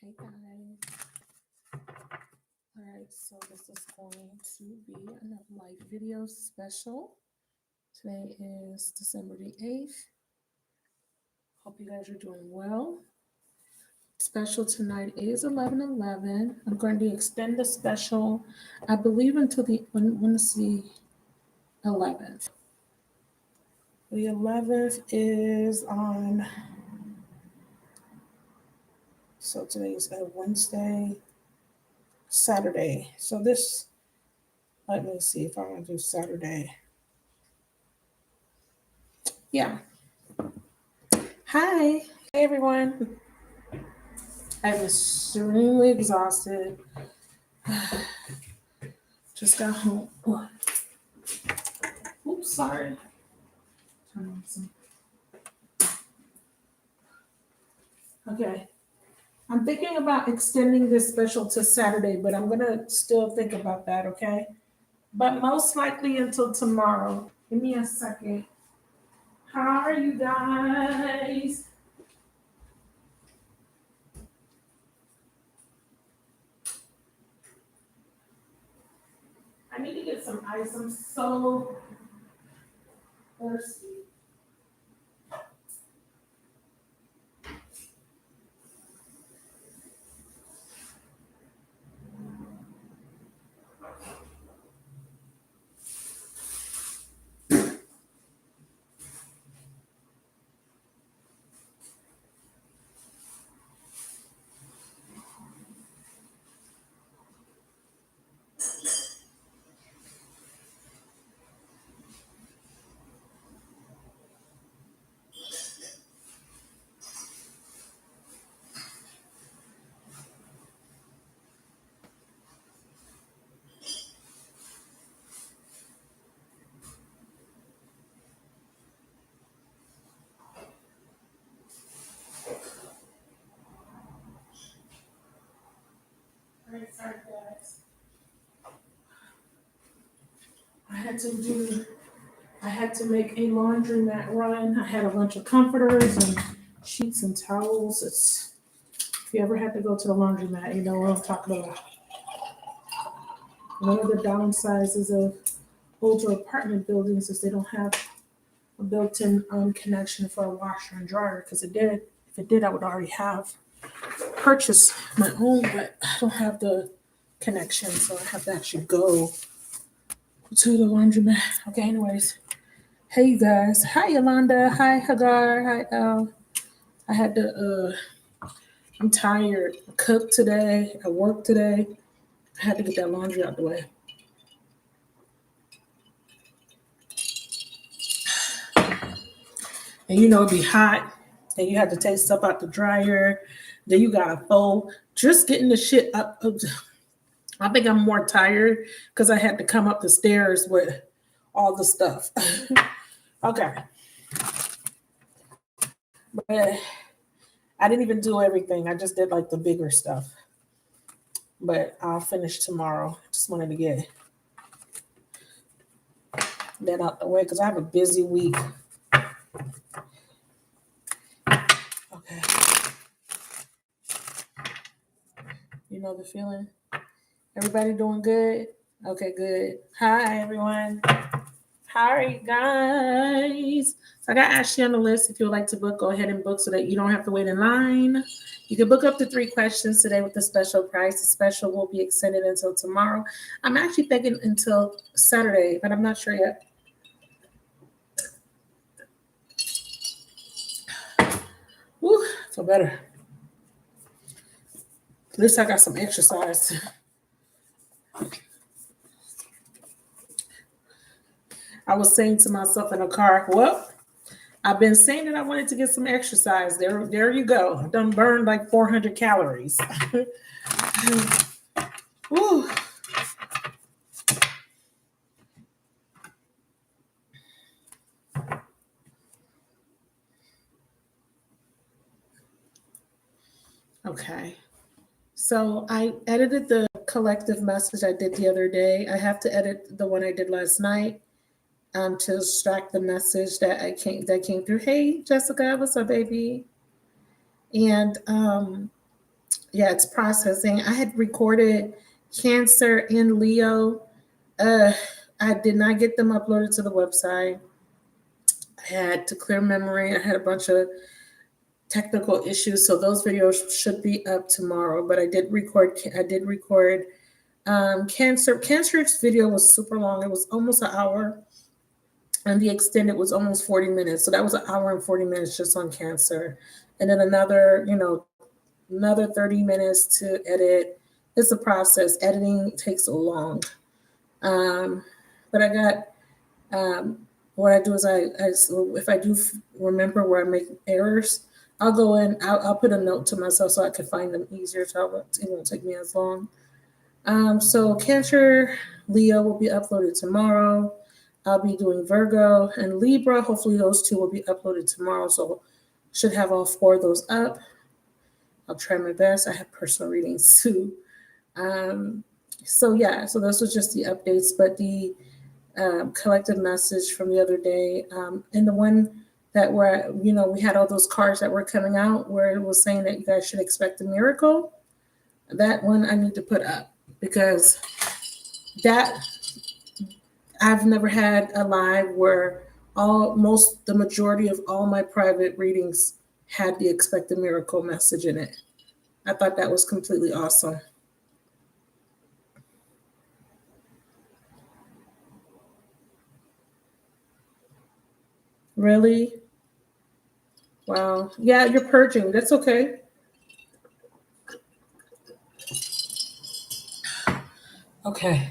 Hey guys. Alright, so this is going to be another live video special. Today is December the 8th. Hope you guys are doing well. Special tonight is 11/11. I'm going to extend the special, I believe, until the when is the 11th. The 11th is on, so today is Wednesday, Saturday. So this, let me see if I want to do Saturday. Yeah. Hi. Hey everyone. I'm extremely exhausted. Just got home. Oops, sorry. Turn on some. Okay. I'm thinking about extending this special to Saturday, but I'm gonna still think about that, okay? But most likely until tomorrow. Give me a second. How are you guys? I need to get some ice. I'm so thirsty. All right, sorry guys. I had to make a laundromat run. I had a bunch of comforters and sheets and towels. If you ever had to go to the laundromat, you know what I'm talking about. One of the downsizes of older apartment buildings is they don't have a built-in connection for a washer and dryer. Because if it did, I would already have purchased my own, but I don't have the connection, so I have to actually go to the laundromat. Okay, anyways. Hey you guys. Hi Yolanda. Hi Hagar. Hi Elle. I had to I'm tired. I cooked today. I worked today. I had to get that laundry out the way. And it'd be hot. And you have to take stuff out the dryer. Then you gotta fold. Just getting the shit up. I think I'm more tired because I had to come up the stairs with all the stuff. Okay. But I didn't even do everything. I just did like the bigger stuff. But I'll finish tomorrow. Just wanted to get that out the way because I have a busy week. Okay. You know the feeling? Everybody doing good? Okay, good. Hi, everyone. How are you guys? So I got Ashley on the list. If you would like to book, go ahead and book so that you don't have to wait in line. You can book up to 3 questions today with the special price. The special will be extended until tomorrow. I'm actually thinking until Saturday, but I'm not sure yet. Woo, feel better. At least I got some exercise. I was saying to myself in the car, well, I've been saying that I wanted to get some exercise. There you go. I've done burned like 400 calories. Woo. Okay. So I edited the collective message I did the other day. I have to edit the one I did last night to extract the message that came through. Hey, Jessica, what's up, baby? And Yeah, it's processing. I had recorded Cancer and Leo. Uh, I did not get them uploaded to the website. I had to clear memory. I had a bunch of technical issues, so those videos should be up tomorrow. But I did record. Cancer. Cancer's video was super long. It was almost an hour, and the extended was almost 40 minutes. So that was an hour and 40 minutes just on Cancer, and then another 30 minutes to edit. It's a process. Editing takes so long. But I got what I do is so if I do remember where I make errors, I'll go in. I'll put a note to myself so I can find them easier. So it won't take me as long. So Cancer, Leo will be uploaded tomorrow. I'll be doing Virgo and Libra. Hopefully those two will be uploaded tomorrow. So should have all four of those up. I'll try my best. I have personal readings too. So those was just the updates, but the collective message from the other day, and the one that where we had all those cards that were coming out where it was saying that you guys should expect a miracle. That one I need to put up because that I've never had a live where the majority of all my private readings had the expect a miracle message in it. I thought that was completely awesome. Really? Wow. Yeah, you're purging. That's okay. Okay.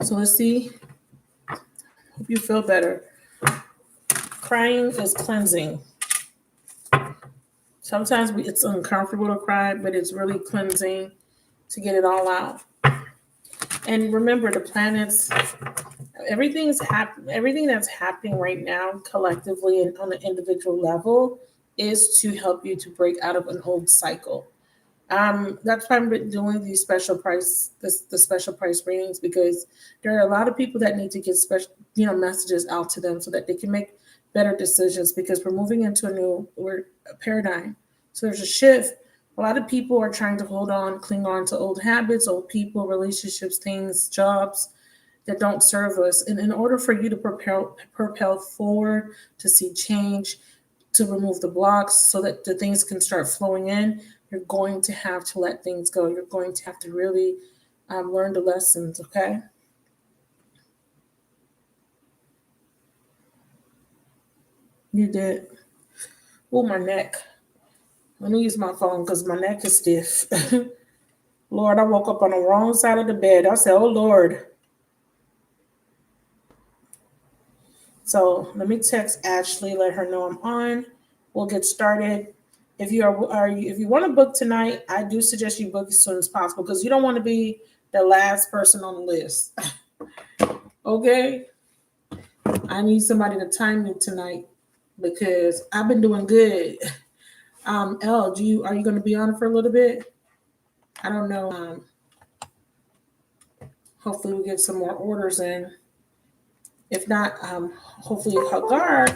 So let's see. Hope you feel better. Crying is cleansing. Sometimes it's uncomfortable to cry, but it's really cleansing to get it all out. And remember, the planets, everything that's happening right now collectively and on an individual level is to help you to break out of an old cycle. That's why I've been doing these the special price readings, because there are a lot of people that need to get special, messages out to them so that they can make better decisions, because we're moving into a paradigm. So there's a shift. A lot of people are trying to cling on to old habits, old people, relationships, things, jobs that don't serve us. And in order for you to propel forward, to see change, to remove the blocks so that the things can start flowing in, you're going to have to let things go. You're going to have to really learn the lessons, okay? You did. Oh, my neck. Let me use my phone because my neck is stiff. Lord, I woke up on the wrong side of the bed. I said, oh, Lord. So let me text Ashley, let her know I'm on. We'll get started. If you want to book tonight, I do suggest you book as soon as possible because you don't want to be the last person on the list. Okay? I need somebody to time me tonight because I've been doing good. Elle, are you going to be on for a little bit? I don't know. Hopefully we get some more orders in. If not, hopefully Hagar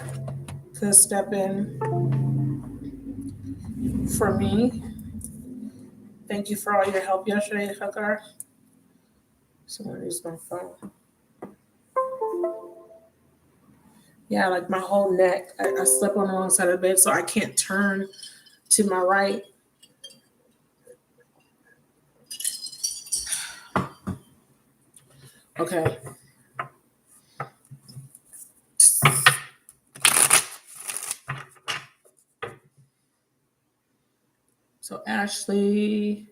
could step in for me. Thank you for all your help yesterday, Hagar. Someone used my phone. Yeah, like my whole neck. I slept on the wrong side of the bed, so I can't turn to my right. Okay. So Ashley.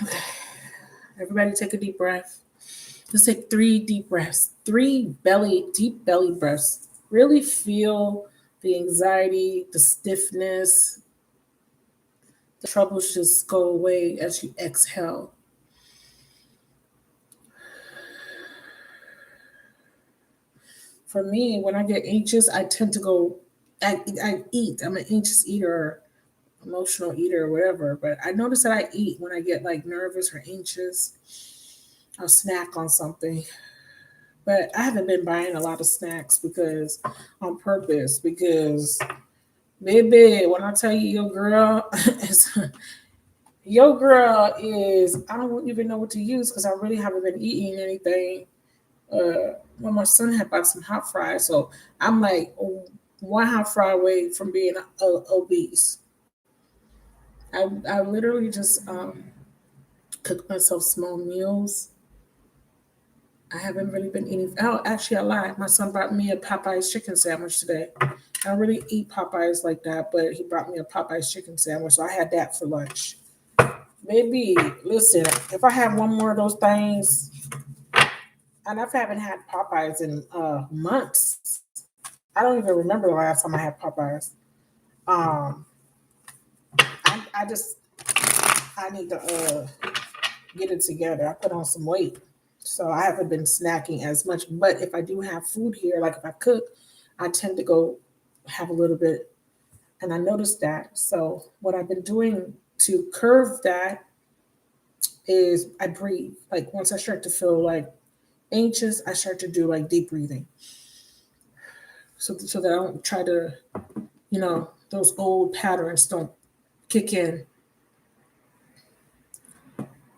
Okay. Everybody take a deep breath. Let's take 3 deep breaths. 3 deep belly breaths. Really feel the anxiety, the stiffness, the troubles just go away as you exhale. for me, when I get anxious, I tend to go, I eat. I'm an anxious eater, emotional eater, or whatever. But I notice that I eat when I get like nervous or anxious. I'll snack on something. But I haven't been buying a lot of snacks because on purpose, because baby, when I tell you your girl is your girl is, I don't even know what to use because I really haven't been eating anything. Well, my son had bought some hot fries, so I'm like one hot fry away from being obese. I literally just cook myself small meals. I haven't really been eating. Oh, actually, I lied. My son brought me a Popeye's chicken sandwich today. I don't really eat Popeyes like that, but he brought me a Popeye's chicken sandwich, so I had that for lunch. Baby, listen, if I have one more of those things, and I haven't had Popeyes in months. I don't even remember the last time I had Popeyes. Um, I just I need to get it together. I put on some weight, so I haven't been snacking as much. But if I do have food here, like if I cook, I tend to go have a little bit, and I noticed that. So what I've been doing to curve that is I breathe. Like once I start to feel like anxious, I start to do like deep breathing, so that I don't try to, those old patterns don't kick in.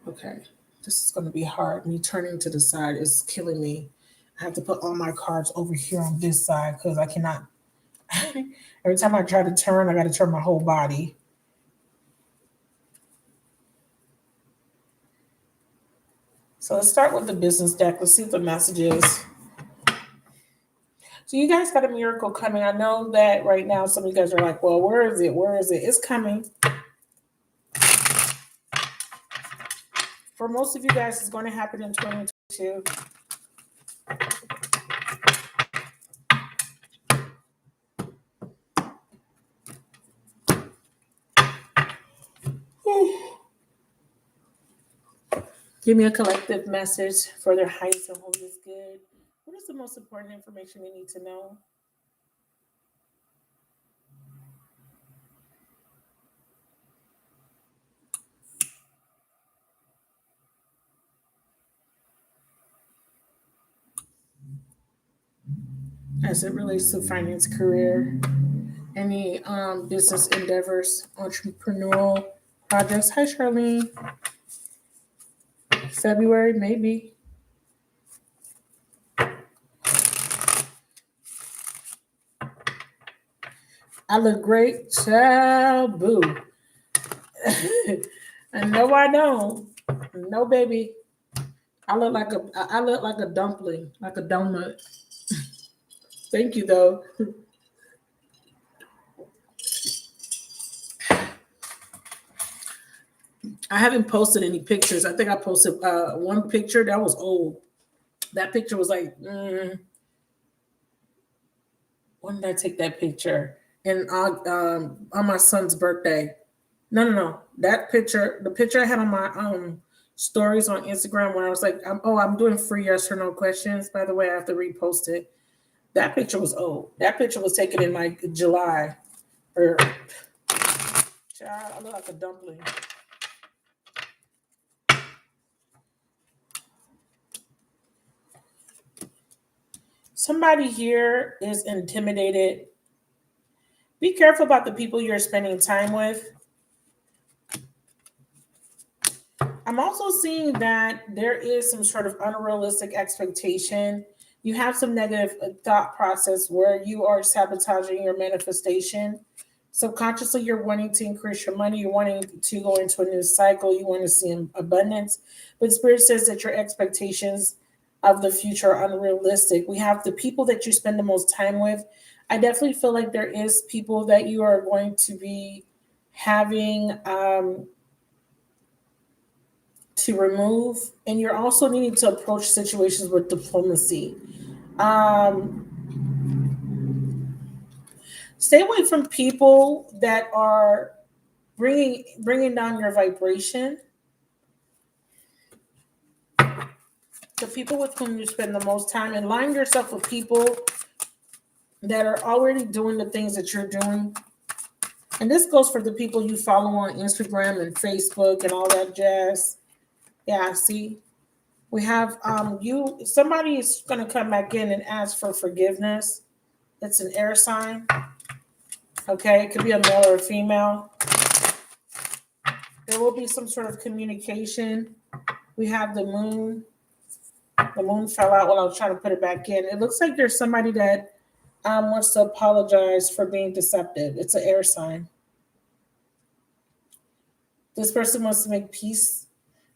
Okay, this is going to be hard. Me turning to the side is killing me. I have to put all my cards over here on this side because I cannot. Every time I try to turn, I got to turn my whole body. So let's start with the business deck. Let's see what the message is. So you guys got a miracle coming. I know that right now some of you guys are like, well, where is it? Where is it? It's coming. For most of you guys, it's going to happen in 2022. Give me a collective message for their highest and holiest good. What is the most important information they need to know? As it relates to finance, career, any business endeavors, entrepreneurial projects. Hi, Charlene. February, maybe. I look great. Child, boo. And no, I don't. No, baby. I look like a dumpling, like a donut. Thank you, though. I haven't posted any pictures. I think I posted one picture that was old. That picture was like, when did I take that picture? And on my son's birthday. No. That picture, the picture I had on my stories on Instagram where I was like, I'm doing free yes or no questions. By the way, I have to repost it. That picture was old. That picture was taken in like July. Or, child, I look like a dumpling. Somebody here is intimidated. Be careful about the people you're spending time with. I'm also seeing that there is some sort of unrealistic expectation. You have some negative thought process where you are sabotaging your manifestation. Subconsciously, you're wanting to increase your money. You're wanting to go into a new cycle. You want to see abundance. But Spirit says that your expectations of the future are unrealistic. We have the people that you spend the most time with. I definitely feel like there is people that you are going to be having to remove, and you're also needing to approach situations with diplomacy. Stay away from people that are bringing down your vibration. The people with whom you spend the most time, and line yourself with people that are already doing the things that you're doing. And this goes for the people you follow on Instagram and Facebook and all that jazz. Yeah, see, we have somebody is going to come back in and ask for forgiveness. It's an air sign. Okay, it could be a male or a female. There will be some sort of communication. We have the moon. The moon fell out while I was trying to put it back in. It looks like there's somebody that wants to apologize for being deceptive. It's an air sign. This person wants to make peace,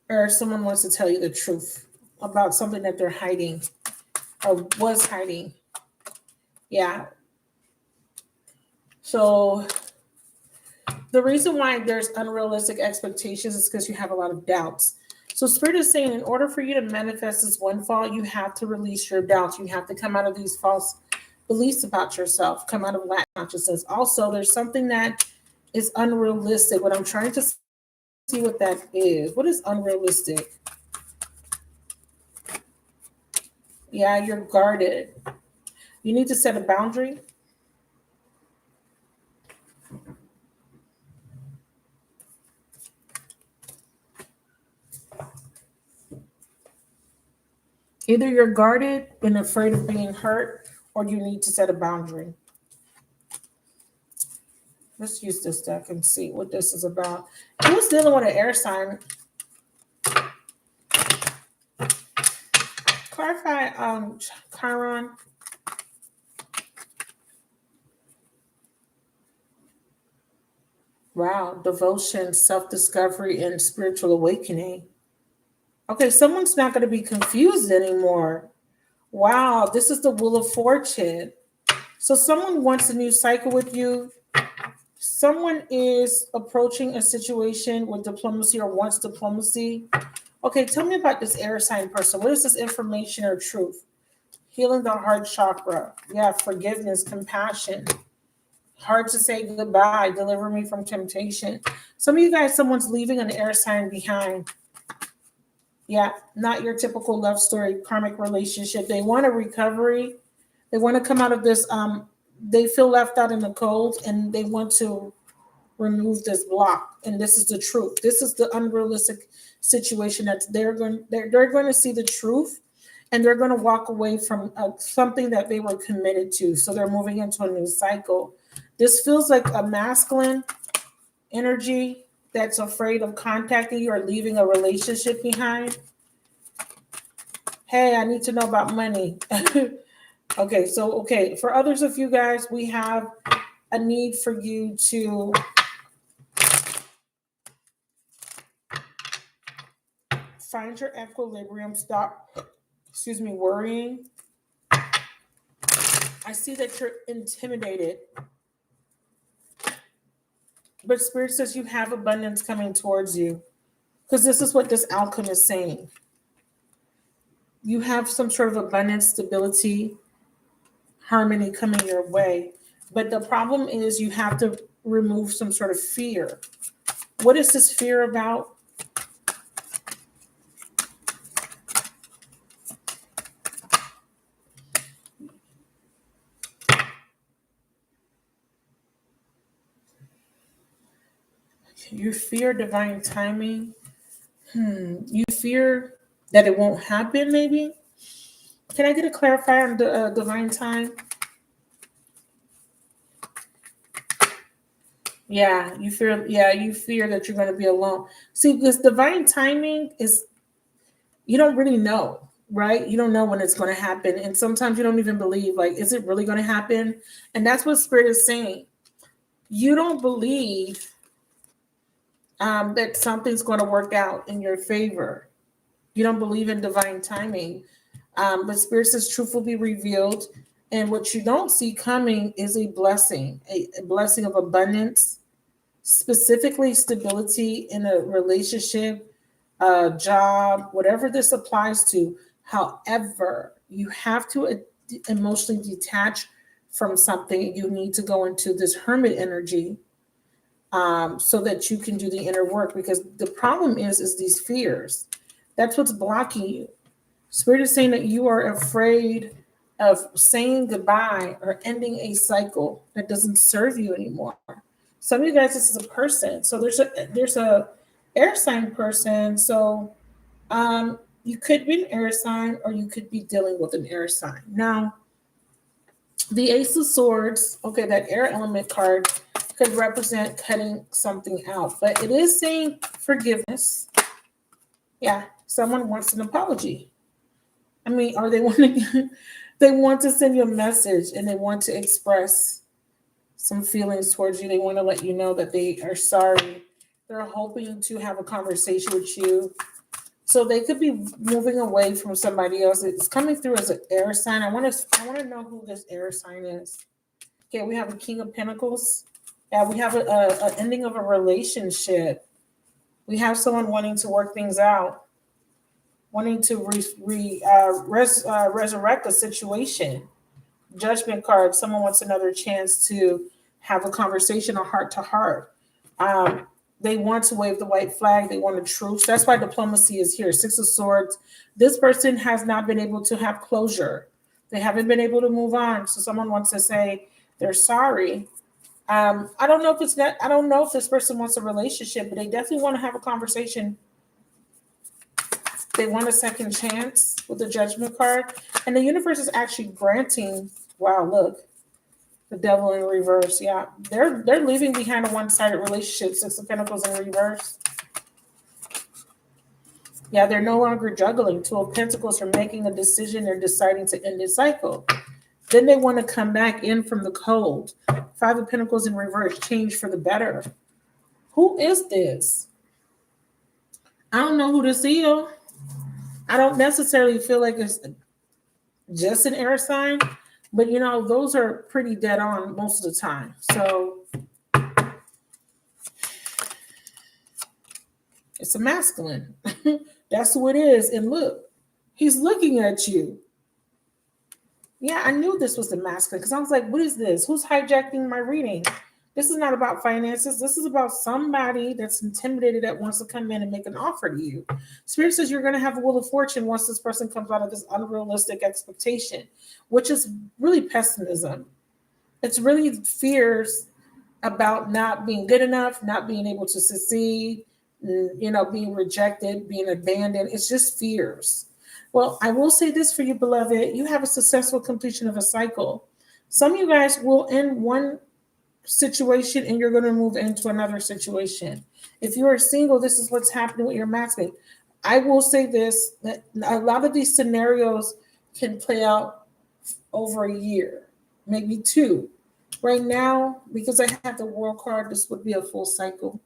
or someone wants to tell you the truth about something that they're hiding or was hiding. Yeah. So the reason why there's unrealistic expectations is because you have a lot of doubts. So Spirit is saying in order for you to manifest this windfall, you have to release your doubts. You have to come out of these false beliefs about yourself, come out of lack consciousness. Also, there's something that is unrealistic. What I'm trying to see what that is. What is unrealistic? Yeah, you're guarded. You need to set a boundary. Either you're guarded and afraid of being hurt, or you need to set a boundary. Let's use this deck and see what this is about. Who's dealing with an air sign? Clarify, Chiron. Wow, devotion, self-discovery, and spiritual awakening. Okay, someone's not going to be confused anymore. Wow, this is the Wheel of Fortune. So someone wants a new cycle with you. Someone is approaching a situation with diplomacy or wants diplomacy. Okay, tell me about this air sign person. What is this information or truth? Healing the heart chakra. Yeah, forgiveness, compassion. Hard to say goodbye. Deliver me from temptation. Some of you guys, someone's leaving an air sign behind. Yeah, not your typical love story, karmic relationship. They want a recovery. They want to come out of this. They feel left out in the cold, and they want to remove this block. And this is the truth. This is the unrealistic situation that they're going to see the truth, and they're going to walk away from something that they were committed to. So they're moving into a new cycle. This feels like a masculine energy that's afraid of contacting you or leaving a relationship behind. Hey, I need to know about money. Okay, for others of you guys, we have a need for you to find your equilibrium, stop, worrying. I see that you're intimidated. But Spirit says you have abundance coming towards you, because this is what this outcome is saying. You have some sort of abundance, stability, harmony coming your way. But the problem is you have to remove some sort of fear. What is this fear about? You fear divine timing. You fear that it won't happen, maybe? Can I get a clarifier on the divine time? Yeah, you fear that you're going to be alone. See, this divine timing is, you don't really know, right? You don't know when it's going to happen. And sometimes you don't even believe, like, is it really going to happen? And that's what Spirit is saying. You don't believe that something's going to work out in your favor. You don't believe in divine timing. But Spirit says truth will be revealed. And what you don't see coming is a blessing, a blessing of abundance, specifically stability in a relationship, job, whatever this applies to. However, you have to emotionally detach from something. You need to go into this hermit energy so that you can do the inner work, because the problem is these fears. That's what's blocking you. Spirit is saying that you are afraid of saying goodbye or ending a cycle that doesn't serve you anymore. Some of you guys, this is a person. So there's a air sign person. So you could be an air sign, or you could be dealing with an air sign. Now, the Ace of Swords, okay, that air element card could represent cutting something out, but it is saying forgiveness. Yeah, someone wants an apology. I mean, or they want to, they want to send you a message and they want to express some feelings towards you. They want to let you know that they are sorry. They're hoping to have a conversation with you. So they could be moving away from somebody else. It's coming through as an air sign. I want to know who this air sign is. Okay, we have a King of Pentacles. Yeah, we have an ending of a relationship. We have someone wanting to work things out, wanting to resurrect a situation. Judgment card. Someone wants another chance to have a conversation, a heart to heart. They want to wave the white flag. They want a truce. That's why diplomacy is here. Six of Swords. This person has not been able to have closure. They haven't been able to move on. So someone wants to say they're sorry. I don't know if this person wants a relationship, but they definitely want to have a conversation. They want a second chance with the Judgment card. And the universe is actually granting, wow, look, the Devil in reverse. Yeah, they're leaving behind a one-sided relationship. Six of Pentacles in reverse. Yeah, they're no longer juggling. Two of Pentacles are making a decision. They're deciding to end this cycle. Then they want to come back in from the cold. Five of Pentacles in reverse, change for the better. Who is this? I don't know who this is. I don't necessarily feel like it's just an air sign, but those are pretty dead on most of the time. So it's a masculine. That's who it is. And look, he's looking at you. Yeah, I knew this was the masculine because I was like, what is this? Who's hijacking my reading? This is not about finances. This is about somebody that's intimidated that wants to come in and make an offer to you. Spirit says you're going to have a wheel of fortune once this person comes out of this unrealistic expectation, which is really pessimism. It's really fears about not being good enough, not being able to succeed, being rejected, being abandoned. It's just fears. Well, I will say this for you, beloved. You have a successful completion of a cycle. Some of you guys will end one situation and you're going to move into another situation. If you are single, this is what's happening with your masculine. I will say this, that a lot of these scenarios can play out over a year, maybe two. Right now, because I have the World card, this would be a full cycle.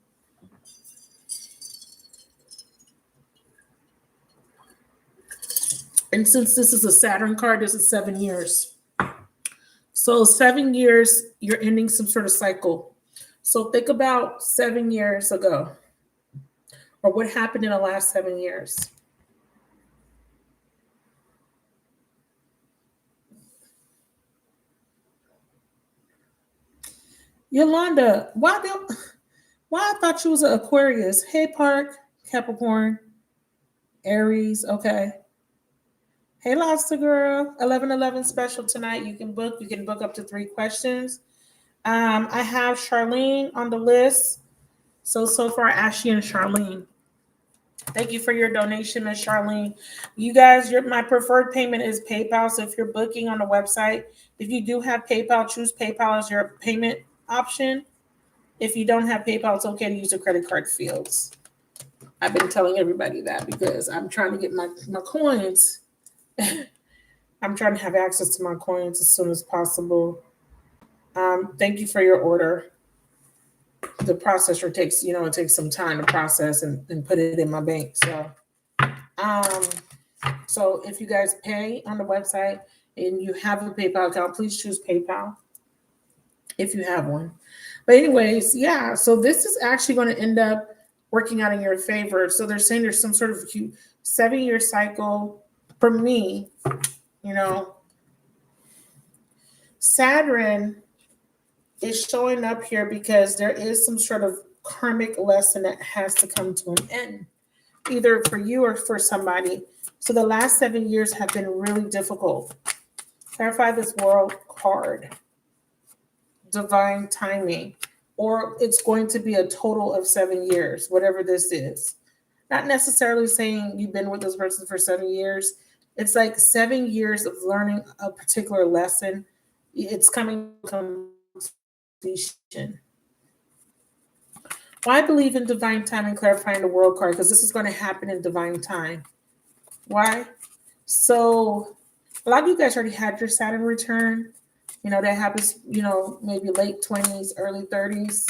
And since this is a Saturn card, this is 7 years. So 7 years, you're ending some sort of cycle. So think about 7 years ago, or what happened in the last 7 years. Yolanda, why I thought you was an Aquarius? Hey, Park, Capricorn, Aries, okay. Hey, Lobster Girl, 1111 special tonight. You can book up to 3 questions. I have Charlene on the list. So far, Ashley and Charlene. Thank you for your donation, Miss Charlene. You guys, my preferred payment is PayPal. So if you're booking on the website, if you do have PayPal, choose PayPal as your payment option. If you don't have PayPal, it's okay to use the credit card fields. I've been telling everybody that because I'm trying to get my coins. I'm trying to have access to my coins as soon as possible. Thank you for your order. The processor takes, it takes some time to process and put it in my bank. So if you guys pay on the website and you have a PayPal account, please choose PayPal if you have one. But anyways, yeah, so this is actually going to end up working out in your favor. So they're saying there's some sort of 7-year cycle for me. Saturn is showing up here because there is some sort of karmic lesson that has to come to an end, either for you or for somebody. So the last 7 years have been really difficult. Clarify this world card. Divine timing. Or it's going to be a total of 7 years, whatever this is. Not necessarily saying you've been with this person for 7 years. It's like 7 years of learning a particular lesson. It's coming to completion. Why believe in divine time and clarifying the world card? Because this is going to happen in divine time. Why? So a lot of you guys already had your Saturn return. That happens, maybe late 20s, early 30s,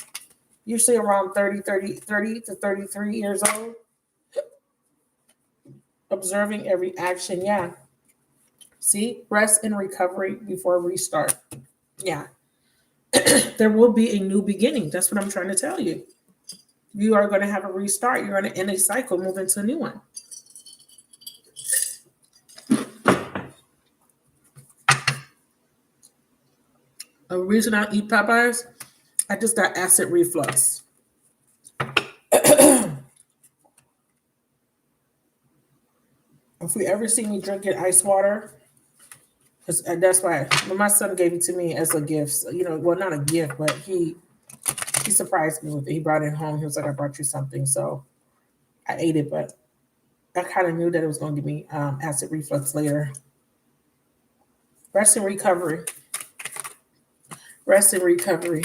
usually around 30 to 33 years old. Observing every action. Yeah. See, rest and recovery before restart. Yeah. There will be a new beginning. That's what I'm trying to tell you. You are going to have a restart. You're going to end a cycle, move into a new one. A reason I eat Popeyes, I just got acid reflux. If you ever see me drinking ice water, and that's why my son gave it to me as a gift. Well, not a gift, but he surprised me with it. He brought it home. He was like, "I brought you something," so I ate it, but I kind of knew that it was going to give me acid reflux later. Rest and recovery. Rest and recovery.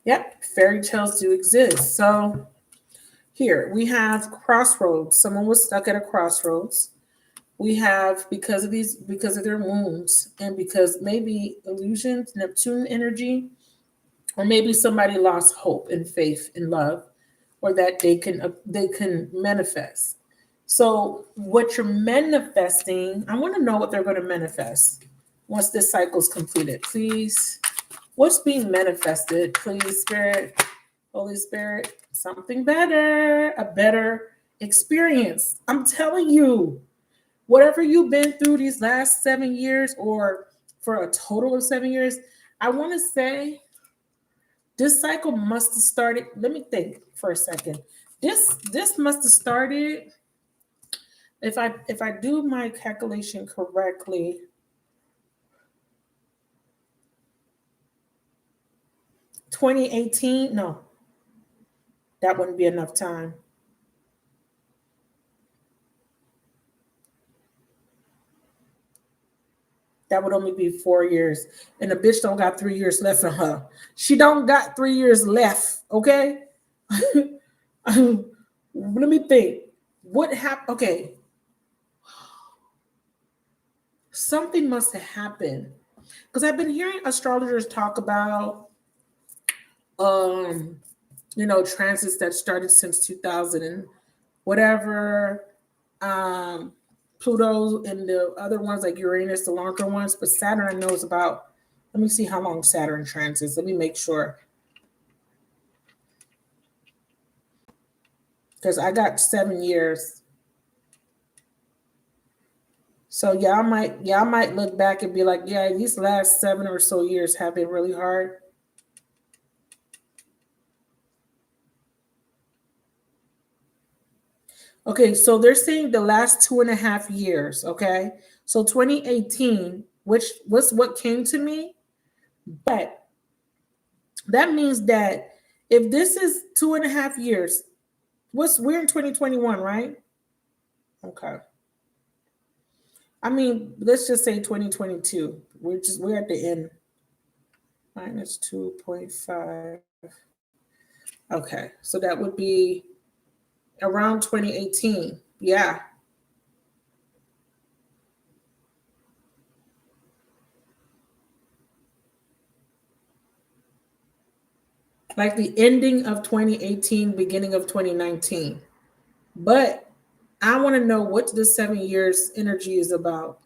Yep, fairy tales do exist. So here we have crossroads. Someone was stuck at a crossroads. We have because of their wounds, and because maybe illusions, Neptune energy, or maybe somebody lost hope and faith and love, or that they can manifest. So what you're manifesting, I want to know what they're going to manifest once this cycle is completed. Please, what's being manifested? Please, Spirit, Holy Spirit, something better, a better experience. I'm telling you, whatever you've been through these last 7 years, or for a total of 7 years, I want to say this cycle must have started. Let me think for a second. This must have started, if I do my calculation correctly, 2018. No, that wouldn't be enough time. That would only be 4 years. And the bitch don't got 3 years left in her. She don't got 3 years left, okay? Let me think. What happened? Okay. Something must have happened. Because I've been hearing astrologers talk about transits that started since 2000 and whatever. Pluto and the other ones like Uranus, the longer ones, but Saturn knows about. Let me see how long Saturn transits. Let me make sure. Because I got 7 years. So I might look back and be like, yeah, these last 7 or so years have been really hard. Okay, so they're saying the last 2.5 years, okay? So 2018, which was what came to me, but that means that if this is 2.5 years, we're in 2021, right? Okay. I mean, let's just say 2022. We're at the end. Minus 2.5. Okay, so that would be around 2018. Yeah. Like the ending of 2018, beginning of 2019. But I want to know what the 7 years energy is about.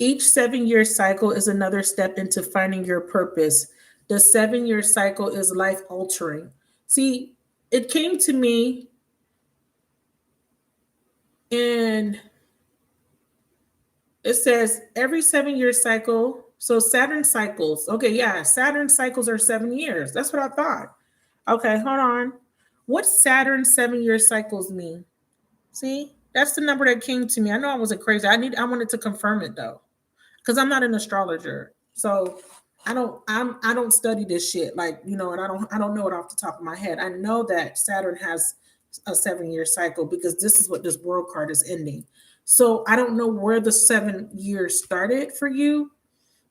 Each 7-year cycle is another step into finding your purpose. The 7-year cycle is life altering. See, it came to me and it says every 7-year cycle. So Saturn cycles. Okay, yeah, Saturn cycles are 7 years. That's what I thought. Okay, hold on. What Saturn 7-year cycles mean? See, that's the number that came to me. I know I wasn't crazy. I wanted to confirm it though, because I'm not an astrologer. So I don't study this shit, like, and I don't know it off the top of my head. I know that Saturn has a 7-year cycle because this is what this world card is ending. So I don't know where the 7 years started for you,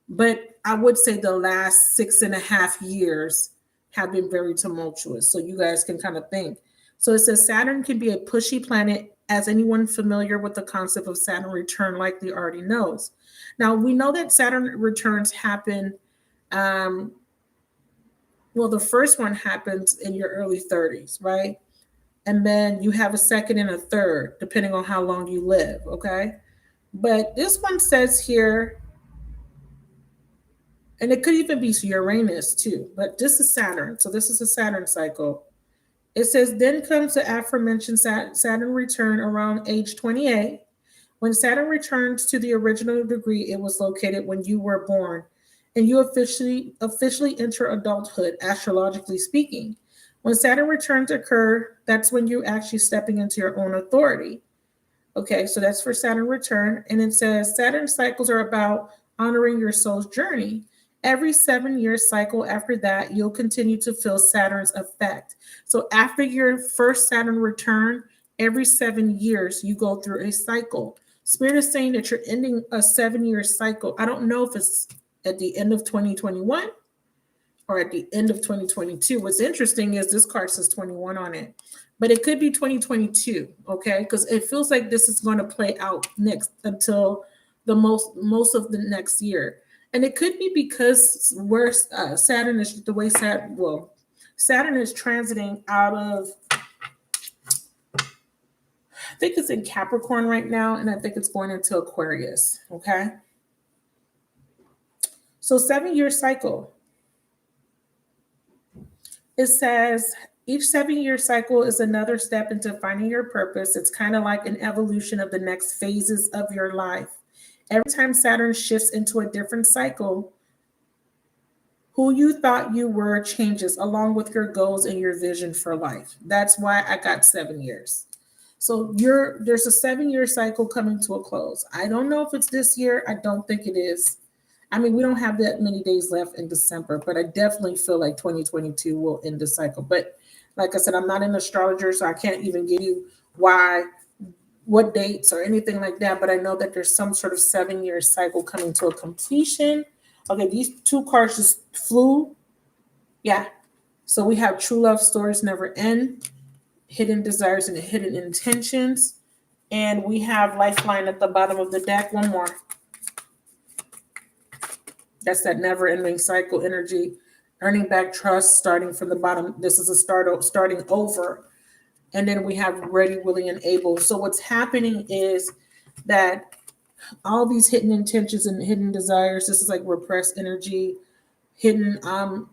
but I would say the last 6.5 years have been very tumultuous. So you guys can kind of think. So it says Saturn can be a pushy planet, as anyone familiar with the concept of Saturn return likely already knows. Now, we know that Saturn returns happen. Well, the first one happens in your early 30s, right? And then you have a second and a third, depending on how long you live, okay? But this one says here, and it could even be Uranus too, but this is Saturn. So this is a Saturn cycle. It says, then comes the aforementioned Saturn return around age 28. When Saturn returns to the original degree it was located when you were born, and you officially enter adulthood, astrologically speaking. When Saturn returns occur, that's when you're actually stepping into your own authority. Okay, so that's for Saturn return. And it says Saturn cycles are about honoring your soul's journey. Every 7-year cycle after that, you'll continue to feel Saturn's effect. So after your first Saturn return, every 7 years, you go through a cycle. Spirit is saying that you're ending a 7-year cycle. I don't know if it's at the end of 2021 or at the end of 2022. What's interesting is this card says 21 on it, but it could be 2022, okay? Because it feels like this is going to play out next until the most of the next year. And it could be because where Saturn is, the way Saturn is transiting out of, I think it's in Capricorn right now, and I think it's going into Aquarius, okay? So 7-year cycle. It says each 7-year cycle is another step into finding your purpose. It's kind of like an evolution of the next phases of your life. Every time Saturn shifts into a different cycle, who you thought you were changes along with your goals and your vision for life. That's why I got 7 years. So there's a 7-year cycle coming to a close. I don't know if it's this year. I don't think it is. I mean, we don't have that many days left in December, but I definitely feel like 2022 will end the cycle. But like I said, I'm not an astrologer, so I can't even give you what dates or anything like that. But I know that there's some sort of 7-year cycle coming to a completion. Okay, these two cards just flew. Yeah. So we have true love stories never end, hidden desires and hidden intentions. And we have lifeline at the bottom of the deck. One more. That's that never-ending cycle energy, earning back trust, starting from the bottom. This is a starting over. And then we have ready, willing, and able. So what's happening is that all these hidden intentions and hidden desires, this is like repressed energy, hidden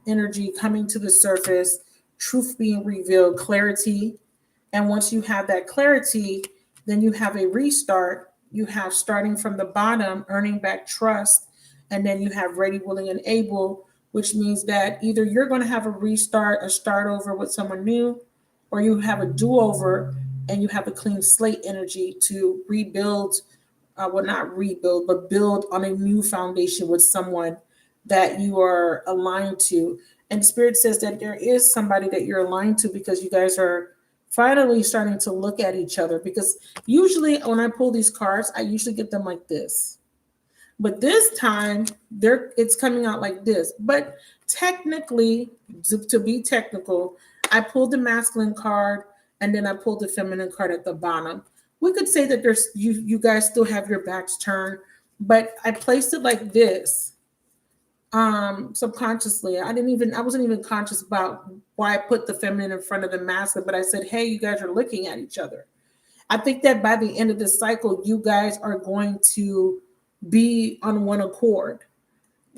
energy coming to the surface, truth being revealed, clarity. And once you have that clarity, then you have a restart. You have starting from the bottom, earning back trust. And then you have ready, willing, and able, which means that either you're going to have a restart, a start over with someone new, or you have a do-over and you have a clean slate energy to rebuild, not rebuild, but build on a new foundation with someone that you are aligned to. And Spirit says that there is somebody that you're aligned to because you guys are finally starting to look at each other. Because usually when I pull these cards, I usually get them like this. But this time, it's coming out like this. But technically, to be technical, I pulled the masculine card and then I pulled the feminine card at the bottom. We could say that there's you guys still have your backs turned, but I placed it like this subconsciously. I wasn't even conscious about why I put the feminine in front of the masculine, but I said, hey, you guys are looking at each other. I think that by the end of this cycle, you guys are going to be on one accord.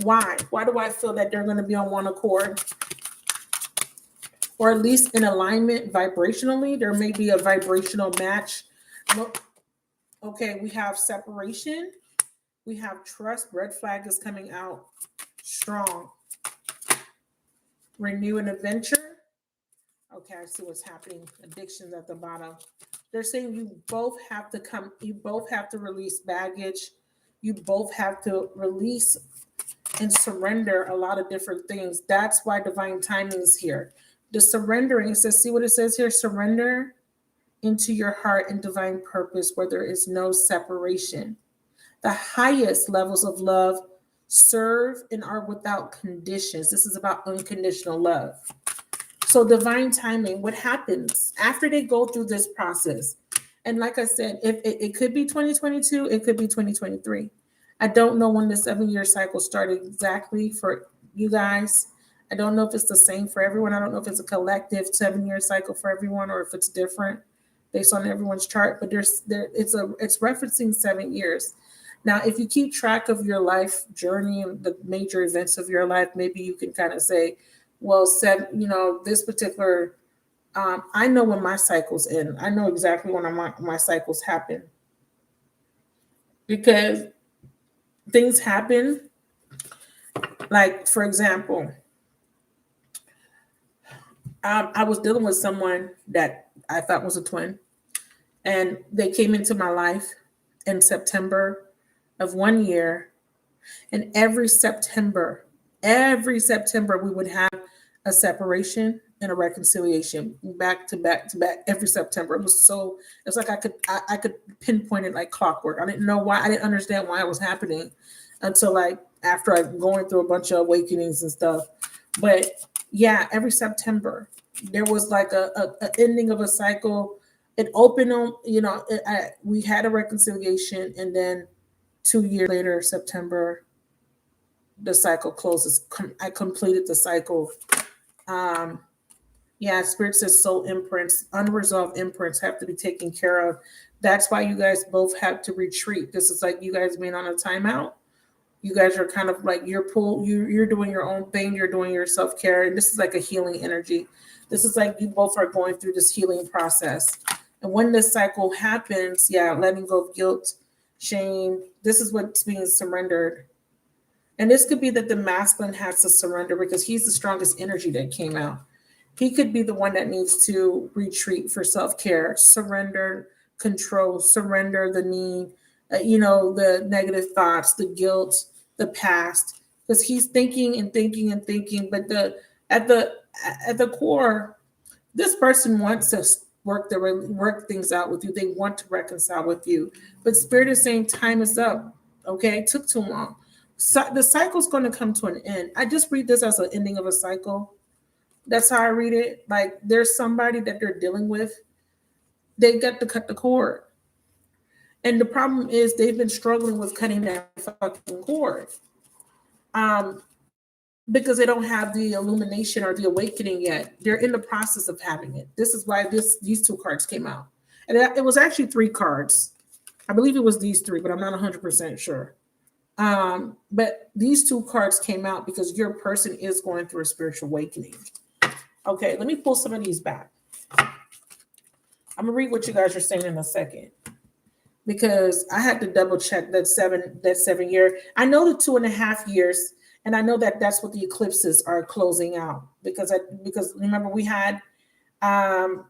Why? Why do I feel that they're going to be on one accord? Or at least in alignment vibrationally. There may be a vibrational match. Okay, we have separation. We have trust. Red flag is coming out strong. Renew an adventure. Okay, I see what's happening. Addictions at the bottom. They're saying you both have to you both have to release baggage. You both have to release and surrender a lot of different things. That's why divine timing is here. The surrendering, it says, see what it says here? Surrender into your heart and divine purpose where there is no separation. The highest levels of love serve and are without conditions. This is about unconditional love. So divine timing, what happens after they go through this process? And like I said, if it could be 2022, it could be 2023. I don't know when the 7-year cycle started exactly for you guys. I don't know if it's the same for everyone. I don't know if it's a collective 7-year cycle for everyone or if it's different based on everyone's chart. But it's referencing 7 years. Now, if you keep track of your life journey and the major events of your life, maybe you can kind of say, well, this particular, I know when my cycles end. I know exactly when my cycles happen because things happen. Like, for example, I was dealing with someone that I thought was a twin, and they came into my life in September of 1 year. And every September, we would have a separation and a reconciliation back to back to back every September. It's like I could pinpoint it like clockwork. I didn't know why. I didn't understand why it was happening until like after I going through a bunch of awakenings and stuff. But yeah, every September there was like a ending of a cycle. It opened on, we had a reconciliation, and then 2 years later, September, the cycle closes. I completed the cycle. Spirit says soul imprints, unresolved imprints have to be taken care of. That's why you guys both have to retreat. This is like you guys being on a timeout. You guys are kind of like you're doing your own thing. You're doing your self-care. And this is like a healing energy. This is like you both are going through this healing process. And when this cycle happens, letting go of guilt, shame, this is what's being surrendered. And this could be that the masculine has to surrender because he's the strongest energy that came out. He could be the one that needs to retreat for self-care, surrender, control, surrender the need, the negative thoughts, the guilt, the past, because he's thinking and thinking and thinking. But at the core, this person wants to work things out with you. They want to reconcile with you. But Spirit is saying time is up. Okay, it took too long. So the cycle's going to come to an end. I just read this as an ending of a cycle. That's how I read it. Like there's somebody that they're dealing with. They got to cut the cord. And the problem is they've been struggling with cutting that fucking cord. Because they don't have the illumination or the awakening yet. They're in the process of having it. This is why these two cards came out. And it was actually 3 cards. I believe it was these 3, but I'm not 100% sure. But these 2 cards came out because your person is going through a spiritual awakening. Okay, let me pull some of these back. I'm gonna read what you guys are saying in a second because I had to double check that 7 year. I know the 2.5 years, and I know that that's what the eclipses are closing out because remember we had the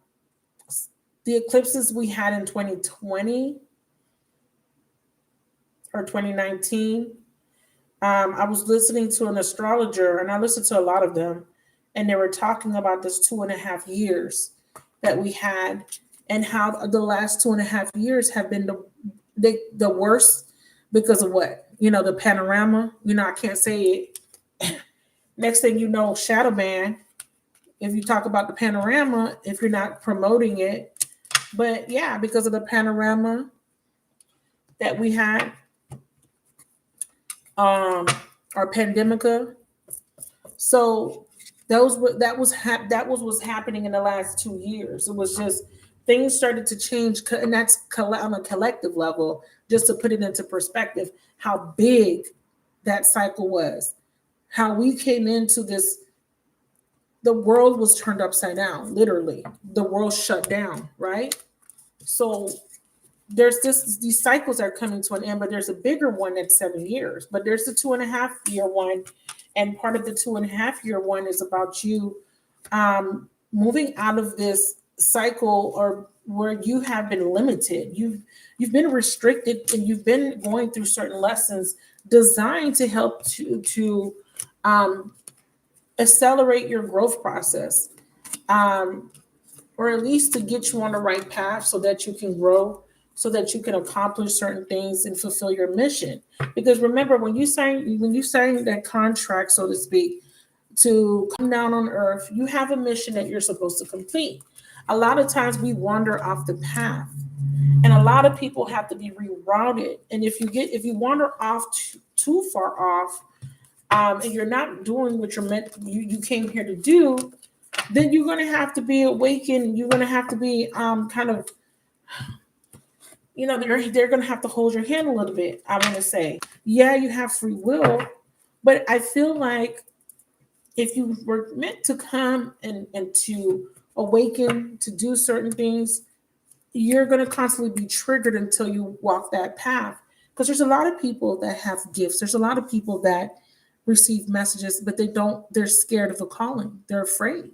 eclipses we had in 2020 or 2019. I was listening to an astrologer, and I listened to a lot of them, and they were talking about this 2.5 years that we had and how the last 2.5 years have been the worst because of what? The panorama. I can't say it. Next thing you know, shadow ban. If you talk about the panorama, if you're not promoting it. But yeah, because of the panorama that we had, our pandemica. So that was what's happening in the last 2 years. It was just things started to change, and that's on a collective level. Just to put it into perspective, how big that cycle was, how we came into this. The world was turned upside down. Literally, the world shut down. Right. So there's these cycles are coming to an end, but there's a bigger one that's 7 years. But there's the 2.5 year one. And part of the 2.5 year one is about you moving out of this cycle or where you have been limited. You've been restricted and you've been going through certain lessons designed to help to accelerate your growth process, or at least to get you on the right path so that you can grow, so that you can accomplish certain things and fulfill your mission. Because remember, when you sign that contract, so to speak, to come down on earth, you have a mission that you're supposed to complete. A lot of times we wander off the path, and a lot of people have to be rerouted. And if you wander off too far off, and you're not doing what you came here to do, then you're going to have to be awakened. You're going to have to be kind of, they're going to have to hold your hand a little bit. I want to say, yeah, you have free will, but I feel like if you were meant to come and to awaken, to do certain things, you're going to constantly be triggered until you walk that path. Because there's a lot of people that have gifts. There's a lot of people that receive messages, but they're scared of the calling. They're afraid.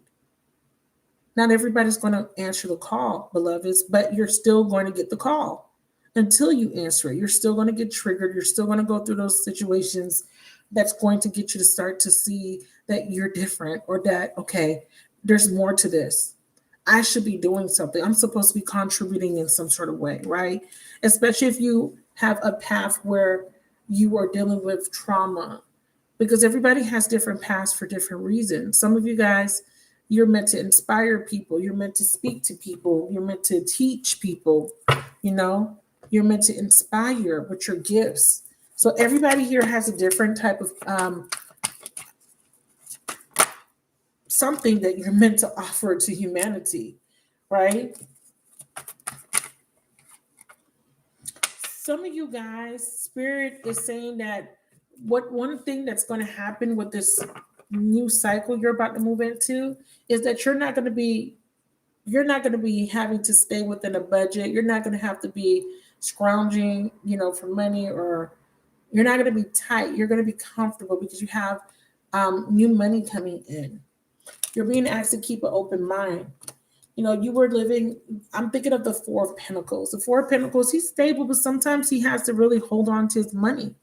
Not everybody's going to answer the call, beloveds, but you're still going to get the call. Until you answer it, you're still going to get triggered. You're still going to go through those situations that's going to get you to start to see that you're different, or that, okay, there's more to this. I should be doing something. I'm supposed to be contributing in some sort of way, right? Especially if you have a path where you are dealing with trauma, because everybody has different paths for different reasons. Some of you guys, you're meant to inspire people. You're meant to speak to people. You're meant to teach people, You're meant to inspire with your gifts. So everybody here has a different type of something that you're meant to offer to humanity, right? Some of you guys, Spirit is saying that one thing that's going to happen with this new cycle you're about to move into is that you're not going to be having to stay within a budget. You're not going to have to be scrounging, for money, or you're not going to be tight. You're going to be comfortable because you have new money coming in. You're being asked to keep an open mind. You were living, I'm thinking of the Four of Pentacles. The Four of Pentacles, he's stable, but sometimes he has to really hold on to his money.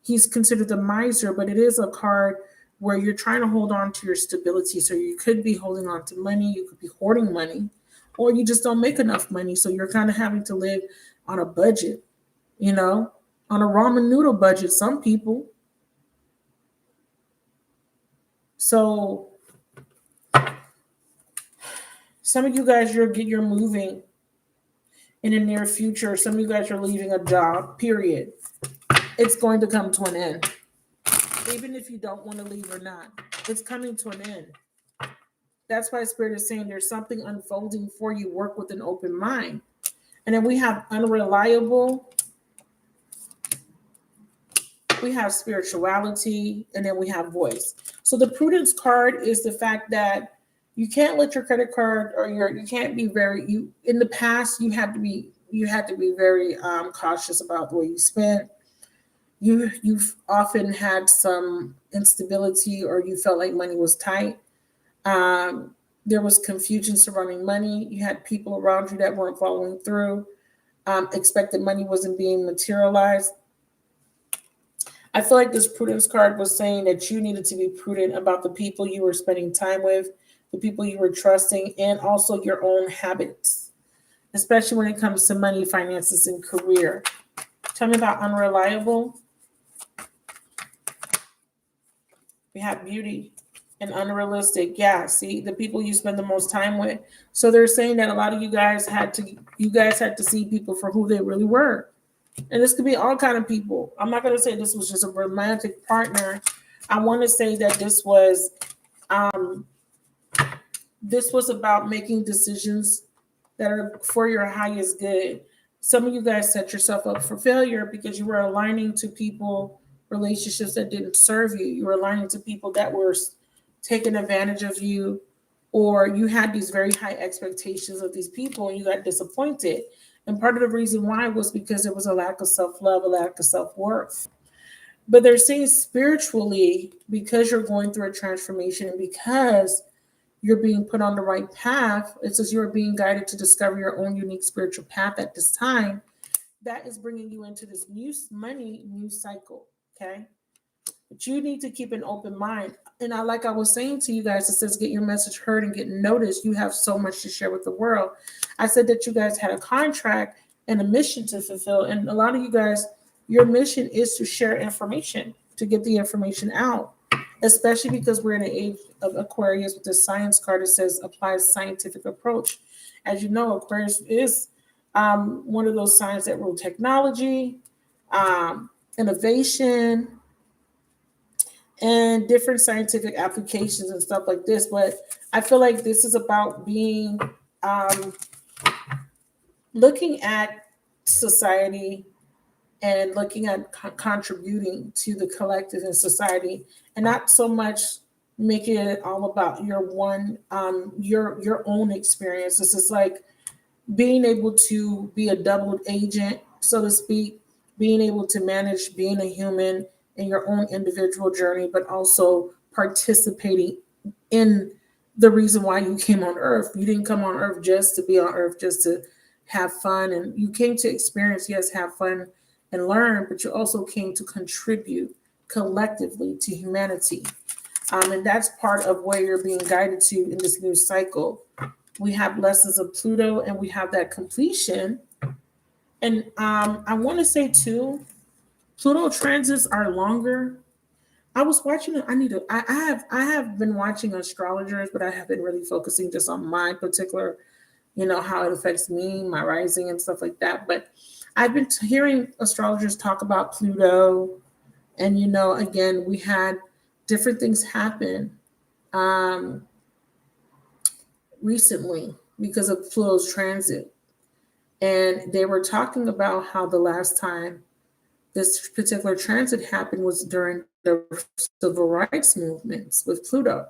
He's considered a miser, but it is a card where you're trying to hold on to your stability. So you could be holding on to money, you could be hoarding money, or you just don't make enough money. So you're kind of having to live on a budget, on a ramen noodle budget, some people. So some of you guys, you're moving in the near future. Some of you guys are leaving a job, period. It's going to come to an end. Even if you don't want to leave or not, it's coming to an end. That's why Spirit is saying there's something unfolding for you. Work with an open mind. And then we have unreliable, we have spirituality, and then we have voice. So the prudence card is the fact that you can't let your credit card, or you can't be in the past, you had to be very cautious about the way you spent. You've often had some instability, or you felt like money was tight. There was confusion surrounding money. You had people around you that weren't following through. Expected money wasn't being materialized. I feel like this prudence card was saying that you needed to be prudent about the people you were spending time with, the people you were trusting, and also your own habits, especially when it comes to money, finances, and career. Tell me about unreliable. We have beauty and unrealistic. Yeah, see, the people you spend the most time with. So they're saying that a lot of you guys had to see people for who they really were. And this could be all kind of people. I'm not going to say this was just a romantic partner. I want to say that this was about making decisions that are for your highest good. Some of you guys set yourself up for failure because you were aligning to relationships that didn't serve you. You were aligning to people that were taking advantage of you, or you had these very high expectations of these people and you got disappointed. And part of the reason why was because there was a lack of self-love, a lack of self-worth. But they're saying spiritually, because you're going through a transformation and because you're being put on the right path. It says you're being guided to discover your own unique spiritual path at this time. That is bringing you into this new money, new cycle. Okay. But you need to keep an open mind. And like I was saying to you guys, it says get your message heard and get noticed. You have so much to share with the world. I said that you guys had a contract and a mission to fulfill. And a lot of you guys, your mission is to share information, to get the information out, especially because we're in an age of Aquarius with the science card that says applies scientific approach. As you know, Aquarius is one of those signs that rule technology, innovation, and different scientific applications and stuff like this. But I feel like this is about being looking at society and looking at contributing to the collective in society, and not so much making it all about your own experience. This is like being able to be a double agent, so to speak, being able to manage being a human in your own individual journey, but also participating in the reason why you came on earth. You didn't come on earth just to be on earth, just to have fun. And you came to experience, yes, have fun and learn, but you also came to contribute collectively to humanity. And that's part of where you're being guided to in this new cycle. We have lessons of Pluto and we have that completion. And I want to say too, Pluto transits are longer. I was watching. I have been watching astrologers, but I have been really focusing just on my particular, how it affects me, my rising and stuff like that. But I've been hearing astrologers talk about Pluto, and again, we had different things happen recently because of Pluto's transit, and they were talking about how the last time this particular transit happened was during the civil rights movements with Pluto.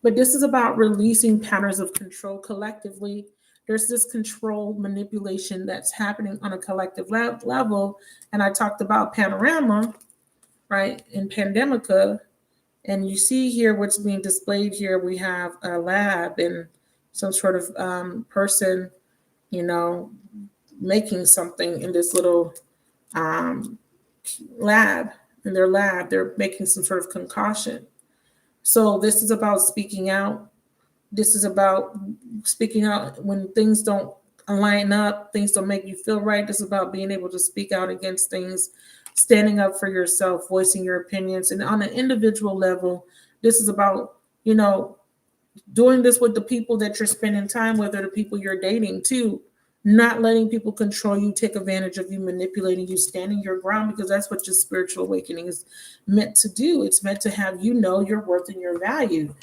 But this is about releasing patterns of control collectively. There's this control manipulation that's happening on a collective level. And I talked about panorama, right, in Pandemica. And you see here what's being displayed here. We have a lab and some sort of person, making something in this little lab. In their lab, they're making some sort of concoction. So this is about speaking out. This is about speaking out when things don't line up, things don't make you feel right. This is about being able to speak out against things, standing up for yourself, voicing your opinions. And on an individual level, this is about, doing this with the people that you're spending time with or the people you're dating too. Not letting people control you, take advantage of you, manipulating you, standing your ground, because that's what your spiritual awakening is meant to do. It's meant to have your worth and your value.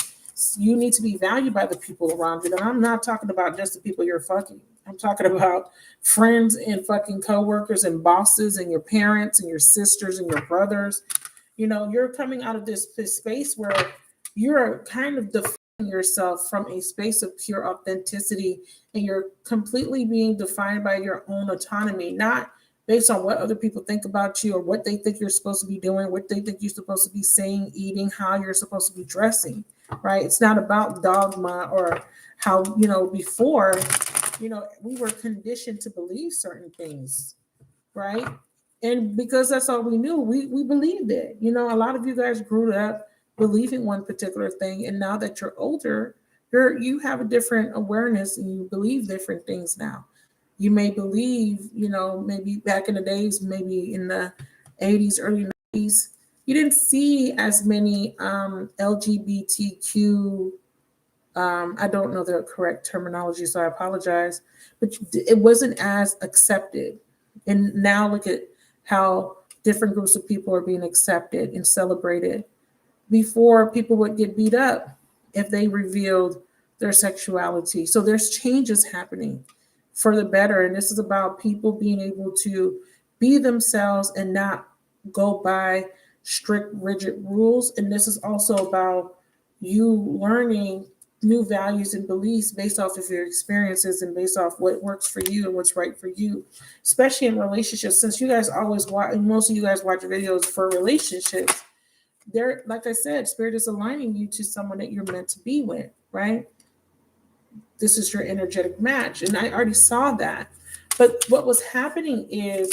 You need to be valued by the people around you. And I'm not talking about just the people you're fucking. I'm talking about friends and fucking coworkers and bosses and your parents and your sisters and your brothers. You're coming out of this space where you're kind of defining yourself from a space of pure authenticity, and you're completely being defined by your own autonomy, not based on what other people think about you or what they think you're supposed to be doing, what they think you're supposed to be saying, eating, how you're supposed to be dressing, right? It's not about dogma or how, before, we were conditioned to believe certain things, right? And because that's all we knew, we believed it. A lot of you guys grew up believing one particular thing, and now that you're older, you have a different awareness and you believe different things now. You may believe, maybe back in the days, maybe in the 80s, early 90s, you didn't see as many LGBTQ, I don't know the correct terminology, so I apologize, but it wasn't as accepted. And now look at how different groups of people are being accepted and celebrated. Before, people would get beat up if they revealed their sexuality. So there's changes happening for the better. And this is about people being able to be themselves and not go by strict, rigid rules. And this is also about you learning new values and beliefs based off of your experiences and based off what works for you and what's right for you, especially in relationships. Since you guys always watch, most of you guys watch videos for relationships, like I said, Spirit is aligning you to someone that you're meant to be with, right? this is your energetic match. And I already saw that. But what was happening is,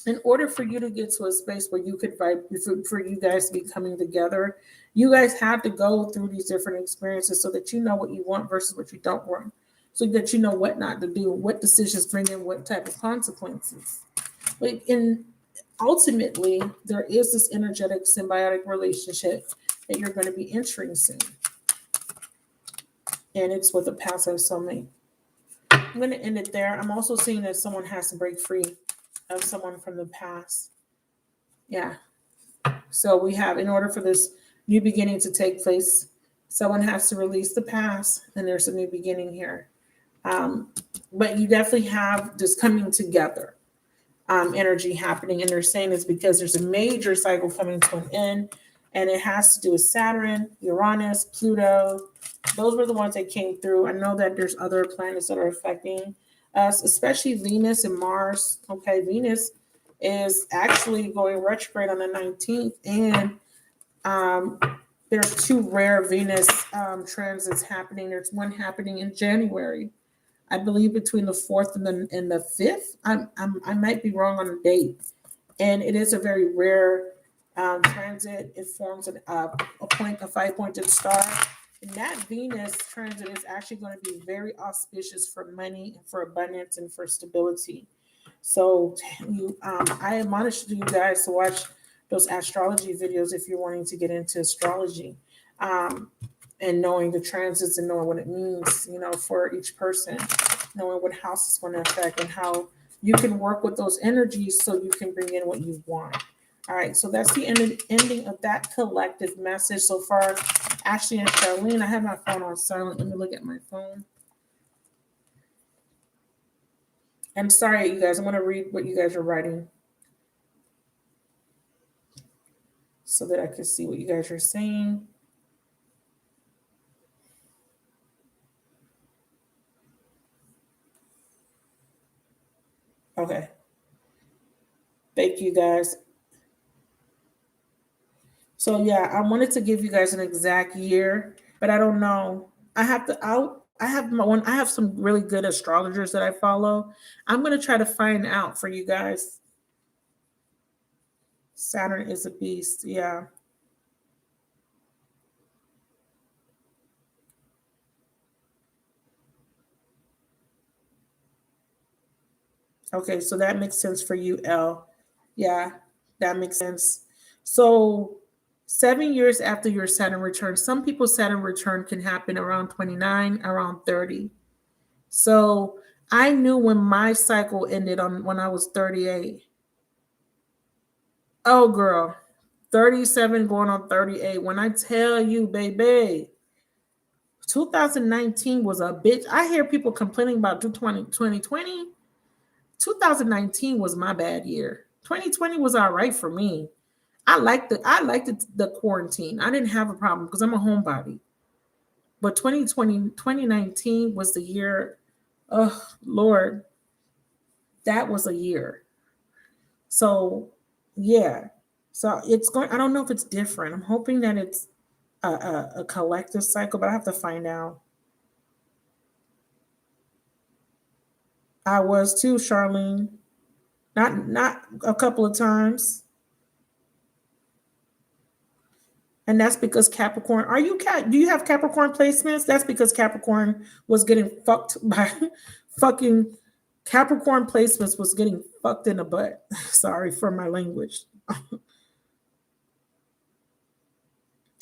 in order for you to get to a space where you could vibe, for you guys to be coming together, you guys have to go through these different experiences so that you know what you want versus what you don't want. So that you know what not to do, what decisions bring in what type of consequences. But ultimately, there is this energetic symbiotic relationship that you're going to be entering soon. And it's with a past life soulmate. I'm going to end it there. I'm also seeing that someone has to break free of someone from the past. Yeah. So we have, in order for this new beginning to take place, someone has to release the past, and there's a new beginning here. But you definitely have this coming together energy happening. And they're saying it's because there's a major cycle coming to an end, and it has to do with Saturn, Uranus, Pluto. Those were the ones that came through. I know that there's other planets that are affecting us, especially Venus and Mars. Okay, Venus is actually going retrograde on the 19th, and there's two rare Venus transits happening. There's one happening in January, I believe, between the 4th and the 5th. I might be wrong on the date, and it is a very rare transit. It forms a 5-pointed star. And that Venus transit is actually going to be very auspicious for money and for abundance and for stability. So I admonish you guys to watch those astrology videos if you're wanting to get into astrology, and knowing the transits and knowing what it means, for each person, knowing what house it's going to affect and how you can work with those energies so you can bring in what you want. All right, so that's the ending of that collective message so far. Ashley and Charlene, I have my phone on silent. Let me look at my phone. I'm sorry, you guys. I'm going to read what you guys are writing so that I can see what you guys are saying. Okay. Thank you, guys. So yeah, I wanted to give you guys an exact year, but I don't know. I have some really good astrologers that I follow. I'm gonna try to find out for you guys. Saturn is a beast, yeah. Okay, so that makes sense for you, L. Yeah, that makes sense. So 7 years after your Saturn return, some people's Saturn return can happen around 29, around 30. So I knew when my cycle ended when I was 38. Oh, girl, 37 going on 38. When I tell you, baby, 2019 was a bitch. I hear people complaining about 2020. 2019 was my bad year. 2020 was all right for me. I liked the quarantine. I didn't have a problem because I'm a homebody. But 2019 was the year. Oh, Lord, that was a year. So, yeah. So it's going, I don't know if it's different. I'm hoping that it's a collective cycle, but I have to find out. I was too, Charlene. Not a couple of times. And that's because Capricorn, do you have Capricorn placements? That's because Capricorn was getting fucked by fucking Capricorn placements was getting fucked in the butt. Sorry for my language.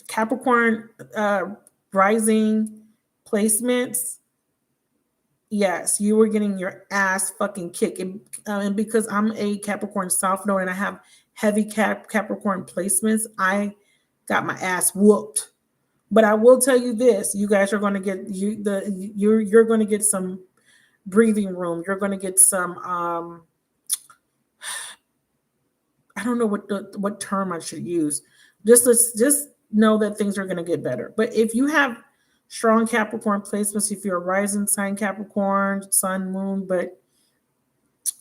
Capricorn rising placements. Yes, you were getting your ass fucking kicked. And because I'm a Capricorn South Node and I have heavy Capricorn placements, I got my ass whooped. But I will tell you this: you guys are going to get you're going to get some breathing room. You're going to get some. I don't know what term I should use. Just know that things are going to get better. But if you have strong Capricorn placements, if you're a rising sign Capricorn, Sun, Moon, but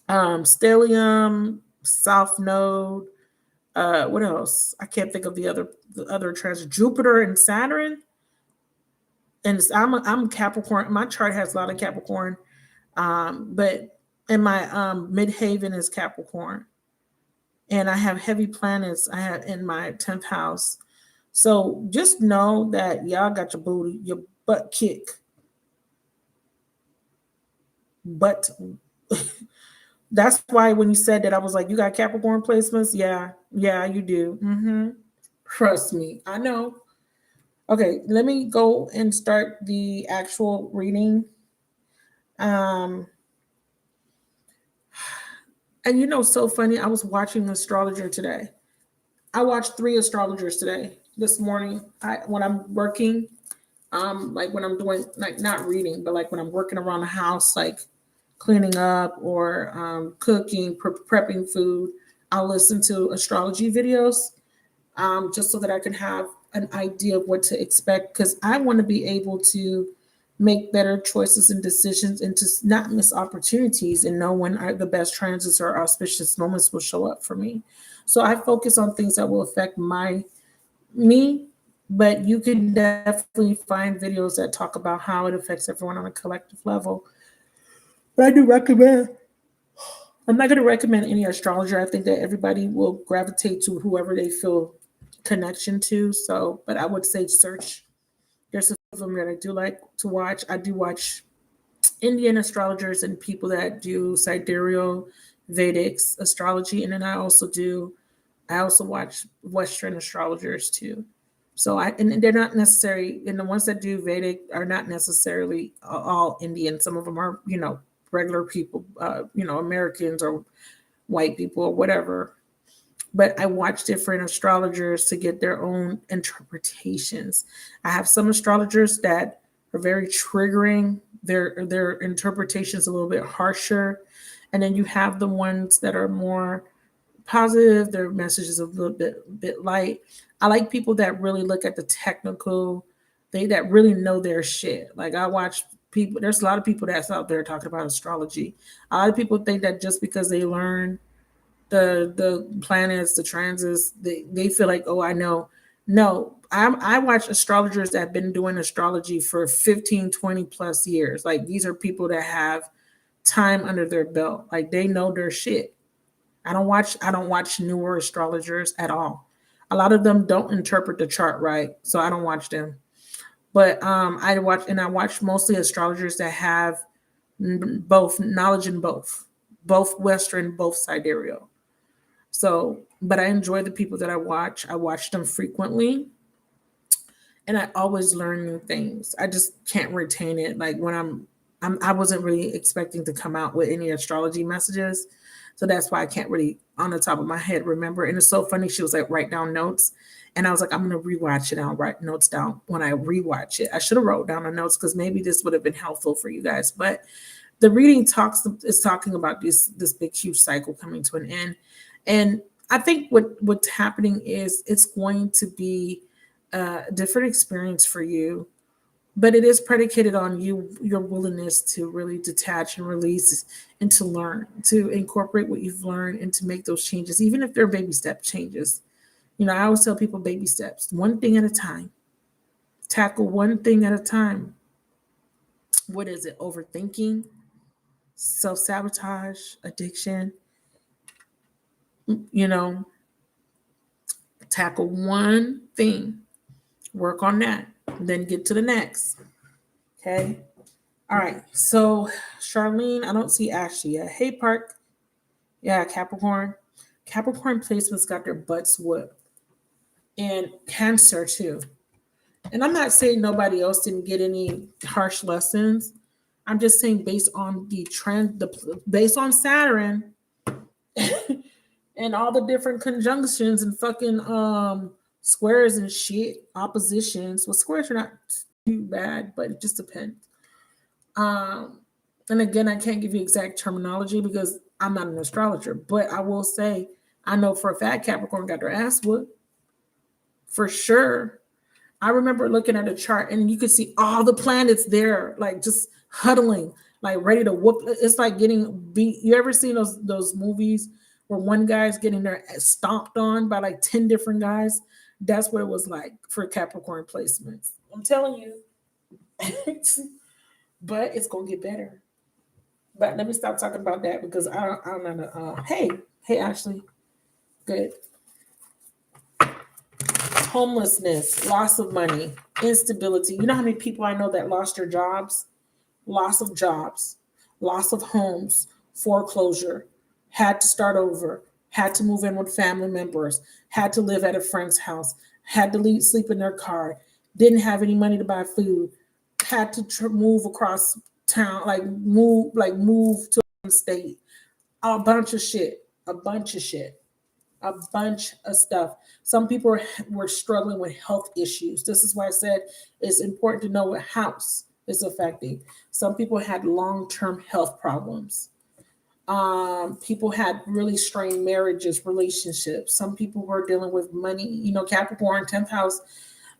stellium, South Node, what else? I can't think of the other transits. Jupiter and Saturn. and I'm Capricorn. My chart has a lot of Capricorn, but in my midhaven is Capricorn, and I have heavy planets. I have in my 10th house. So just know that y'all got your booty, your butt kick, but that's why when you said that, I was like, you got Capricorn placements? Yeah, you do. Trust me, I know. Okay, let me go and start the actual reading. Um, and so funny. I was watching an astrologer today. I watched 3 astrologers today, this morning. When I'm working, like when I'm doing like not reading, but like when I'm working around the house, like cleaning up or cooking, prepping food, I'll listen to astrology videos just so that I can have an idea of what to expect, because I want to be able to make better choices and decisions and to not miss opportunities and know when the best transits or auspicious moments will show up for me. So I focus on things that will affect me, but you can definitely find videos that talk about how it affects everyone on a collective level. But I do recommend, I'm not going to recommend any astrologer. I think that everybody will gravitate to whoever they feel connection to. So, but I would say search. There's a few of them that I do like to watch. I do watch Indian astrologers and people that do sidereal Vedic astrology. And then I also watch Western astrologers too. So and they're not necessarily, and the ones that do Vedic are not necessarily all Indian. Some of them are, regular people, Americans or white people or whatever. But I watch different astrologers to get their own interpretations. I have some astrologers that are very triggering. Their interpretations a little bit harsher, and then you have the ones that are more positive. Their message is a little bit light. I like people that really look at the technical. That really know their shit. Like I watch people. There's a lot of people that's out there talking about astrology. A lot of people think that just because they learn the planets, the transits, they feel like, oh, I know. No, I watch astrologers that have been doing astrology for 15, 20 plus years. Like these are people that have time under their belt. Like they know their shit. I don't watch newer astrologers at all. A lot of them don't interpret the chart right, so I don't watch them. But I watch mostly astrologers that have both knowledge in both Western, both sidereal. So, but I enjoy the people that I watch. I watch them frequently, and I always learn new things. I just can't retain it. Like when I wasn't really expecting to come out with any astrology messages, so that's why I can't really, on the top of my head, remember. And it's so funny. She was like, write down notes, and I was like, I'm gonna rewatch it. I'll write notes down when I rewatch it. I should have wrote down the notes because maybe this would have been helpful for you guys. But the reading is talking about this big huge cycle coming to an end, and I think what's happening is it's going to be a different experience for you, but it is predicated on your willingness to really detach and release and to learn, to incorporate what you've learned and to make those changes, even if they're baby step changes. I always tell people baby steps, one thing at a time. Tackle one thing at a time. What is it? Overthinking, self-sabotage, addiction, you know, tackle one thing, work on that, then get to the next. Okay. All right. So, Charlene, I don't see Ashley yet. Hey, Park. Yeah, Capricorn. Capricorn placements got their butts whooped. And Cancer, too. And I'm not saying nobody else didn't get any harsh lessons. I'm just saying based on based on Saturn and all the different conjunctions and fucking squares and shit, oppositions. Well, squares are not too bad, but it just depends. Um, and again, I can't give you exact terminology because I'm not an astrologer, but I will say I know for a fact Capricorn got their ass whooped for sure. I remember looking at a chart and you could see all the planets there, like just huddling, like ready to whoop. It's like getting beat. You ever seen those movies where one guy's getting their stomped on by like 10 different guys? That's what it was like for Capricorn placements. I'm telling you. But it's gonna get better. But let me stop talking about that because I'm not a. Hey, Ashley, good. Homelessness, loss of money, instability. You know how many people I know that lost their jobs, loss of jobs, loss of homes, foreclosure, had to start over, had to move in with family members, had to live at a friend's house, had to sleep in their car, didn't have any money to buy food, had to move across town, move to a state, a bunch of shit, a bunch of shit, a bunch of stuff. Some people were struggling with health issues. This is why I said it's important to know what house is affecting. Some people had long-term health problems. People had really strained marriages, relationships. Some people were dealing with money. You know, Capricorn, 10th house,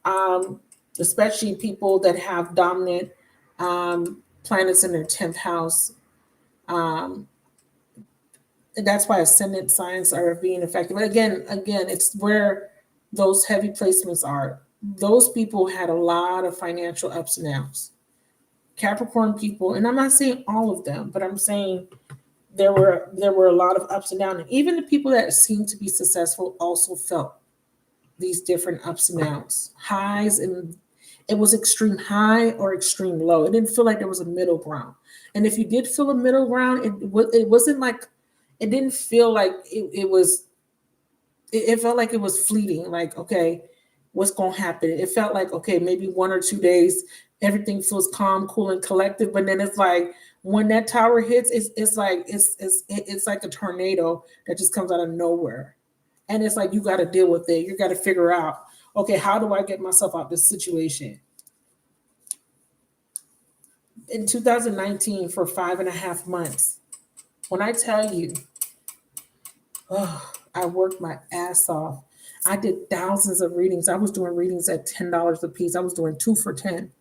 um, especially people that have dominant planets in their 10th house. Um, and that's why ascendant signs are being affected. But again, it's where those heavy placements are. Those people had a lot of financial ups and downs. Capricorn people, and I'm not saying all of them, but I'm saying there were a lot of ups and downs. And even the people that seemed to be successful also felt these different ups and downs, highs, and it was extreme high or extreme low. It didn't feel like there was a middle ground. And if you did feel a middle ground, it wasn't like it didn't feel like it was. It felt like it was fleeting. Like, okay, what's going to happen? It felt like, okay, maybe 1 or 2 days, everything feels calm, cool, and collected. But then it's like when that tower hits, it's like a tornado that just comes out of nowhere. And it's like you got to deal with it. You got to figure out, okay, how do I get myself out of this situation? In 2019, for 5.5 months, when I tell you, oh, I worked my ass off. I did thousands of readings. I was doing readings at $10 a piece. I was doing 2 for 10.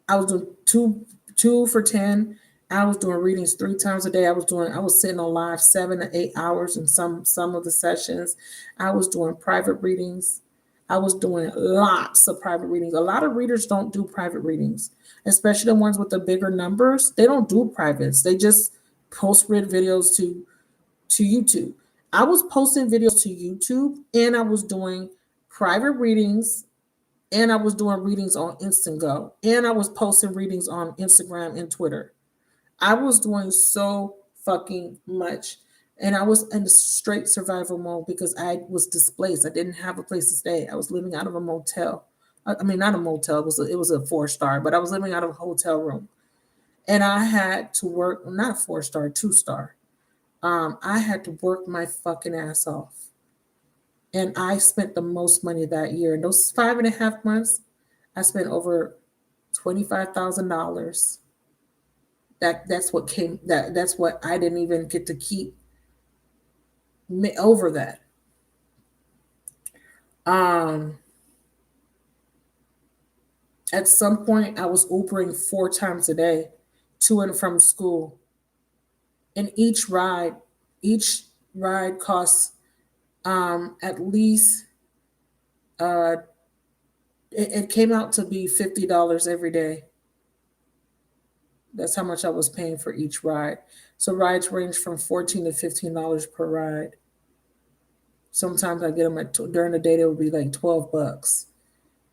I was doing two for 10. I was doing readings 3 times a day. I was sitting on live 7 to 8 hours in some of the sessions. I was doing private readings. I was doing lots of private readings. A lot of readers don't do private readings, especially the ones with the bigger numbers. They don't do privates. They just post read videos to YouTube. I was posting videos to YouTube and I was doing private readings and I was doing readings on Instant Go and I was posting readings on Instagram and Twitter. I was doing so fucking much. And I was in straight survival mode because I was displaced. I didn't have a place to stay. I was living out of a motel. I mean, not a motel. It was a 4-star, but I was living out of a hotel room. And I had to work, not 4-star, 2-star. I had to work my fucking ass off. And I spent the most money that year. In those 5.5 months, I spent over $25,000. That's what I didn't even get to keep over that. At some point, I was Ubering 4 times a day to and from school. And each ride costs at least it came out to be $50 every day. That's how much I was paying for each ride. So rides range from $14 to $15 per ride. Sometimes I get them during the day. They would be like $12.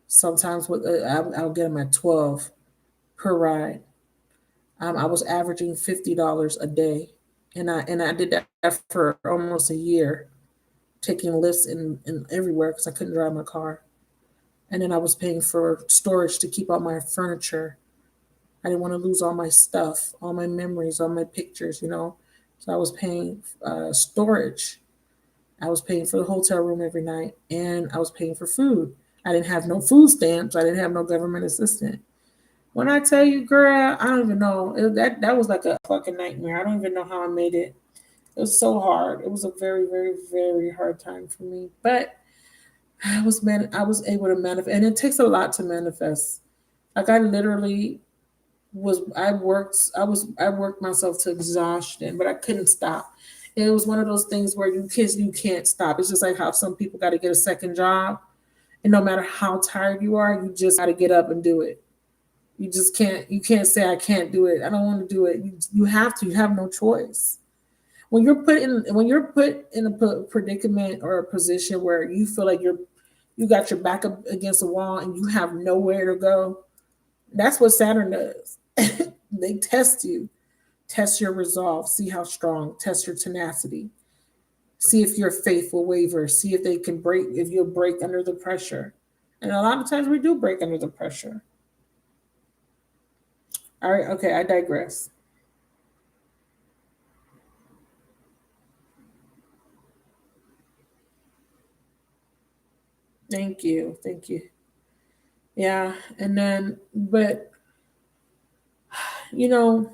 Sometimes I'll get them at 12 per ride. I was averaging $50 a day, and I did that for almost a year, taking lifts in everywhere because I couldn't drive my car. And then I was paying for storage to keep all my furniture. I didn't want to lose all my stuff, all my memories, all my pictures, So I was paying storage. I was paying for the hotel room every night, and I was paying for food. I didn't have no food stamps. I didn't have no government assistance. When I tell you, girl, I don't even know. That was like a fucking nightmare. I don't even know how I made it. It was so hard. It was a very, very, very hard time for me. But I was able to manifest, and it takes a lot to manifest. Like I literally I worked myself to exhaustion, but I couldn't stop. It was one of those things where you can't stop. It's just like how some people got to get a second job And no matter how tired you are, you just got to get up and do it. You just can't, you can't say, I can't do it. I don't want to do it. You have to, you have no choice. When you're put in a predicament or a position where you feel like you got your back up against the wall and you have nowhere to go, that's what Saturn does. They test you, test your resolve, see how strong, test your tenacity, see if your faith will waver, see if they can break, if you'll break under the pressure. And a lot of times we do break under the pressure. All right, okay, I digress. Thank you. Thank you. Yeah. And then, but, you know,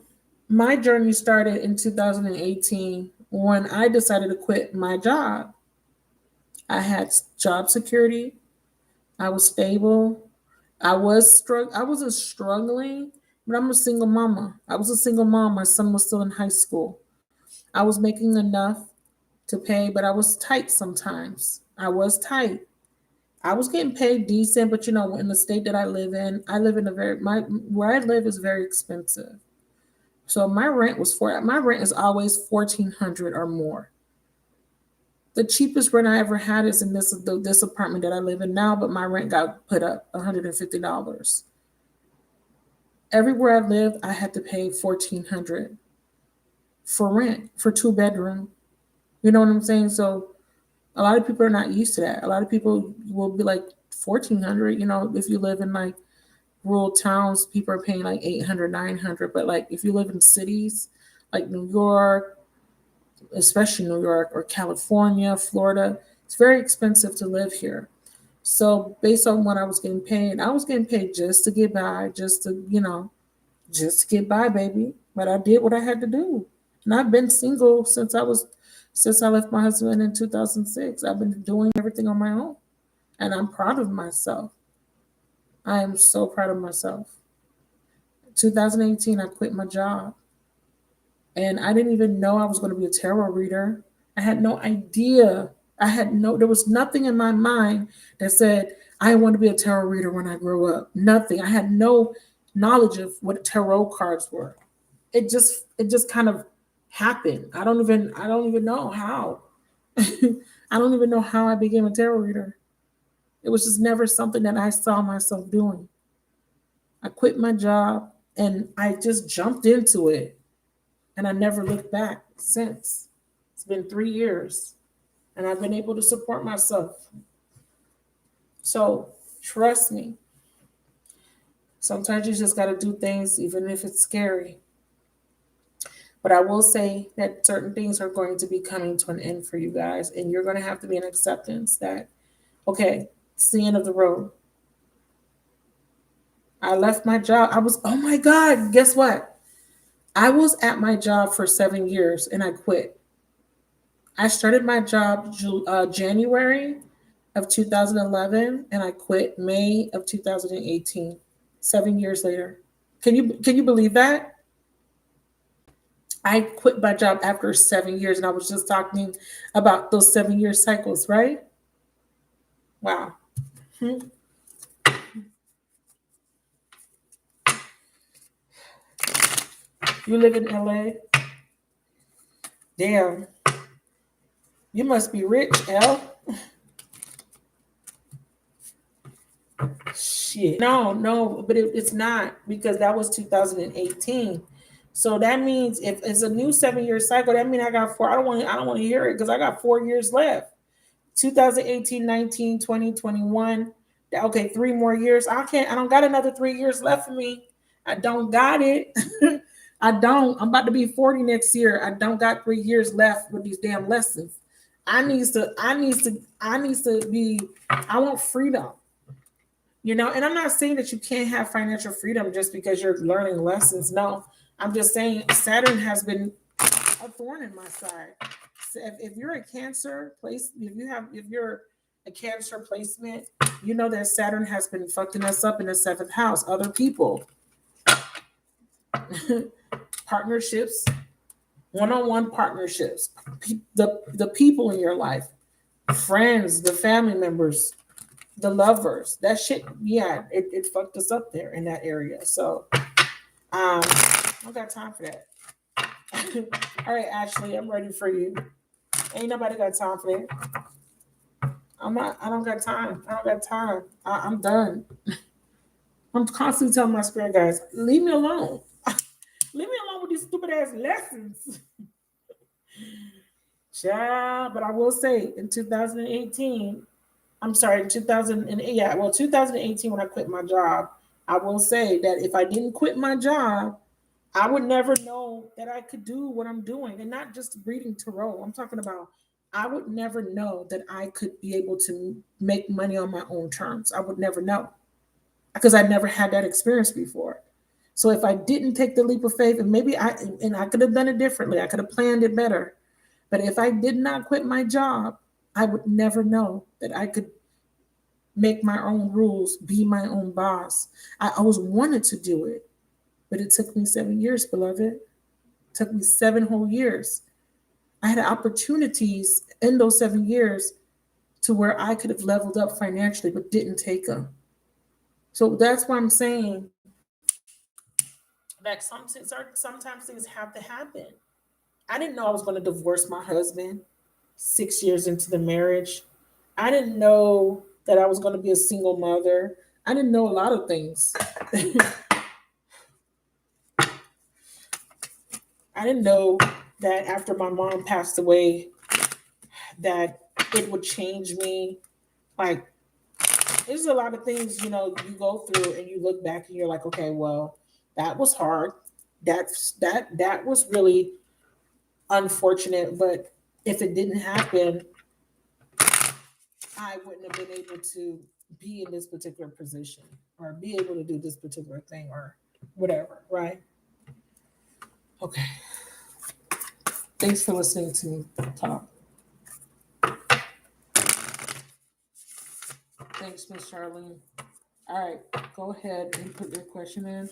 my journey started in 2018 when I decided to quit my job. I had job security. I was stable. I wasn't struggling, but I'm a single mama. I was a single mom. My son was still in high school. I was making enough to pay, but I was tight sometimes. I was tight. I was getting paid decent, but you know, in the state that I live in a very my where I live is very expensive. So my rent is always 1,400 or more. The cheapest rent I ever had is in this apartment that I live in now, but my rent got put up $150. Everywhere I lived, I had to pay 1,400 for rent for 2 bedroom. You know what I'm saying? So a lot of people are not used to that. A lot of people will be like 1,400. You know, if you live in like rural towns, people are paying like 800, 900. But like if you live in cities like New York, especially New York or California, Florida, it's very expensive to live here. So based on what I was getting paid just to get by, just to get by, baby. But I did what I had to do. And I've been single since I left my husband in 2006. I've been doing everything on my own. And I'm proud of myself. I am so proud of myself. 2018, I quit my job. And I didn't even know I was going to be a tarot reader. I had no idea. There was nothing in my mind that said, I want to be a tarot reader when I grow up. Nothing. I had no knowledge of what tarot cards were. It just kind of happened. I don't even know how. I don't even know how I became a tarot reader. It was just never something that I saw myself doing. I quit my job and I just jumped into it and I never looked back since. It's been 3 years and I've been able to support myself. So trust me. Sometimes you just got to do things even if it's scary. But I will say that certain things are going to be coming to an end for you guys, and you're going to have to be in acceptance that, okay, it's the end of the road. I left my job. Oh my God, guess what? I was at my job for 7 years and I quit. I started my job January of 2011 and I quit May of 2018, 7 years later. Can you believe that? I quit my job after 7 years, and I was just talking about those 7 year cycles, right? Wow. Hmm. You live in LA? Damn. You must be rich, L. Shit. No, but it's not because that was 2018. So that means if it's a new 7 year cycle, that means I got four. I don't want to hear it because I got 4 years left. 2018, 19, 20, 21. Okay, 3 more years. I don't got another 3 years left for me. I don't got it. I don't. I'm about to be 40 next year. I don't got 3 years left with these damn lessons. I want freedom. And I'm not saying that you can't have financial freedom just because you're learning lessons. No, I'm just saying Saturn has been a thorn in my side. So if you're a Cancer place, if you're a Cancer placement, you know that Saturn has been fucking us up in the seventh house. Other people, partnerships, one-on-one partnerships, the people in your life, friends, the family members. the Lovers. That shit, yeah, it fucked us up there in that area. So I don't got time for that. All right, Ashley, I'm ready for you. Ain't nobody got time for that. I don't got time. I don't got time. I'm done. I'm constantly telling my spirit guys, leave me alone. Leave me alone with these stupid ass lessons. Yeah, but I will say in 2018, I'm sorry, in 2008, yeah, well, 2018 when I quit my job, I will say that if I didn't quit my job, I would never know that I could do what I'm doing, and not just reading tarot. I'm talking about I would never know that I could be able to make money on my own terms. I would never know because I never had that experience before. So if I didn't take the leap of faith, and maybe I could have done it differently, I could have planned it better. But if I did not quit my job, I would never know that I could make my own rules, be my own boss. I always wanted to do it, but it took me 7 years, beloved. It took me 7 whole years. I had opportunities in those 7 years to where I could have leveled up financially, but didn't take them. So that's why I'm saying that sometimes things have to happen. I didn't know I was going to divorce my husband 6 years into the marriage. I didn't know that I was going to be a single mother. I didn't know a lot of things. I didn't know that after my mom passed away, that it would change me. Like, there's a lot of things, you go through and you look back and you're like, okay, well, that was hard. That was really unfortunate. But if it didn't happen, I wouldn't have been able to be in this particular position or be able to do this particular thing or whatever, right? Okay. Thanks for listening to me talk. Thanks, Miss Charlene. All right, go ahead and put your question in.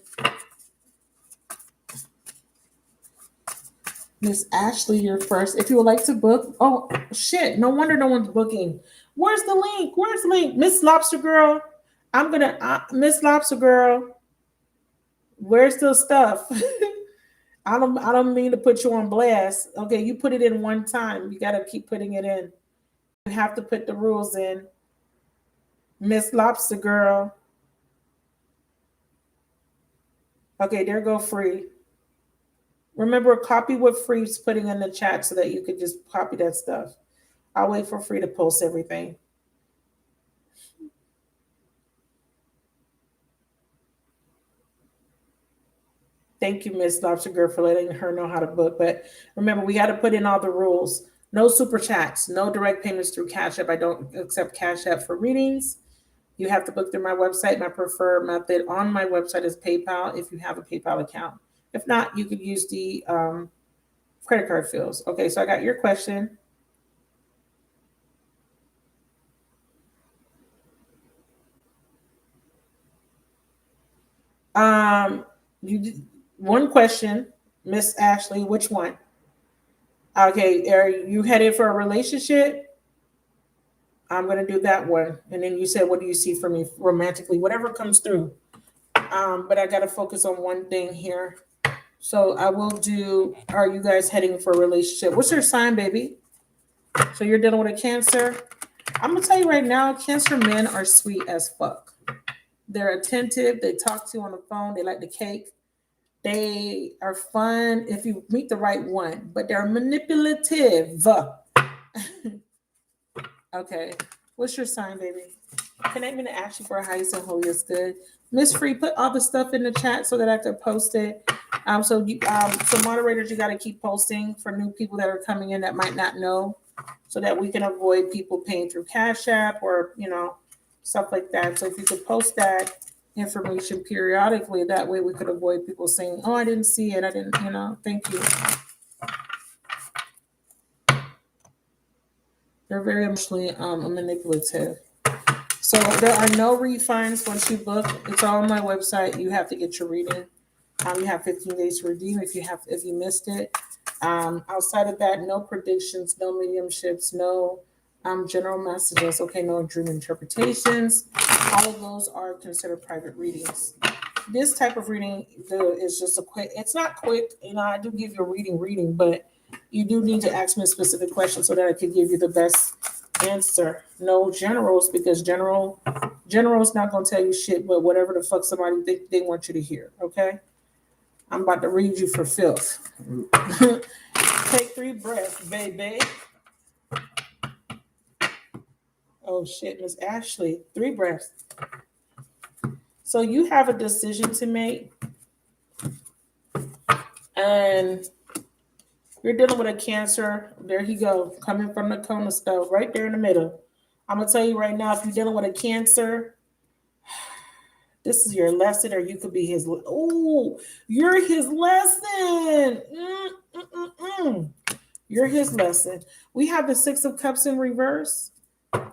Miss Ashley, you're first. If you would like to book, oh shit, no wonder no one's booking. Where's the link? Where's the link? Miss Lobster Girl, Miss Lobster Girl, where's the stuff? I don't mean to put you on blast. Okay, you put it in one time. You gotta keep putting it in. You have to put the rules in. Miss Lobster Girl. Okay, there go Free. Remember, copy what Free's putting in the chat so that you could just copy that stuff. I'll wait for Free to post everything. Thank you, Miss Lobster Girl, for letting her know how to book. But remember, we got to put in all the rules. No super chats, no direct payments through Cash App. I don't accept Cash App for readings. You have to book through my website. My preferred method on my website is PayPal if you have a PayPal account. If not, you could use the credit card fields. Okay, so I got your question. One question, Miss Ashley. Which one? Okay, are you headed for a relationship? I'm gonna do that one, and then you said, "What do you see for me romantically?" Whatever comes through. But I gotta focus on one thing here. So I will do. Are you guys heading for a relationship? What's your sign, baby? So you're dealing with a Cancer. I'm gonna tell you right now, Cancer men are sweet as fuck. They're attentive. They talk to you on the phone. They like the cake. They are fun if you meet the right one, but they're manipulative. Okay. What's your sign, baby? Connect me to Ashley for a highest and holiest good. Miss Free, put all the stuff in the chat so that I can post it. So moderators, you got to keep posting for new people that are coming in that might not know, so that we can avoid people paying through Cash App or stuff like that. So if you could post that information periodically, that way we could avoid people saying, "Oh, I didn't see it. I didn't." Thank you. They're very emotionally manipulative. So there are no refunds once you book. It's all on my website. You have to get your reading. You have 15 days to redeem if you missed it. Outside of that, no predictions, no mediumships, no General messages. Okay, no dream interpretations. All of those are considered private readings. This type of reading is just a quick. It's not quick. I do give you a reading, but you do need to ask me a specific question so that I can give you the best answer. No generals, because general's not gonna tell you shit, but whatever the fuck somebody think they want you to hear. Okay, I'm about to read you for filth. Take 3 breaths, baby. Oh shit, Miss Ashley, 3 breaths. So you have a decision to make, and you're dealing with a Cancer. There you go, coming from the corner stove, right there in the middle. I'm gonna tell you right now, if you're dealing with a Cancer, this is your lesson, or you could be his. Oh, you're his lesson. You're his lesson. We have the 6 of Cups in reverse.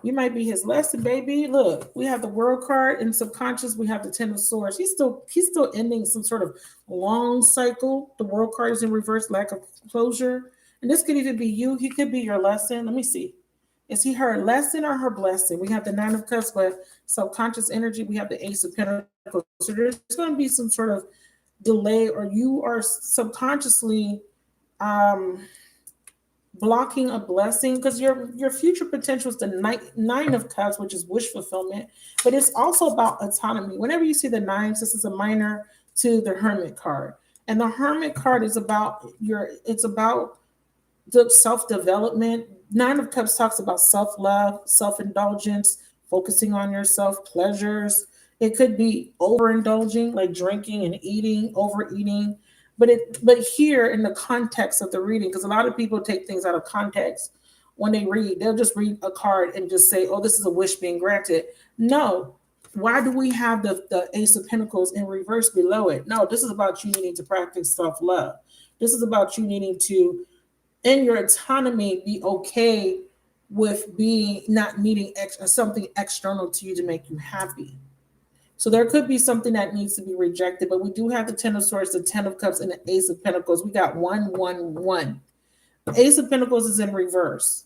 You might be his lesson, baby. Look, we have the World card in subconscious. We have the 10 of Swords. He's still ending some sort of long cycle. The World card is in reverse, lack of closure. And this could even be you. He could be your lesson. Let me see. Is he her lesson or her blessing? We have the 9 of Cups, but subconscious energy. We have the Ace of Pentacles. So there's going to be some sort of delay, or you are subconsciously blocking a blessing, because your future potential is the 9 of Cups, which is wish fulfillment, but it's also about autonomy. Whenever you see the 9s, this is a minor to the Hermit card, and the Hermit card is about it's about the self-development. 9 of Cups talks about self-love, self-indulgence, focusing on yourself, pleasures. It could be overindulging, like drinking and eating, overeating. But here in the context of the reading, because a lot of people take things out of context when they read, they'll just read a card and just say, oh, this is a wish being granted. No. Why do we have the Ace of Pentacles in reverse below it? No, this is about you needing to practice self-love. This is about you needing to, in your autonomy, be okay with being not needing something external to you to make you happy. So there could be something that needs to be rejected, but we do have the 10 of Swords, the 10 of Cups, and the Ace of Pentacles. We got 1, 1, 1. The Ace of Pentacles is in reverse.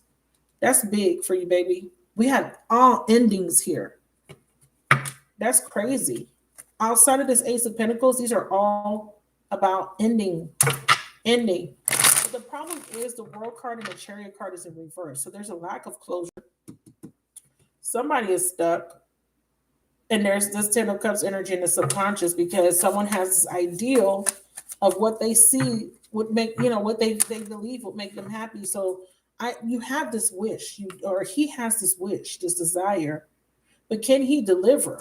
That's big for you, baby. We have all endings here. That's crazy. Outside of this Ace of Pentacles, these are all about ending. But the problem is the World card and the Chariot card is in reverse. So there's a lack of closure. Somebody is stuck. And there's this 10 of Cups energy in the subconscious, because someone has this ideal of what they see would make, what they believe would make them happy. So you have this wish, or he has this wish, this desire, but can he deliver?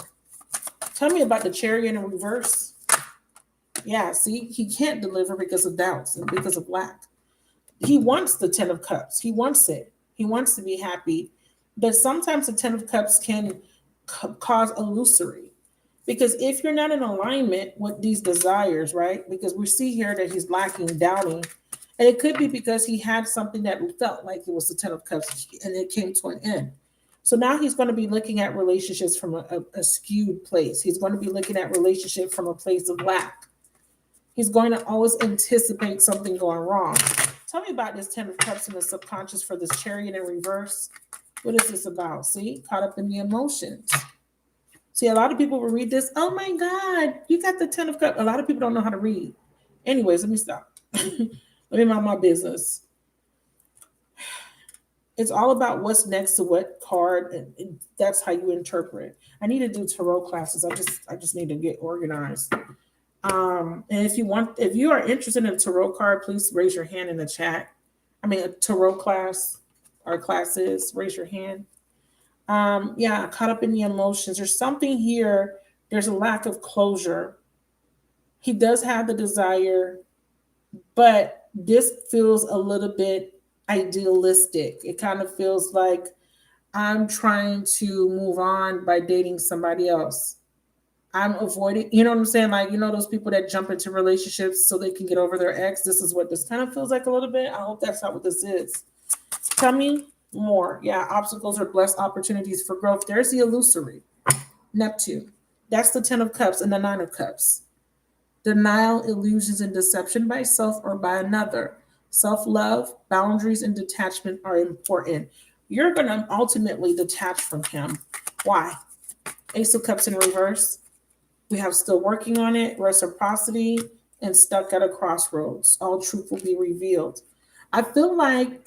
Tell me about the Chariot in reverse. Yeah, see, he can't deliver because of doubts and because of lack. He wants the 10 of Cups. He wants it. He wants to be happy. But sometimes the 10 of Cups can cause illusory, because if you're not in alignment with these desires, right? Because we see here that he's lacking, doubting, and it could be because he had something that felt like it was the 10 of Cups and it came to an end. So now he's going to be looking at relationships from a skewed place. He's going to be looking at relationship from a place of lack. He's going to always anticipate something going wrong. Tell me about this 10 of Cups in the subconscious for this Chariot in reverse. What is this about? See, caught up in the emotions. See, a lot of people will read this. Oh my God, you got the 10 of Cups. A lot of people don't know how to read. Anyways, let me stop. Let me mind my business. It's all about what's next to what card, and that's how you interpret. I need to do tarot classes. I just need to get organized. And if you are interested in a tarot card, please raise your hand in the chat. I mean, a tarot class. Our classes, raise your hand. Yeah, caught up in the emotions. There's something here. There's a lack of closure. He does have the desire, but this feels a little bit idealistic. It kind of feels like I'm trying to move on by dating somebody else. I'm avoiding, you know what I'm saying? Like, those people that jump into relationships so they can get over their ex. This is what this kind of feels like a little bit. I hope that's not what this is. Tell me more. Yeah, obstacles are blessed opportunities for growth. There's the illusory. Neptune. That's the 10 of Cups and the 9 of Cups. Denial, illusions, and deception by self or by another. Self-love, boundaries, and detachment are important. you're going to ultimately detach from him. Why? Ace of Cups in reverse. We have still working on it, reciprocity, and stuck at a crossroads. All truth will be revealed. I feel like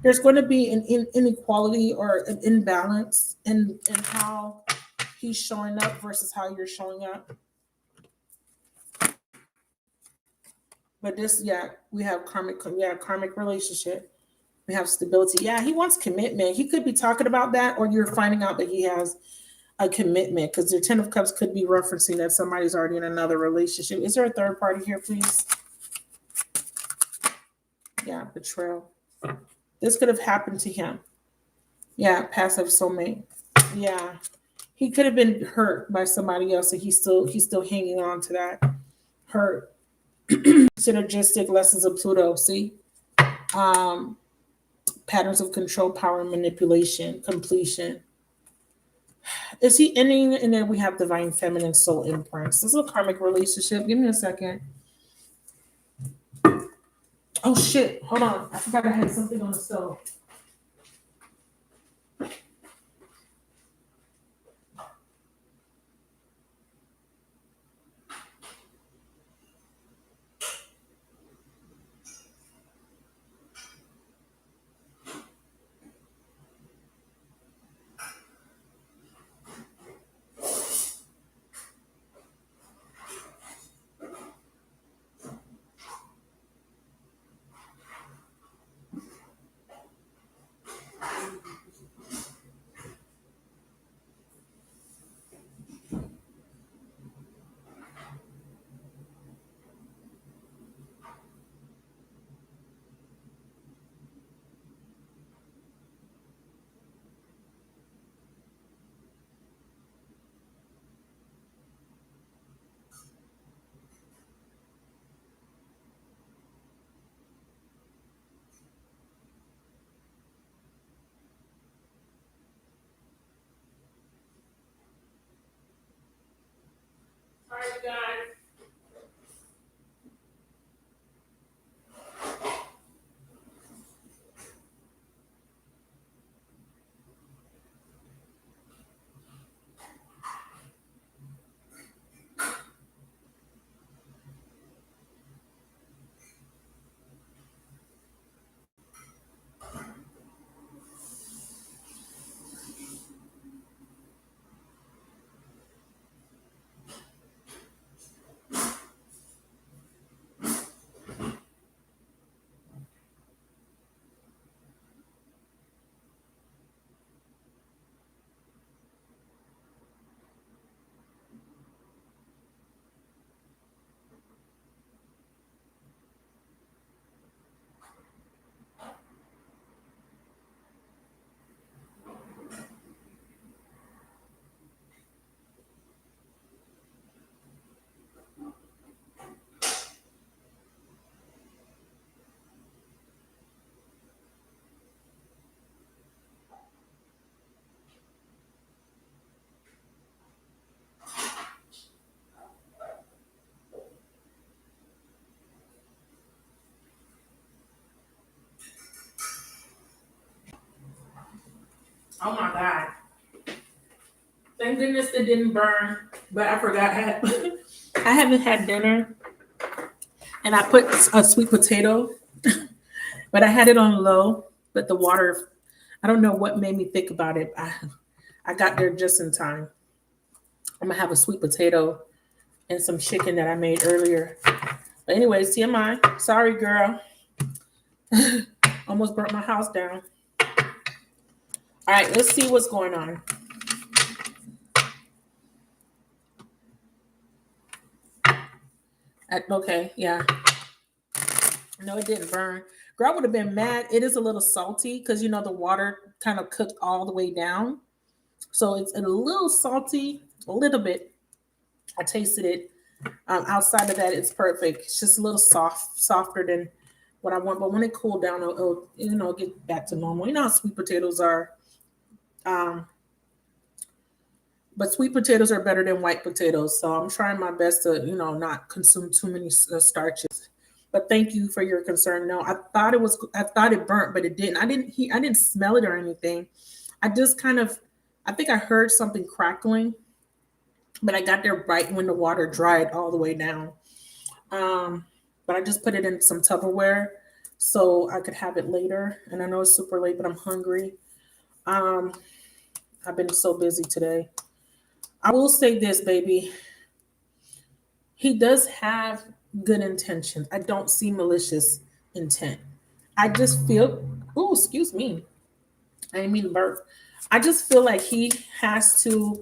there's going to be an inequality or an imbalance in how he's showing up versus how you're showing up. But this, yeah, we have karmic relationship. We have stability. Yeah, he wants commitment. He could be talking about that, or you're finding out that he has a commitment, because the Ten of Cups could be referencing that somebody's already in another relationship. Is there a third party here, please? Yeah, betrayal. This could have happened to him. Yeah, passive soulmate. Yeah, he could have been hurt by somebody else, and he's still hanging on to that hurt. Synergistic lessons of Pluto. See, patterns of control, power, manipulation, completion. Is he ending? And then we have divine feminine soul imprints. This is a karmic relationship. Give me a second. Oh shit! Hold on. I forgot I had something on the stove. All right, guys. Oh my god! Thank goodness it didn't burn. But I forgot I haven't had dinner, and I put a sweet potato, but I had it on low. But the water, I don't know what made me think about it. I got there just in time. I'm gonna have a sweet potato and some chicken that I made earlier. But anyways, TMI. Sorry, girl. Almost burnt my house down. All right, let's see what's going on. Okay, yeah. No, it didn't burn. Girl would have been mad. It is a little salty because the water kind of cooked all the way down. So it's a little salty, a little bit. I tasted it. Outside of that, it's perfect. It's just a little softer than what I want. But when it cooled down, it'll get back to normal. You know how sweet potatoes are. But sweet potatoes are better than white potatoes. So I'm trying my best to, not consume too many starches. But thank you for your concern. No, I thought it burnt, but it didn't. I didn't smell it or anything. I just I think I heard something crackling, but I got there right when the water dried all the way down. Um, but I just put it in some Tupperware so I could have it later. And I know it's super late, but I'm hungry. Um, I've been so busy today. I will say this, baby. He does have good intentions. I don't see malicious intent. I just feel, oh, excuse me. I didn't mean to burp. I just feel like he has to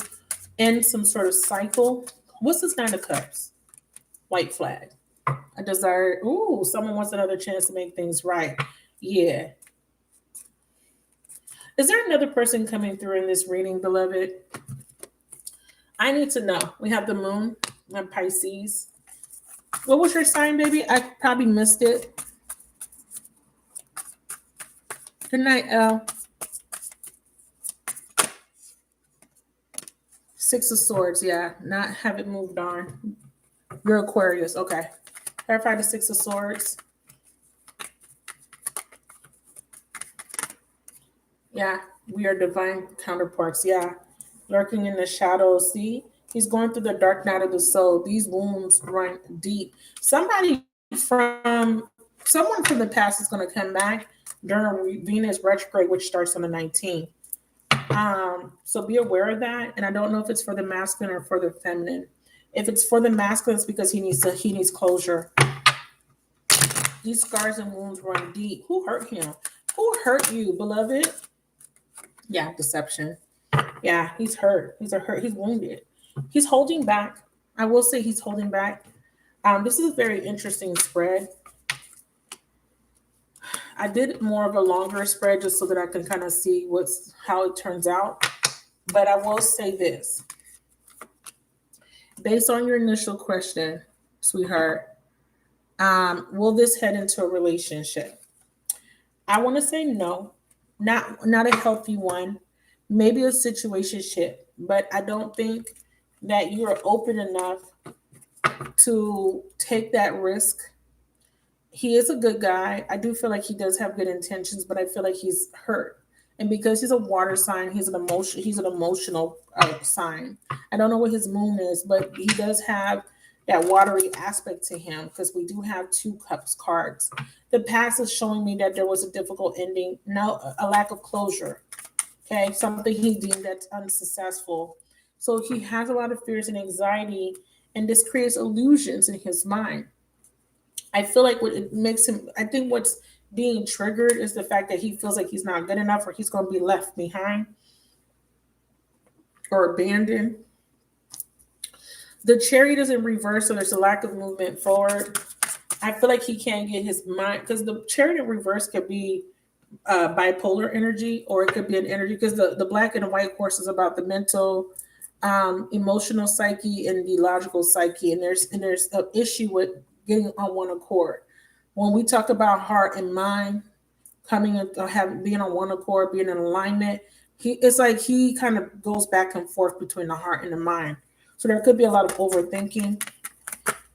end some sort of cycle. What's this 9 of Cups? White flag. A desire. Ooh, someone wants another chance to make things right. Yeah. Is there another person coming through in this reading, beloved? I need to know. We have the moon. We have Pisces. What was your sign, baby? I probably missed it. Good night, Elle. 6 of Swords. Yeah, not haven't moved on. You're Aquarius. Okay. Clarify the 6 of Swords. Yeah, we are divine counterparts. Yeah, lurking in the shadows. See, he's going through the dark night of the soul. These wounds run deep. Someone from the past is going to come back during Venus retrograde, which starts on the 19th. So be aware of that. And I don't know if it's for the masculine or for the feminine. If it's for the masculine, it's because he needs closure. These scars and wounds run deep. Who hurt him? Who hurt you, beloved? Yeah, deception. Yeah, he's hurt. He's wounded. He's holding back. I will say he's holding back. This is a very interesting spread. I did more of a longer spread just so that I can kind of see how it turns out. But I will say this. Based on your initial question, sweetheart, will this head into a relationship? I want to say no, not a healthy one, maybe a situationship, but I don't think that you are open enough to take that risk. He is a good guy. I do feel like he does have good intentions, but I feel like he's hurt. And because he's a water sign, he's an emotional sign. I don't know what his moon is, but he does have that watery aspect to him because we do have 2 cups cards. The past is showing me that there was a difficult ending, a lack of closure. Okay, something he deemed that's unsuccessful. So he has a lot of fears and anxiety, and this creates illusions in his mind. I feel like I think what's being triggered is the fact that he feels like he's not good enough or he's going to be left behind or abandoned. The Chariot is in reverse, so there's a lack of movement forward. I feel like he can't get his mind, because the Chariot in reverse could be bipolar energy, or it could be an energy, because the black and the white horse is about the mental, emotional psyche and the logical psyche, and there's an issue with getting on one accord. When we talk about heart and mind coming and being on one accord, being in alignment, it's like he kind of goes back and forth between the heart and the mind. So there could be a lot of overthinking,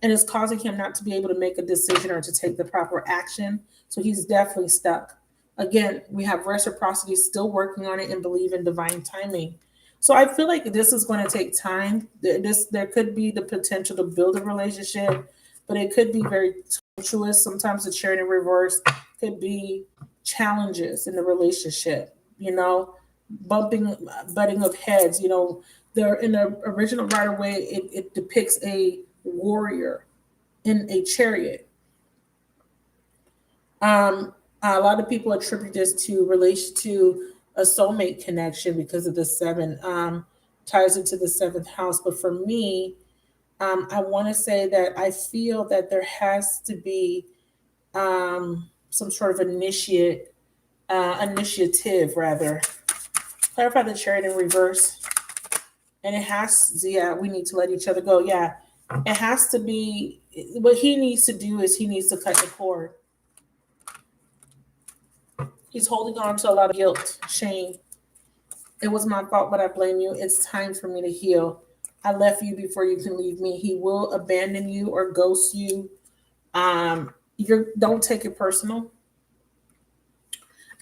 and it's causing him not to be able to make a decision or to take the proper action. So he's definitely stuck. Again, we have reciprocity, still working on it, and believe in divine timing. So I feel like this is going to take time. There could be the potential to build a relationship, but it could be very tumultuous. Sometimes the Chariot in reverse could be challenges in the relationship, butting of heads. They're in the original Rider-Waite, it depicts a warrior in a chariot. A lot of people attribute this to relation to a soulmate connection because of the 7 ties into the 7th house. But for me, I want to say that I feel that there has to be some sort of initiative, rather. Clarify the Chariot in reverse. And it has, we need to let each other go. Yeah, it has to be, what he needs to do is he needs to cut the cord. He's holding on to a lot of guilt, shame. It was my fault, but I blame you. It's time for me to heal. I left you before you can leave me. He will abandon you or ghost you. don't take it personal.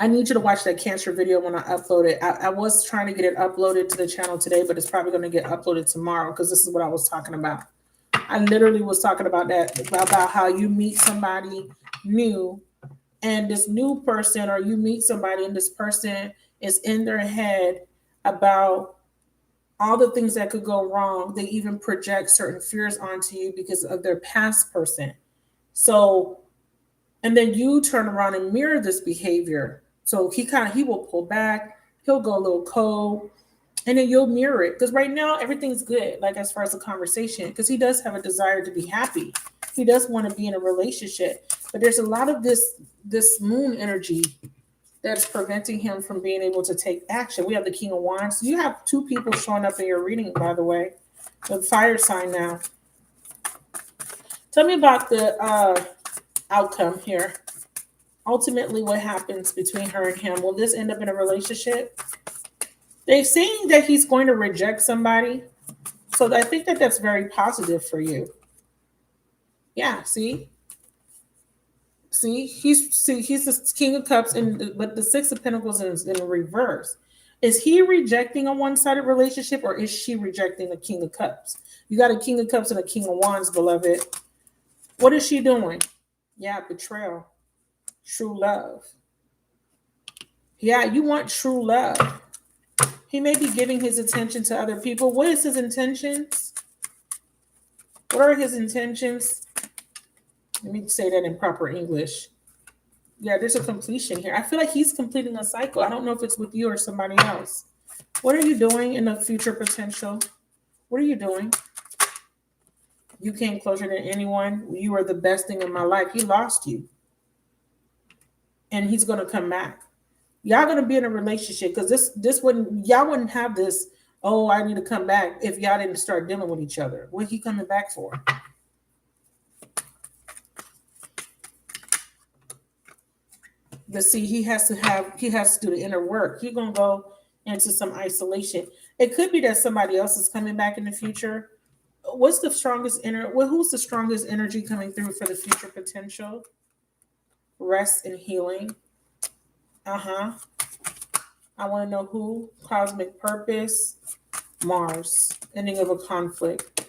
I need you to watch that Cancer video when I upload it. I was trying to get it uploaded to the channel today, but it's probably going to get uploaded tomorrow because this is what I was talking about. I literally was talking about that, about how you meet somebody new and this new person, or you meet somebody and this person is in their head about all the things that could go wrong. They even project certain fears onto you because of their past person. So, and then you turn around and mirror this behavior. So he will pull back, he'll go a little cold, and then you'll mirror it. Because right now everything's good, like as far as the conversation, because he does have a desire to be happy. He does want to be in a relationship. But there's a lot of this moon energy that's preventing him from being able to take action. We have the King of Wands. You have two people showing up in your reading, by the way. The fire sign now. Tell me about the outcome here. Ultimately, what happens between her and him? Will this end up in a relationship? They're saying that he's going to reject somebody. So I think that that's very positive for you. Yeah, see? He's the King of Cups, but the Six of Pentacles is in reverse. Is he rejecting a one-sided relationship, or is she rejecting the King of Cups? You got a King of Cups and a King of Wands, beloved. What is she doing? Yeah, betrayal. True love. Yeah, you want true love. He may be giving his attention to other people. What is his intentions? What are his intentions? Let me say that in proper English. Yeah, there's a completion here. I feel like he's completing a cycle. I don't know if it's with you or somebody else. What are you doing in the future potential? What are you doing? You came closer than anyone. You were the best thing in my life. He lost you. And he's going to come back. Y'all going to be in a relationship, because y'all wouldn't have this, oh, I need to come back, if y'all didn't start dealing with each other. What he coming back for? But see, he has to do the inner work. He's going to go into some isolation. It could be that somebody else is coming back in the future. Who's the strongest energy coming through for the future potential? Rest and healing. I want to know who. Cosmic purpose. Mars. Ending of a conflict.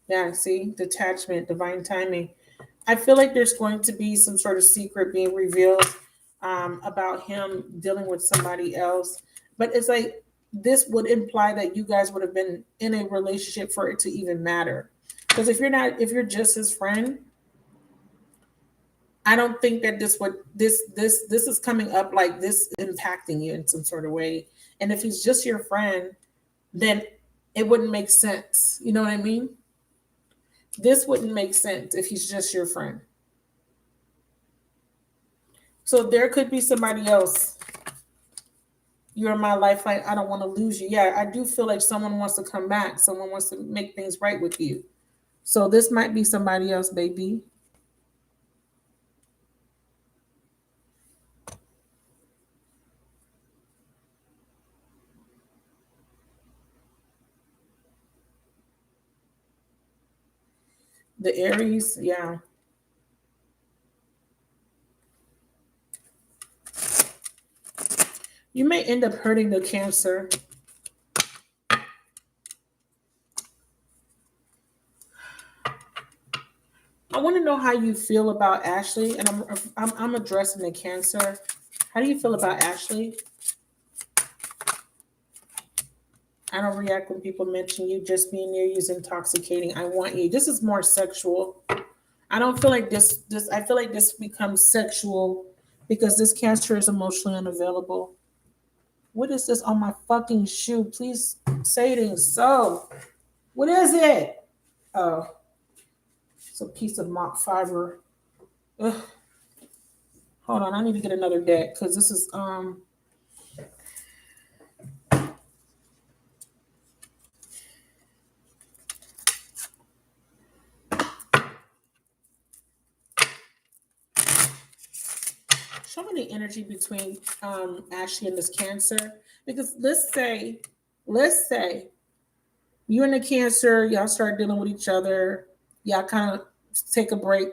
Yeah, see? Detachment, divine timing. I feel like there's going to be some sort of secret being revealed about him dealing with somebody else. But it's like, this would imply that you guys would have been in a relationship for it to even matter. Because if you're just his friend, I don't think that this is coming up like this impacting you in some sort of way. And if he's just your friend, then it wouldn't make sense. You know what I mean? This wouldn't make sense if he's just your friend. So there could be somebody else. You're in my lifeline. I don't want to lose you. Yeah, I do feel like someone wants to come back. Someone wants to make things right with you. So this might be somebody else, baby. The Aries, yeah. You may end up hurting the Cancer. I want to know how you feel about Ashley, and I'm addressing the Cancer. How do you feel about Ashley? I don't react when people mention you. Just being near you is intoxicating. I want you. This is more sexual. I don't feel like this. I feel like this becomes sexual because this Cancer is emotionally unavailable. What is this on my fucking shoe? Please say it ain't so. What is it? Oh, it's a piece of mock fiber. Ugh. Hold on, I need to get another deck because this is show me the energy between Ashley and this Cancer. Because let's say you and the Cancer, y'all start dealing with each other, y'all kind of take a break,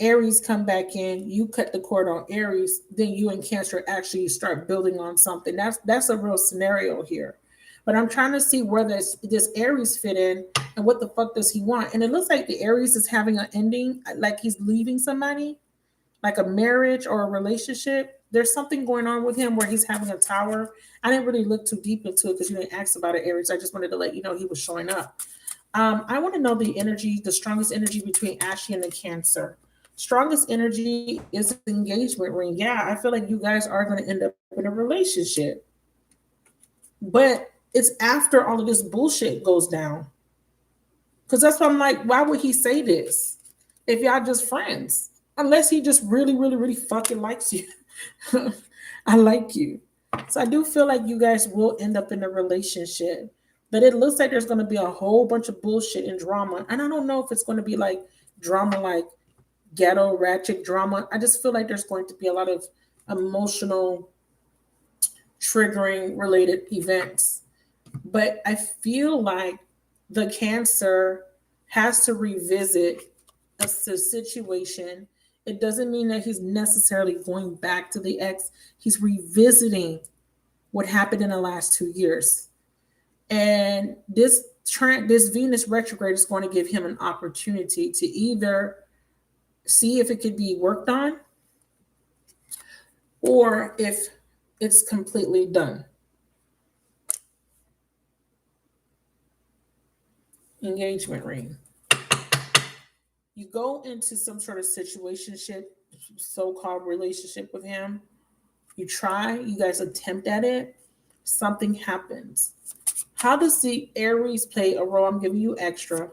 Aries come back in, you cut the cord on Aries, then you and Cancer actually start building on something. That's a real scenario here. But I'm trying to see where this Aries fit in and what the fuck does he want. And it looks like the Aries is having an ending, like he's leaving somebody, like a marriage or a relationship. There's something going on with him where he's having a tower. I didn't really look too deep into it because you didn't ask about it, Aries. I just wanted to let you know he was showing up. I want to know the energy, the strongest energy between Ashley and the Cancer. Strongest energy is engagement ring. Yeah, I feel like you guys are going to end up in a relationship. But it's after all of this bullshit goes down. Because that's why I'm like, why would he say this if y'all just friends? Unless he just really, really, really fucking likes you. I like you. So I do feel like you guys will end up in a relationship. But it looks like there's going to be a whole bunch of bullshit and drama. And I don't know if it's going to be like drama, like ghetto, ratchet drama. I just feel like there's going to be a lot of emotional, triggering related events. But I feel like the Cancer has to revisit a situation. It doesn't mean that he's necessarily going back to the ex. He's revisiting what happened in the last 2 years. And this Venus retrograde is going to give him an opportunity to either see if it could be worked on or if it's completely done. Engagement ring. You go into some sort of situationship, so-called relationship with him. You try, you guys attempt at it, something happens. How does the Aries play a role? I'm giving you extra.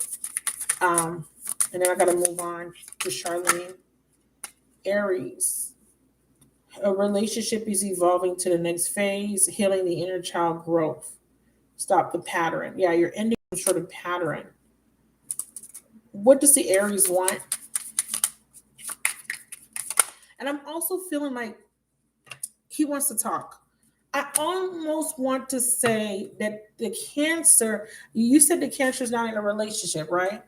And then I got to move on to Charlene. Aries. A relationship is evolving to the next phase, healing the inner child growth. Stop the pattern. Yeah, you're ending some sort of pattern. What does the Aries want? And I'm also feeling like he wants to talk. I almost want to say that the Cancer, you said the Cancer is not in a relationship, right?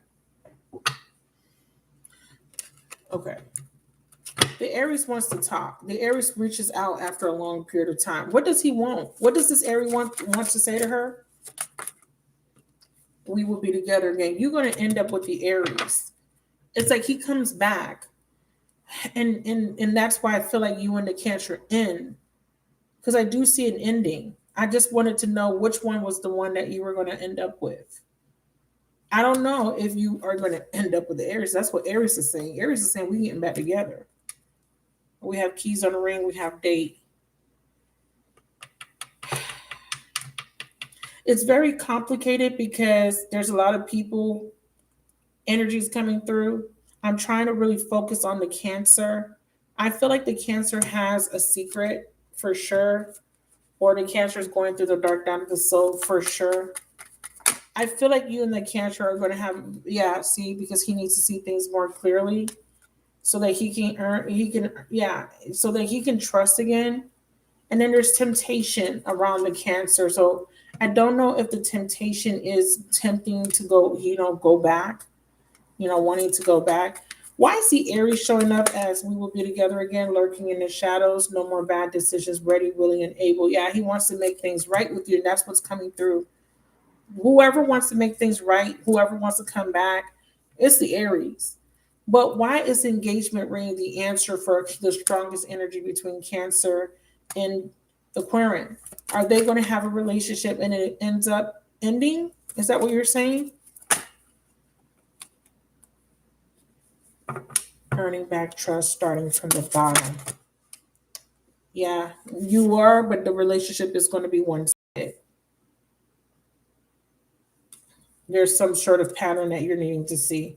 Okay. The Aries wants to talk. The Aries reaches out after a long period of time. What does he want? What does this Aries want to say to her? We will be together again. You're going to end up with the Aries. It's like he comes back. And that's why I feel like you and the Cancer end. Because I do see an ending. I just wanted to know which one was the one that you were going to end up with. I don't know if you are going to end up with the Aries. That's what Aries is saying. Aries is saying we're getting back together. We have keys on the ring. We have date. It's very complicated because there's a lot of people, energies coming through. I'm trying to really focus on the Cancer. I feel like the Cancer has a secret for sure, or the Cancer is going through the dark night of the soul for sure. I feel like you and the Cancer are going to have, because he needs to see things more clearly so that so that he can trust again. And then there's temptation around the Cancer. So I don't know if the temptation is tempting to go back, wanting to go back. Why is the Aries showing up as we will be together again, lurking in the shadows, no more bad decisions, ready, willing, and able? Yeah, he wants to make things right with you, and that's what's coming through. Whoever wants to make things right, whoever wants to come back, it's the Aries. But why is engagement ring the answer for the strongest energy between Cancer and Aquarius? Are they going to have a relationship and it ends up ending? Is that what you're saying? Earning back trust, starting from the bottom. Yeah, you are, but the relationship is going to be one-sided. There's some sort of pattern that you're needing to see,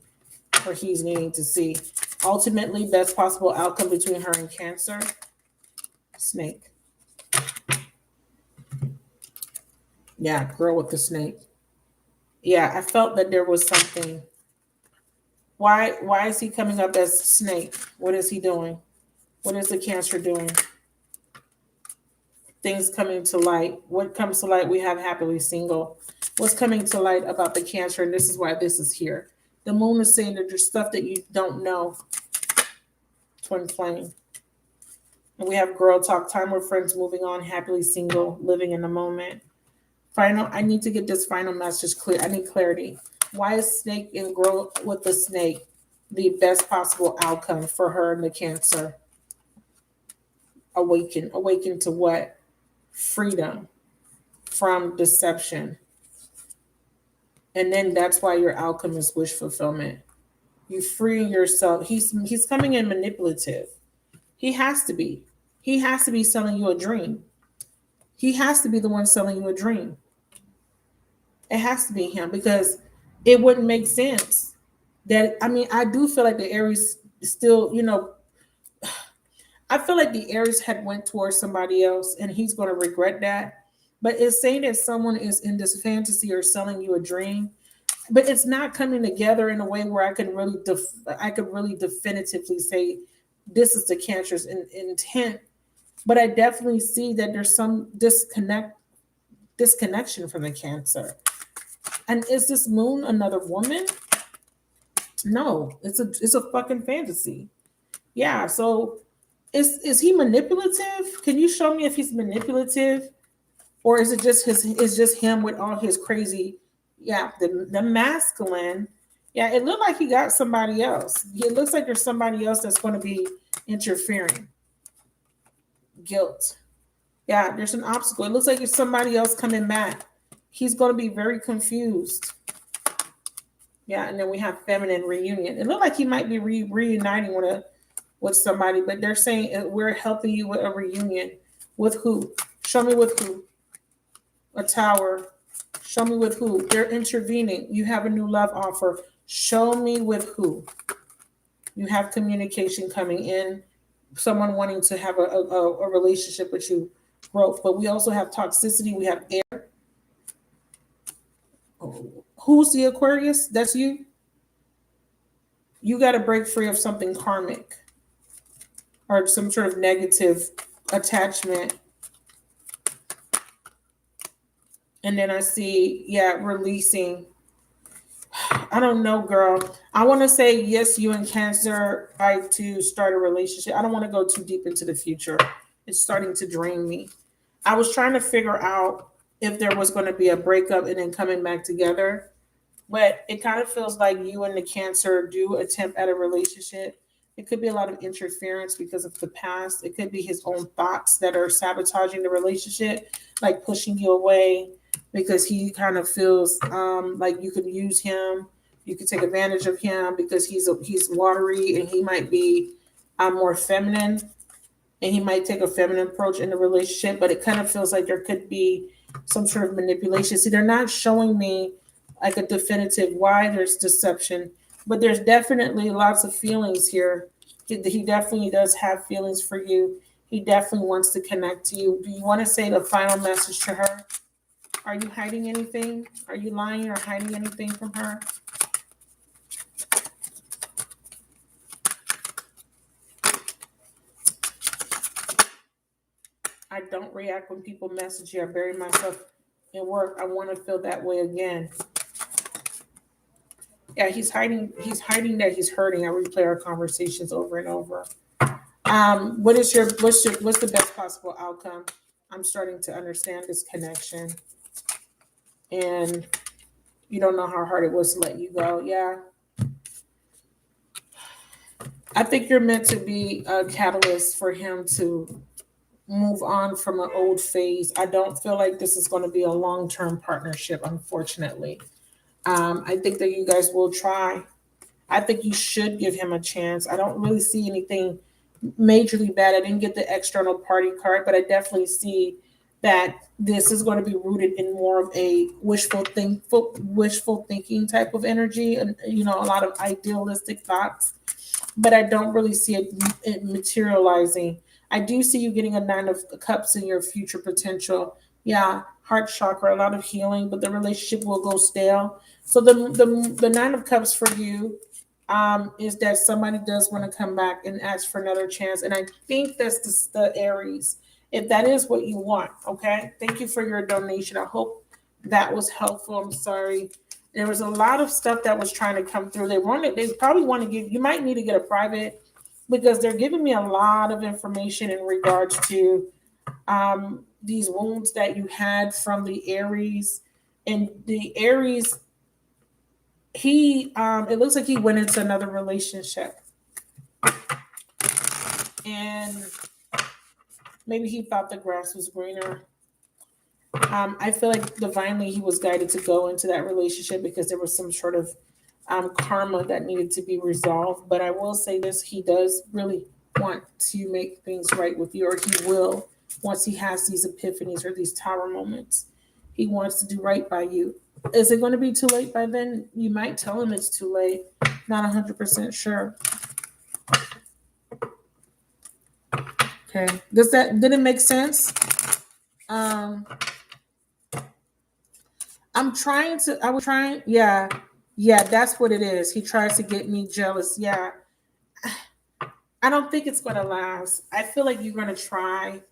or he's needing to see. Ultimately, best possible outcome between her and Cancer. Snake. Yeah, girl with the snake. Yeah, I felt that there was something. Why is he coming up as snake? What is he doing? What is the Cancer doing? Things coming to light. What comes to light? We have happily single. What's coming to light about the Cancer? And this is why this is here. The moon is saying that there's stuff that you don't know. twin flame. And we have girl talk, time with friends, moving on, happily single, living in the moment. Final, I need to get this final message clear. I need clarity. Why is snake and girl with the snake the best possible outcome for her in the Cancer? Awaken to what? Freedom from deception. And then that's why your outcome is wish fulfillment. You free yourself. He's coming in manipulative. He has to be. He has to be selling you a dream. He has to be the one selling you a dream. It has to be him, because it wouldn't make sense. I do feel like the Aries still, I feel like the Aries had went towards somebody else and he's going to regret that. But it's saying that someone is in this fantasy or selling you a dream, but it's not coming together in a way where I could really definitively say this is the Cancer's intent. But I definitely see that there's some disconnection from the Cancer. And is this moon another woman? No, it's a fucking fantasy. Yeah, so is he manipulative? Can you show me if he's manipulative? Or is it just him with all his crazy, the masculine? Yeah, it looked like he got somebody else. It looks like there's somebody else that's going to be interfering. Guilt. Yeah, there's an obstacle. It looks like there's somebody else coming back. He's going to be very confused. Yeah, and then we have feminine reunion. It looked like he might be reuniting with somebody, but they're saying we're helping you with a reunion. With who? Show me with who. A Tower. Show me with who. They're intervening. You have a new love offer. Show me with who. You have communication coming in. Someone wanting to have a relationship with you. Growth. But we also have toxicity. We have air. Who's the Aquarius? That's you. You got to break free of something karmic or some sort of negative attachment. And then I see, releasing. I don't know, girl. I want to say, yes, you and Cancer like to start a relationship. I don't want to go too deep into the future. It's starting to drain me. I was trying to figure out if there was going to be a breakup and then coming back together. But it kind of feels like you and the Cancer do attempt at a relationship. It could be a lot of interference because of the past. It could be his own thoughts that are sabotaging the relationship, like pushing you away because he kind of feels like you could use him. You could take advantage of him because he's watery and he might be more feminine and he might take a feminine approach in the relationship. But it kind of feels like there could be some sort of manipulation. See, they're not showing me like a definitive why there's deception, but there's definitely lots of feelings here. He definitely does have feelings for you. He definitely wants to connect to you. Do you want to say the final message to her? Are you hiding anything? Are you lying or hiding anything from her? I don't react when people message you. I bury myself in work. I want to feel that way again. Yeah, he's hiding that he's hurting. I replay our conversations over and over. What's the best possible outcome? I'm starting to understand this connection. And you don't know how hard it was to let you go. Yeah. I think you're meant to be a catalyst for him to move on from an old phase. I don't feel like this is going to be a long-term partnership, unfortunately. I think that you guys will try. I think you should give him a chance. I don't really see anything majorly bad. I didn't get the external party card, but I definitely see that this is going to be rooted in more of a wishful thinking type of energy, and a lot of idealistic thoughts. But I don't really see it materializing. I do see you getting a 9 of Cups in your future potential. Yeah, heart chakra, a lot of healing, but the relationship will go stale. So the 9 of Cups for you is that somebody does want to come back and ask for another chance. And I think that's the Aries, if that is what you want. Okay. Thank you for your donation. I hope that was helpful. I'm sorry. There was a lot of stuff that was trying to come through. They probably want to give, you might need to get a private because they're giving me a lot of information in regards to these wounds that you had from the Aries. And the Aries, he it looks like he went into another relationship, and maybe he thought the grass was greener. I feel like divinely he was guided to go into that relationship because there was some sort of karma that needed to be resolved. But I will say this, he does really want to make things right with you, or he will once he has these epiphanies or these tower moments. He wants to do right by you. Is it going to be too late by then? You might tell him it's too late. Not 100% sure. Okay. Did it make sense? Yeah, that's what it is. He tries to get me jealous. Yeah. I don't think it's going to last. I feel like you're going to try.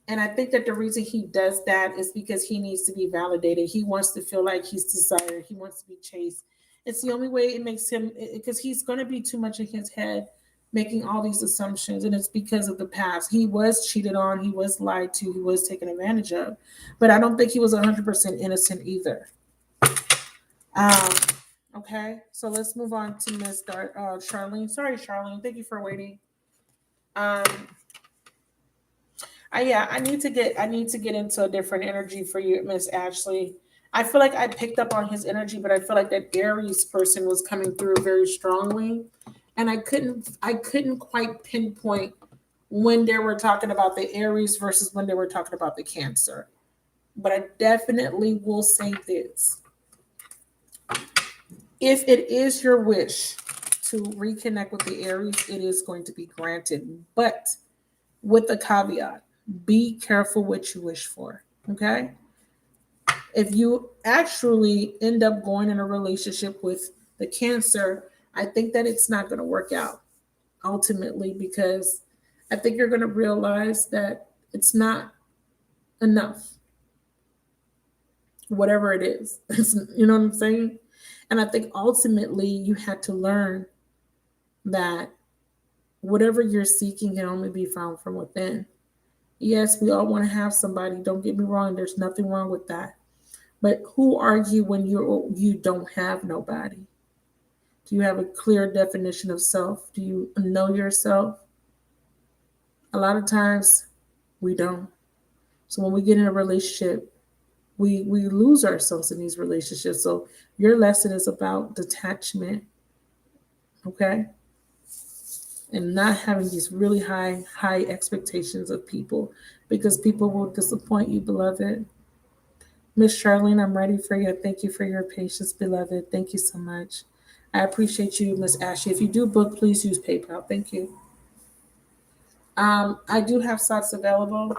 And I think that the reason he does that is because he needs to be validated. He wants to feel like he's desired. He wants to be chased. It's the only way it makes him, because he's going to be too much in his head, making all these assumptions. And it's because of the past. He was cheated on. He was lied to. He was taken advantage of. But I don't think he was 100% innocent either. Okay, so let's move on to Miss Charlene. Sorry, Charlene. Thank you for waiting. I need to get into a different energy for you, Miss Ashley. I feel like I picked up on his energy, but I feel like that Aries person was coming through very strongly, and I couldn't quite pinpoint when they were talking about the Aries versus when they were talking about the Cancer. But I definitely will say this. If it is your wish to reconnect with the Aries, it is going to be granted, but with a caveat. Be careful what you wish for, okay? If you actually end up going in a relationship with the Cancer, I think that it's not going to work out ultimately, because I think you're going to realize that it's not enough, whatever it is. You know what I'm saying? And I think ultimately you had to learn that whatever you're seeking can only be found from within. Yes, we all want to have somebody. Don't get me wrong. There's nothing wrong with that. But who are you when you don't have nobody? Do you have a clear definition of self? Do you know yourself? A lot of times we don't. So when we get in a relationship, we lose ourselves in these relationships. So your lesson is about detachment, okay? And not having these really high expectations of people, because people will disappoint you, beloved. Miss Charlene, I'm ready for you. Thank you for your patience, beloved. Thank you so much. I appreciate you, Miss Ashley. If you do book, please use PayPal. Thank you. I do have slots available.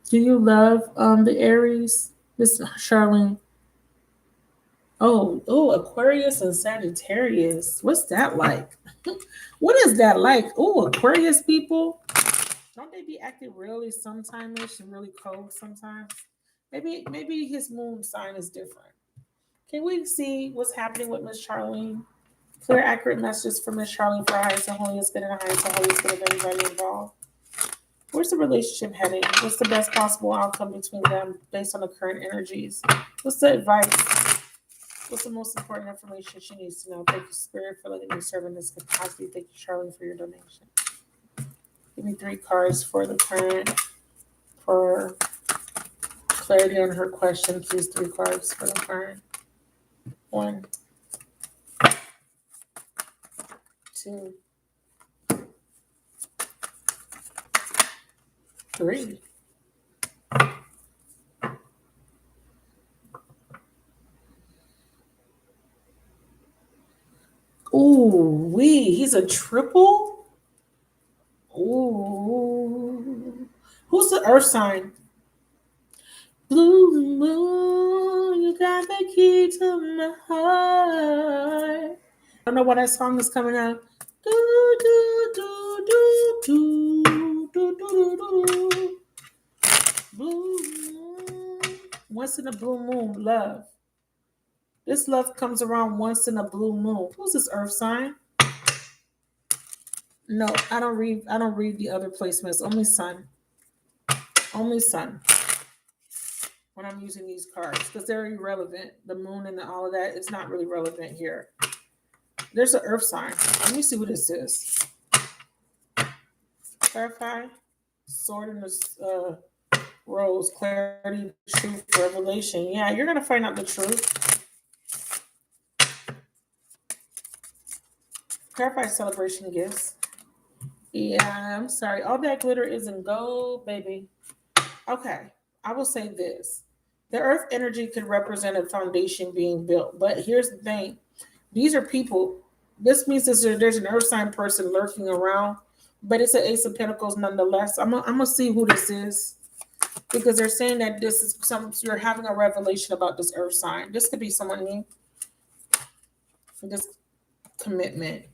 Do you love the Aries, Miss Charlene? Oh, Aquarius and Sagittarius. What's that like? What is that like? Oh, Aquarius people. Don't they be acting really sometime-ish and really cold sometimes? Maybe his moon sign is different. Can we see what's happening with Miss Charlene? Clear, accurate messages for Miss Charlene for highest and holiest good and highest and holiest good of everybody involved. Where's the relationship heading? What's the best possible outcome between them based on the current energies? What's the advice? What's the most important information she needs to know? Thank you, Spirit, for letting me serve in this capacity. Thank you, Charlene, for your donation. Give me 3 cards for the current, for clarity on her question. Please, 3 cards for the current. 1, 2, 3. Ooh, he's a triple? Ooh. Who's the earth sign? Blue moon, you got the key to my heart. I don't know why that song is coming out. Do, do, do, do, do. Blue moon. Once in a blue moon, love. This love comes around once in a blue moon. Who's this earth sign? No, I don't read the other placements. Only sun. Only sun. When I'm using these cards, because they're irrelevant. The moon and all of that is not really relevant here. There's an earth sign. Let me see what this is. Clarify. Sword in the rose. Clarity, truth, revelation. Yeah, you're going to find out the truth. Clarify, celebration, gifts. Yeah, I'm sorry. All that glitter isn't gold, baby. Okay, I will say this. The earth energy could represent a foundation being built. But here's the thing. These are people. This means that there's an earth sign person lurking around. But it's an Ace of Pentacles nonetheless. I'm gonna see who this is. Because they're saying that this is you're having a revelation about this earth sign. This could be someone new. This commitment.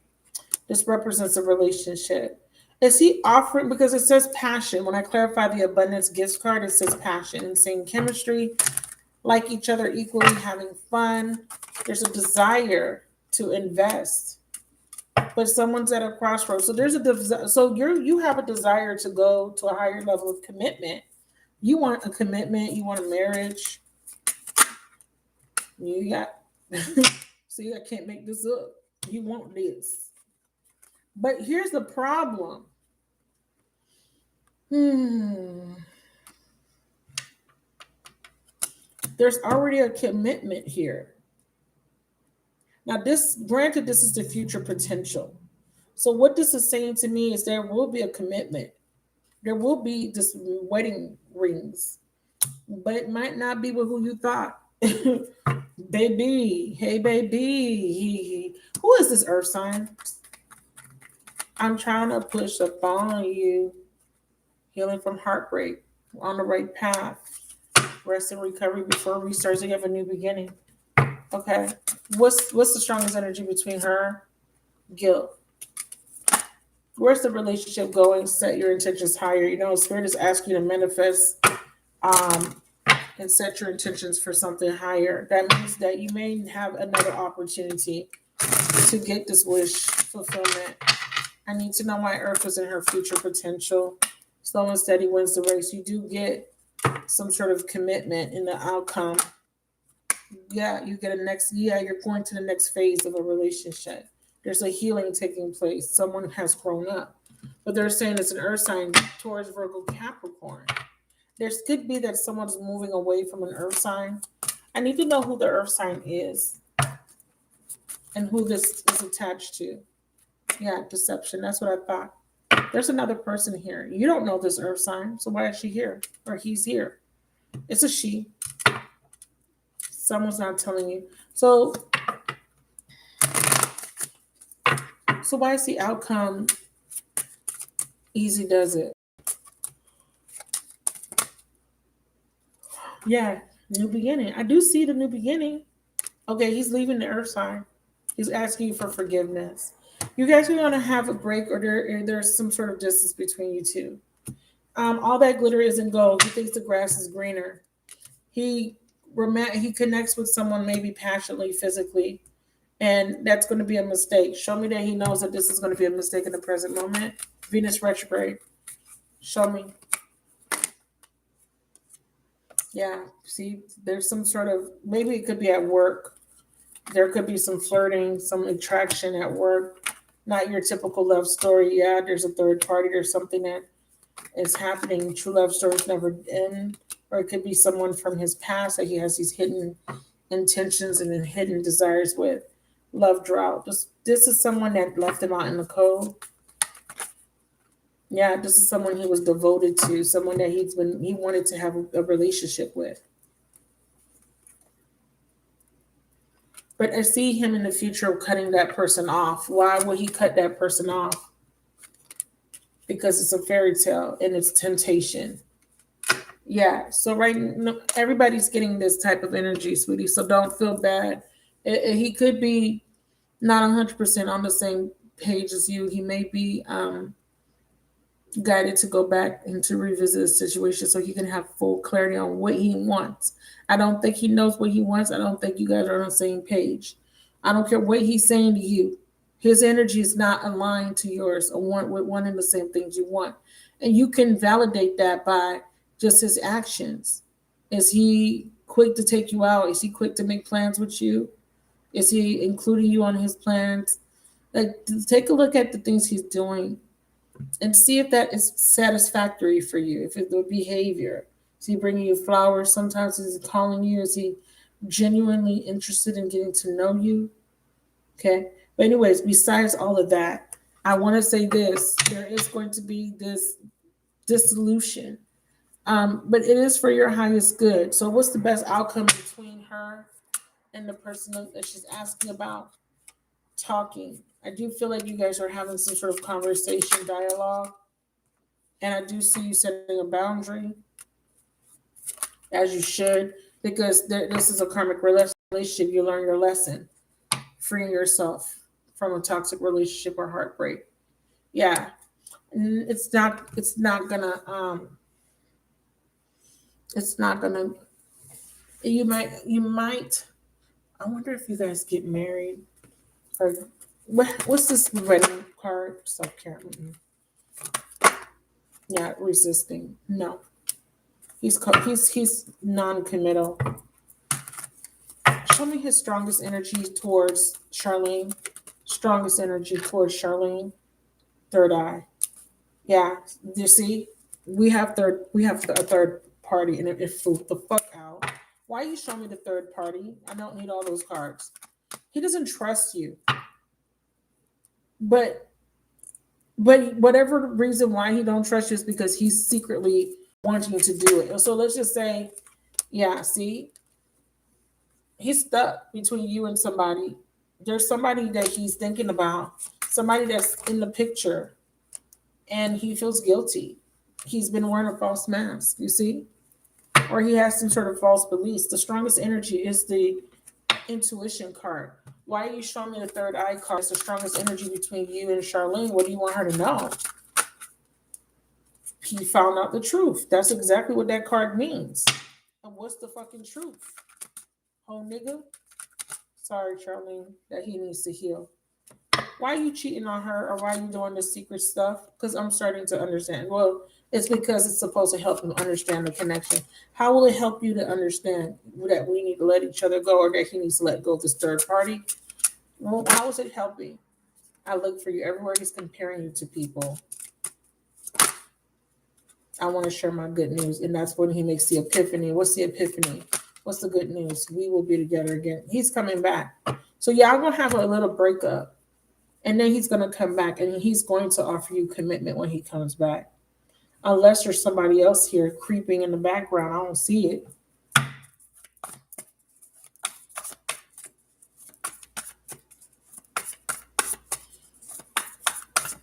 This represents a relationship. Is he offering, because it says passion. When I clarify the abundance gifts card, it says passion and same chemistry, like each other equally, having fun. There's a desire to invest, but someone's at a crossroads. So there's you have a desire to go to a higher level of commitment. You want a commitment. You want a marriage. You got, see, I can't make this up. You want this. But here's the problem. There's already a commitment here. Now, granted, this is the future potential. So what this is saying to me is there will be a commitment. There will be just wedding rings, but it might not be with who you thought. Baby, hey, baby. Who is this earth sign? I'm trying to push up on you. Healing from heartbreak. On the right path. Rest and recovery before restarts. You have a new beginning. Okay. What's the strongest energy between her? Guilt. Where's the relationship going? Set your intentions higher. You know, Spirit is asking you to manifest and set your intentions for something higher. That means that you may have another opportunity to get this wish fulfillment. I need to know why Earth is in her future potential. Slow and steady wins the race. You do get some sort of commitment in the outcome. Yeah, you're going to the next phase of a relationship. There's a healing taking place. Someone has grown up. But they're saying it's an earth sign, Taurus, Virgo, Capricorn. There could be that someone's moving away from an earth sign. I need to know who the earth sign is and who this is attached to. Yeah, deception. That's what I thought. There's another person here. You don't know this earth sign, so why is she here? Or he's here. It's a she. Someone's not telling you. So why is the outcome easy does it? Yeah, new beginning. I do see the new beginning. Okay, he's leaving the earth sign. He's asking you for forgiveness. You guys are going to have a break, or there's some sort of distance between you two. All that glitter isn't gold. He thinks the grass is greener. He connects with someone maybe passionately, physically, and that's going to be a mistake. Show me that he knows that this is going to be a mistake in the present moment. Venus retrograde. Show me. Yeah, see, there's some sort of, maybe it could be at work. There could be some flirting, some attraction at work. Not your typical love story. Yeah, there's a third party. There's something that is happening. True love stories never end. Or it could be someone from his past that he has these hidden intentions and hidden desires with. Love drought. This is someone that left him out in the cold. Yeah, this is someone he was devoted to, someone that he wanted to have a relationship with. But I see him in the future cutting that person off. Why would he cut that person off? Because it's a fairy tale and it's temptation. Yeah, so everybody's getting this type of energy, sweetie, so don't feel bad. He could be not 100% on the same page as you. He may be guided to go back and to revisit the situation so he can have full clarity on what he wants. I don't think he knows what he wants. I don't think you guys are on the same page. I don't care what he's saying to you. His energy is not aligned to yours or with wanting the same things you want. And you can validate that by just his actions. Is he quick to take you out? Is he quick to make plans with you? Is he including you on his plans? Like, take a look at the things he's doing and see if that is satisfactory for you. If it's the behavior, is he bringing you flowers? Sometimes is he calling you? Is he genuinely interested in getting to know you? Okay. But anyways, besides all of that, I want to say this: there is going to be this dissolution, but it is for your highest good. So, what's the best outcome between her and the person that she's asking about? Talking. I do feel like you guys are having some sort of conversation, dialogue, and I do see you setting a boundary, as you should, because this is a karmic relationship. You learn your lesson, freeing yourself from a toxic relationship or heartbreak. Yeah, it's not gonna. It's not gonna. You might. I wonder if you guys get married. Or what's this wedding card? Self-care. Yeah, resisting. No. He's non-committal. Show me his strongest energy towards Charlene. Strongest energy towards Charlene. Third eye. Yeah. You see? We have a third party, and it flew the fuck out. Why are you showing me the third party? I don't need all those cards. He doesn't trust you. But whatever reason why he don't trust you is because he's secretly wanting to do it. So let's just say, yeah, see, he's stuck between you and somebody. There's somebody that he's thinking about, somebody that's in the picture, and he feels guilty. He's been wearing a false mask, you see? Or he has some sort of false beliefs. The strongest energy is the intuition card. Why are you showing me the third eye card? It's the strongest energy between you and Charlene. What do you want her to know? He found out the truth. That's exactly what that card means. And what's the fucking truth? Oh, nigga. Sorry, Charlene, that he needs to heal. Why are you cheating on her, or why are you doing this secret stuff? Because I'm starting to understand. Well, it's because it's supposed to help him understand the connection. How will it help you to understand that we need to let each other go, or that he needs to let go of this third party? Well, how is it helping? I look for you everywhere. He's comparing you to people. I want to share my good news, and that's when he makes the epiphany. What's the epiphany? What's the good news? We will be together again. He's coming back. So y'all gonna have a little breakup, and then he's gonna come back, and he's going to offer you commitment when he comes back. Unless there's somebody else here creeping in the background, I don't see it.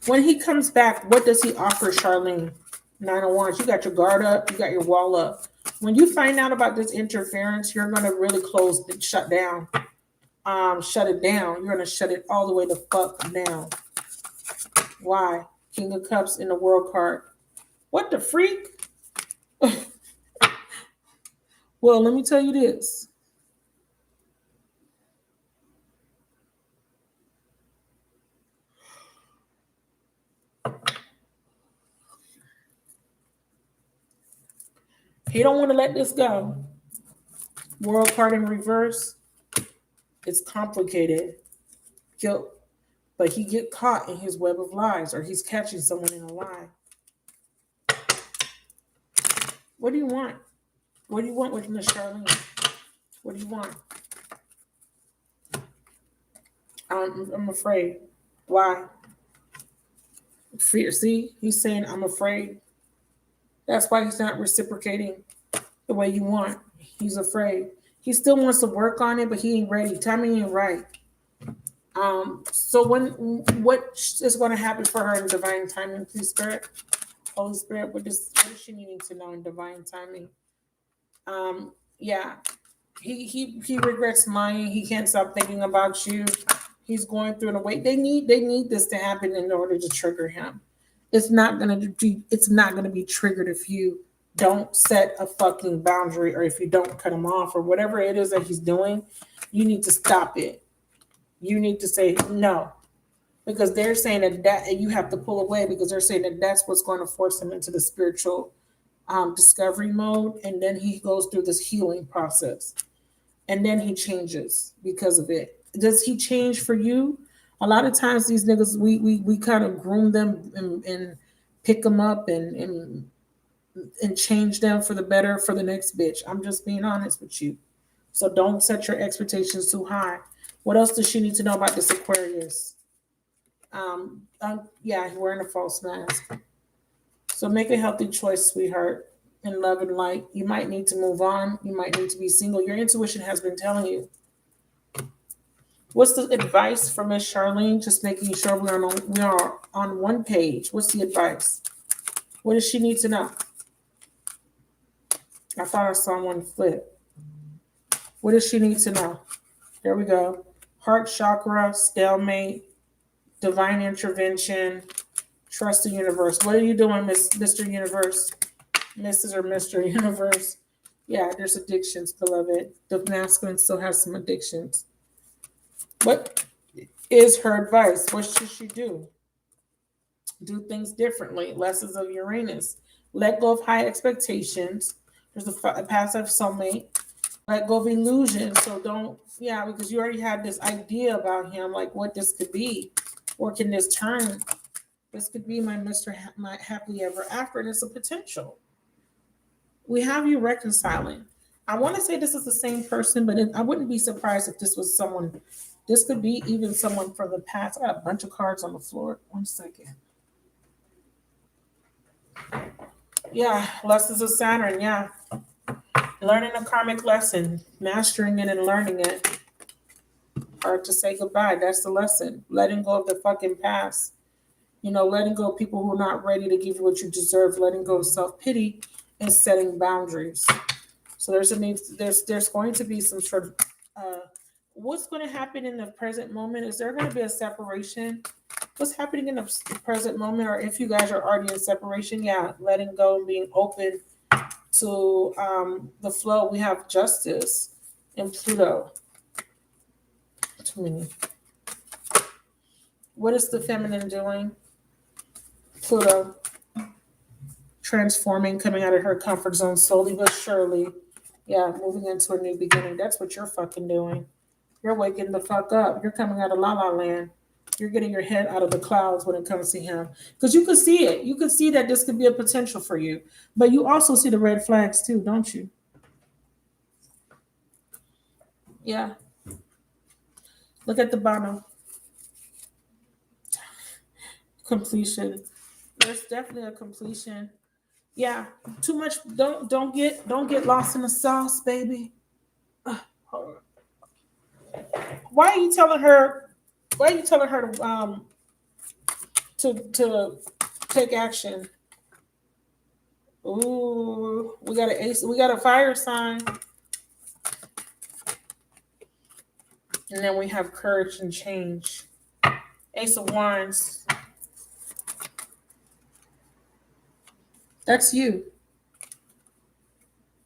When he comes back, what does he offer Charlene? 9 of Wands. You got your guard up. You got your wall up. When you find out about this interference, you're going to really shut down. Shut it down. You're going to shut it all the way the fuck down. Why? King of Cups in the World card. What the freak? Well, let me tell you this. He don't want to let this go. World card in reverse. It's complicated. Guilt. But he get caught in his web of lies, or he's catching someone in a lie. What do you want? What do you want with Miss Charlene? What do you want? I'm afraid. Why? Fear. See, he's saying I'm afraid. That's why he's not reciprocating the way you want. He's afraid. He still wants to work on it, but he ain't ready. Timing ain't right. So what is going to happen for her in divine timing, please, Spirit? Holy Spirit, what is she needing to know in divine timing? Yeah. He regrets lying. He can't stop thinking about you. He's going through an away. They need this to happen in order to trigger him. It's not gonna be triggered if you don't set a fucking boundary, or if you don't cut him off, or whatever it is that he's doing. You need to stop it. You need to say no, because they're saying that you have to pull away, because they're saying that that's what's going to force him into the spiritual discovery mode, and then he goes through this healing process, and then he changes because of it. Does he change for you? A lot of times these niggas, we kind of groom them and pick them up and change them for the better for the next bitch. I'm just being honest with you. So don't set your expectations too high. What else does she need to know about this Aquarius? Yeah, he's wearing a false mask. So make a healthy choice, sweetheart, in love and light. You might need to move on. You might need to be single. Your intuition has been telling you. What's the advice for Miss Charlene? Just making sure we are on one page. What's the advice? What does she need to know? I thought I saw one flip. What does she need to know? There we go. Heart chakra, stalemate, divine intervention, trust the universe. What are you doing, Mr. Universe? Mrs. or Mr. Universe? Yeah, there's addictions, beloved. The masculine still has some addictions. What is her advice? What should she do? Do things differently. Lessons of Uranus. Let go of high expectations. There's a passive soulmate. Let go of illusion. So don't, because you already had this idea about him, like what this could be. Or can this turn? This could be my my happily ever after, and it's a potential. We have you reconciling. I want to say this is the same person, but I wouldn't be surprised if this was someone. This could be even someone from the past. I got a bunch of cards on the floor. 1 second. Yeah, lessons of Saturn. Yeah. Learning a karmic lesson, mastering it and learning it. Hard to say goodbye. That's the lesson. Letting go of the fucking past. Letting go of people who are not ready to give you what you deserve. Letting go of self-pity and setting boundaries. So there's going to be some sort of what's going to happen in the present moment. Is there going to be a separation? What's happening in the present moment, or if you guys are already in separation? Yeah, letting go and being open to the flow. We have Justice and Pluto. Too many. What is the feminine doing? Pluto. Transforming, coming out of her comfort zone slowly but surely. Yeah, moving into a new beginning. That's what you're fucking doing. You're waking the fuck up. You're coming out of la la land. You're getting your head out of the clouds when it comes to him. Because you can see it. You can see that this could be a potential for you. But you also see the red flags too, don't you? Yeah. Look at the bottom. Completion. There's definitely a completion. Yeah. Too much. Don't get lost in the sauce, baby. Why are you telling her to take action? Ooh, we got an ace. We got a fire sign. And then we have courage and change. Ace of Wands. That's you.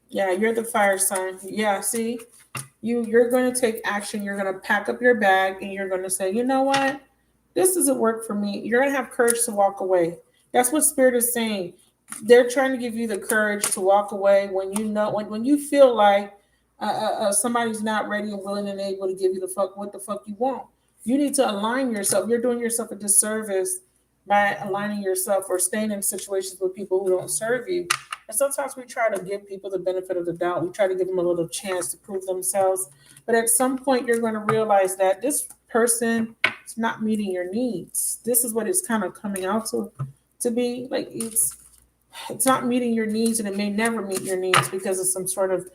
Yeah, you're the fire sign. Yeah, see? You're going to take action. You're going to pack up your bag and you're going to say, you know what? This doesn't work for me. You're going to have courage to walk away. That's what Spirit is saying. They're trying to give you the courage to walk away when you know, when you feel like somebody's not ready and willing and able to give you what the fuck you want. You need to align yourself. You're doing yourself a disservice by aligning yourself or staying in situations with people who don't serve you. And sometimes we try to give people the benefit of the doubt. We try to give them a little chance to prove themselves. But at some point, you're going to realize that this person is not meeting your needs. This is what it's kind of coming out to be. Like it's not meeting your needs, and it may never meet your needs because of some sort of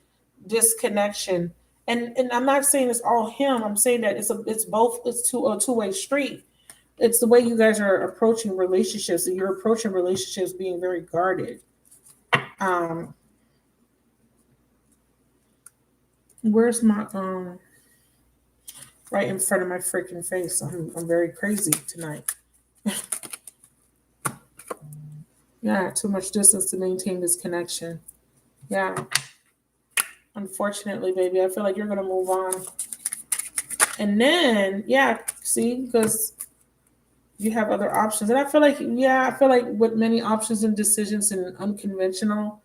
disconnection. And I'm not saying it's all him. I'm saying that it's a two-way street. It's the way you guys are approaching relationships, and you're approaching relationships being very guarded. Where's my right in front of my freaking face? I'm very crazy tonight. Yeah, too much distance to maintain this connection. Yeah. Unfortunately, baby, I feel like you're going to move on. And then, yeah, see, because you have other options. And I feel like, yeah, I feel like with many options and decisions and unconventional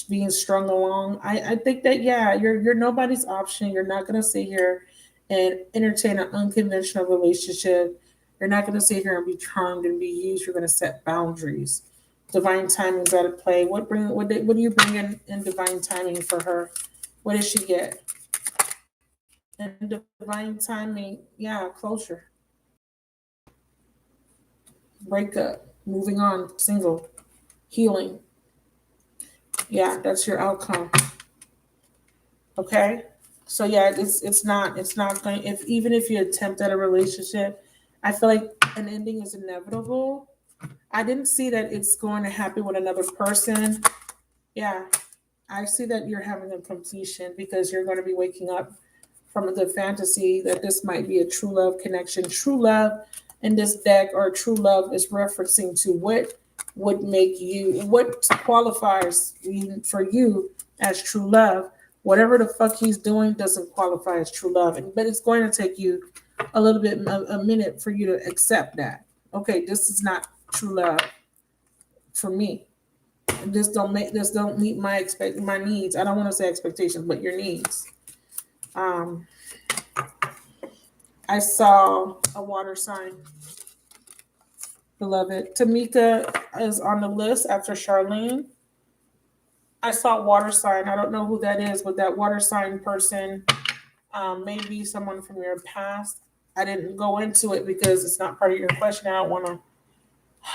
being strung along, I think that, yeah, you're nobody's option. You're not going to sit here and entertain an unconventional relationship. You're not going to sit here and be charmed and be used. You're going to set boundaries. Divine timing's out of play. What do you bring in divine timing for her? What did she get? And divine timing, yeah, closure, breakup, moving on, single, healing. Yeah, that's your outcome. Okay. So yeah, it's not going, if even if you attempt at a relationship, I feel like an ending is inevitable. I didn't see that it's going to happen with another person. Yeah. I see that you're having a completion because you're going to be waking up from the fantasy that this might be a true love connection. True love in this deck, or true love, is referencing to what would make you, what qualifies for you as true love. Whatever the fuck he's doing doesn't qualify as true love. But it's going to take you a little bit, a minute for you to accept that. Okay, this is not true love for me. This don't meet my needs. I don't want to say expectations, but your needs. Um, I saw a water sign, beloved. Tamika is on the list after Charlene. I saw water sign. I don't know who that is, but that water sign person may be someone from your past. I didn't go into it because it's not part of your question. I don't want to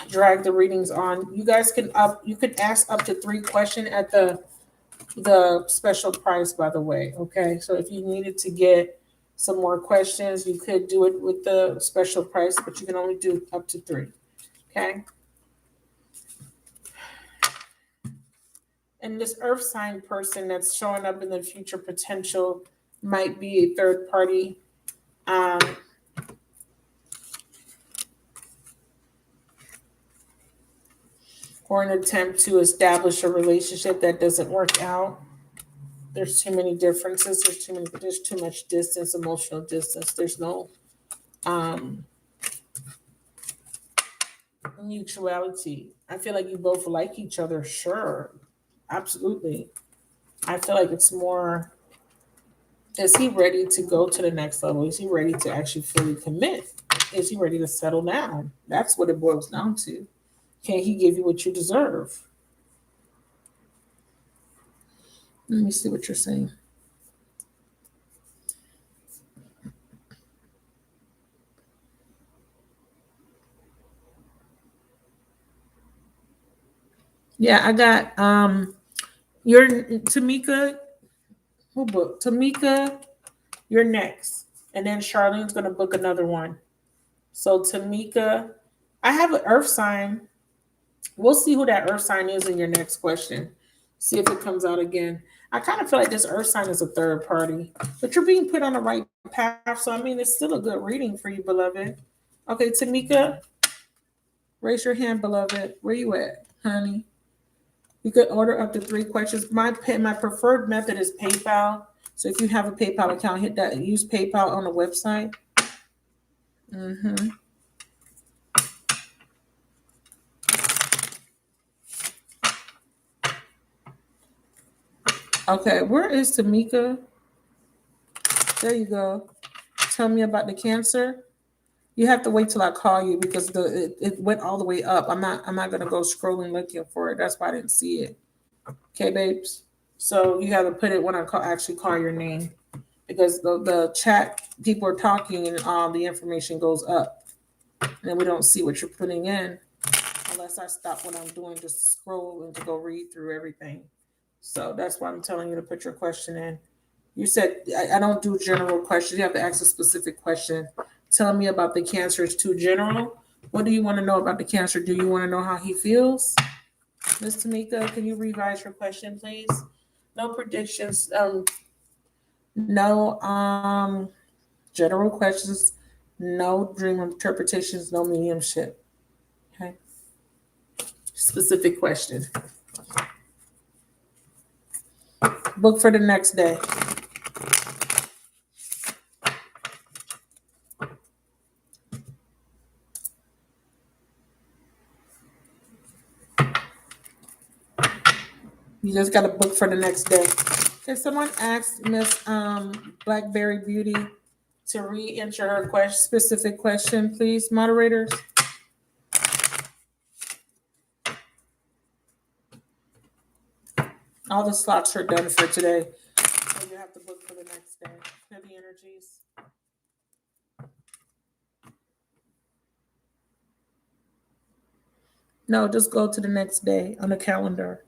drag the readings on. You guys can you could ask up to 3 questions at the special price, by the way. Okay, so if you needed to get some more questions, you could do it with the special price, but you can only do up to 3. Okay. And this earth sign person that's showing up in the future potential might be a third party. Or an attempt to establish a relationship that doesn't work out. There's too many differences. There's too much distance, emotional distance. There's no mutuality. I feel like you both like each other, sure. Absolutely. I feel like it's more, is he ready to go to the next level? Is he ready to actually fully commit? Is he ready to settle down? That's what it boils down to. Can he give you what you deserve? Let me see what you're saying. Yeah, I got your Tamika, who booked? Tamika, you're next. And then Charlene's gonna book another one. So Tamika, I have an earth sign. We'll see who that earth sign is in your next question. See if it comes out again. I kind of feel like this earth sign is a third party, but you're being put on the right path. So, I mean, it's still a good reading for you, beloved. Okay, Tamika, raise your hand, beloved. Where you at, honey? You could order up to 3 questions. My preferred method is PayPal. So if you have a PayPal account, hit that. Use PayPal on the website. Mm-hmm. Okay, where is Tamika? There you go. Tell me about the Cancer. You have to wait till I call you because it went all the way up. I'm not gonna go scrolling looking for it. That's why I didn't see it. Okay, babes. So you have to put it when I actually call your name because the chat people are talking and all the information goes up and we don't see what you're putting in unless I stop what I'm doing to scroll and to go read through everything. So that's why I'm telling you to put your question in. You said I don't do general questions. You have to ask a specific question. Tell me about the Cancer is too general. What do you want to know about the Cancer? Do you want to know how he feels? Miss Tamika, can you revise your question, please? No predictions. No general questions. No dream interpretations. No mediumship. Okay. Specific question. Book for the next day. You just got to book for the next day. Can someone ask Miss Blackberry Beauty to re-enter her specific question, please, moderators? All the slots are done for today, so you have to book for the next day. Heavy energies. No, just go to the next day on the calendar.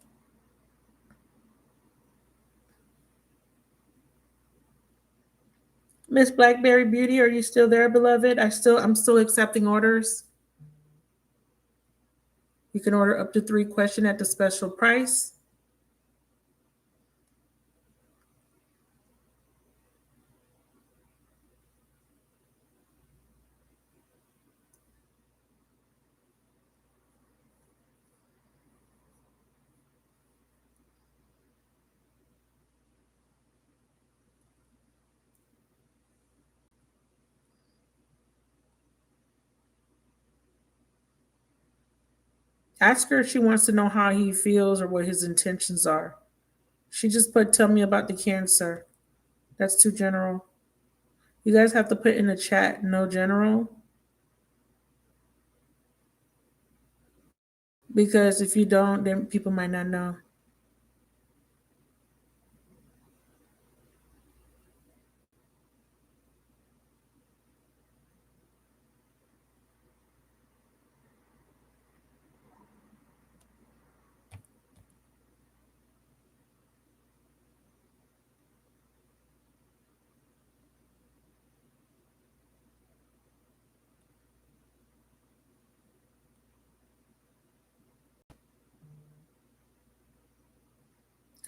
Miss Blackberry Beauty, are you still there, beloved? I'm still accepting orders. You can order up to 3 questions at the special price. Ask her if she wants to know how he feels or what his intentions are. She just put, tell me about the Cancer. That's too general. You guys have to put in the chat, no general. Because if you don't, then people might not know.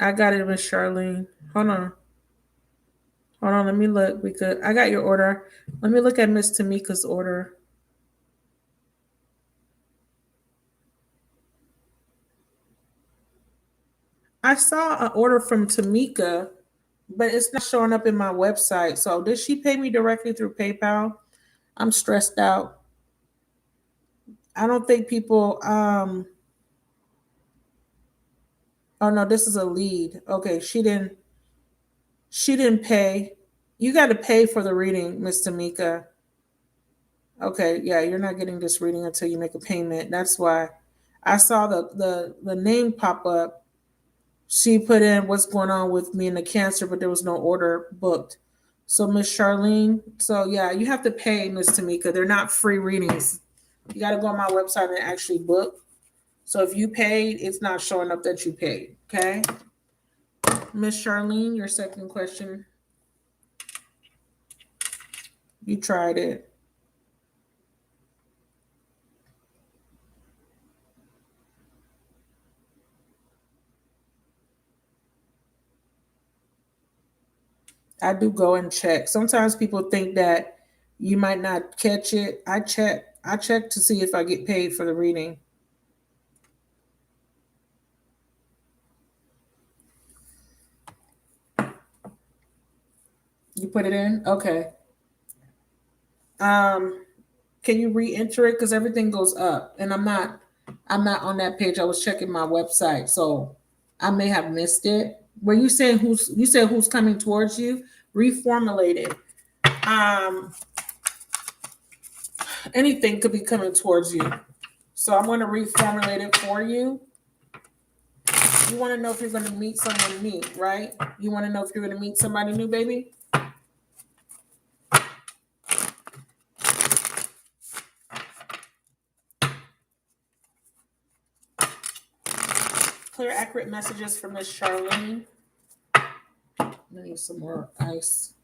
I got it, Miss Charlene. Hold on, let me look. Because I got your order. Let me look at Miss Tamika's order. I saw an order from Tamika, but it's not showing up in my website. So did she pay me directly through PayPal? I'm stressed out. I don't think people oh no, this is a lead. Okay, she didn't pay. You got to pay for the reading, Miss Tamika. Okay, yeah, you're not getting this reading until you make a payment. That's why I saw the name pop up. She put in what's going on with me and the Cancer, but there was no order booked. So Miss Charlene, so yeah, you have to pay, Miss Tamika. They're not free readings. You got to go on my website and actually book. So if you paid, it's not showing up that you paid. Okay, Miss Charlene, your second question. You tried it. I do go and check. Sometimes people think that you might not catch it. I check. I check to see if I get paid for the reading. You put it in? Okay. Can you re-enter it? Because everything goes up. And I'm not on that page. I was checking my website. So I may have missed it. Were you saying you said who's coming towards you? Reformulate it. Anything could be coming towards you. So I'm going to reformulate it for you. You want to know if you're going to meet someone new, right? You want to know if you're going to meet somebody new, baby? Clear, accurate messages from Miss Charlene. I need some more ice.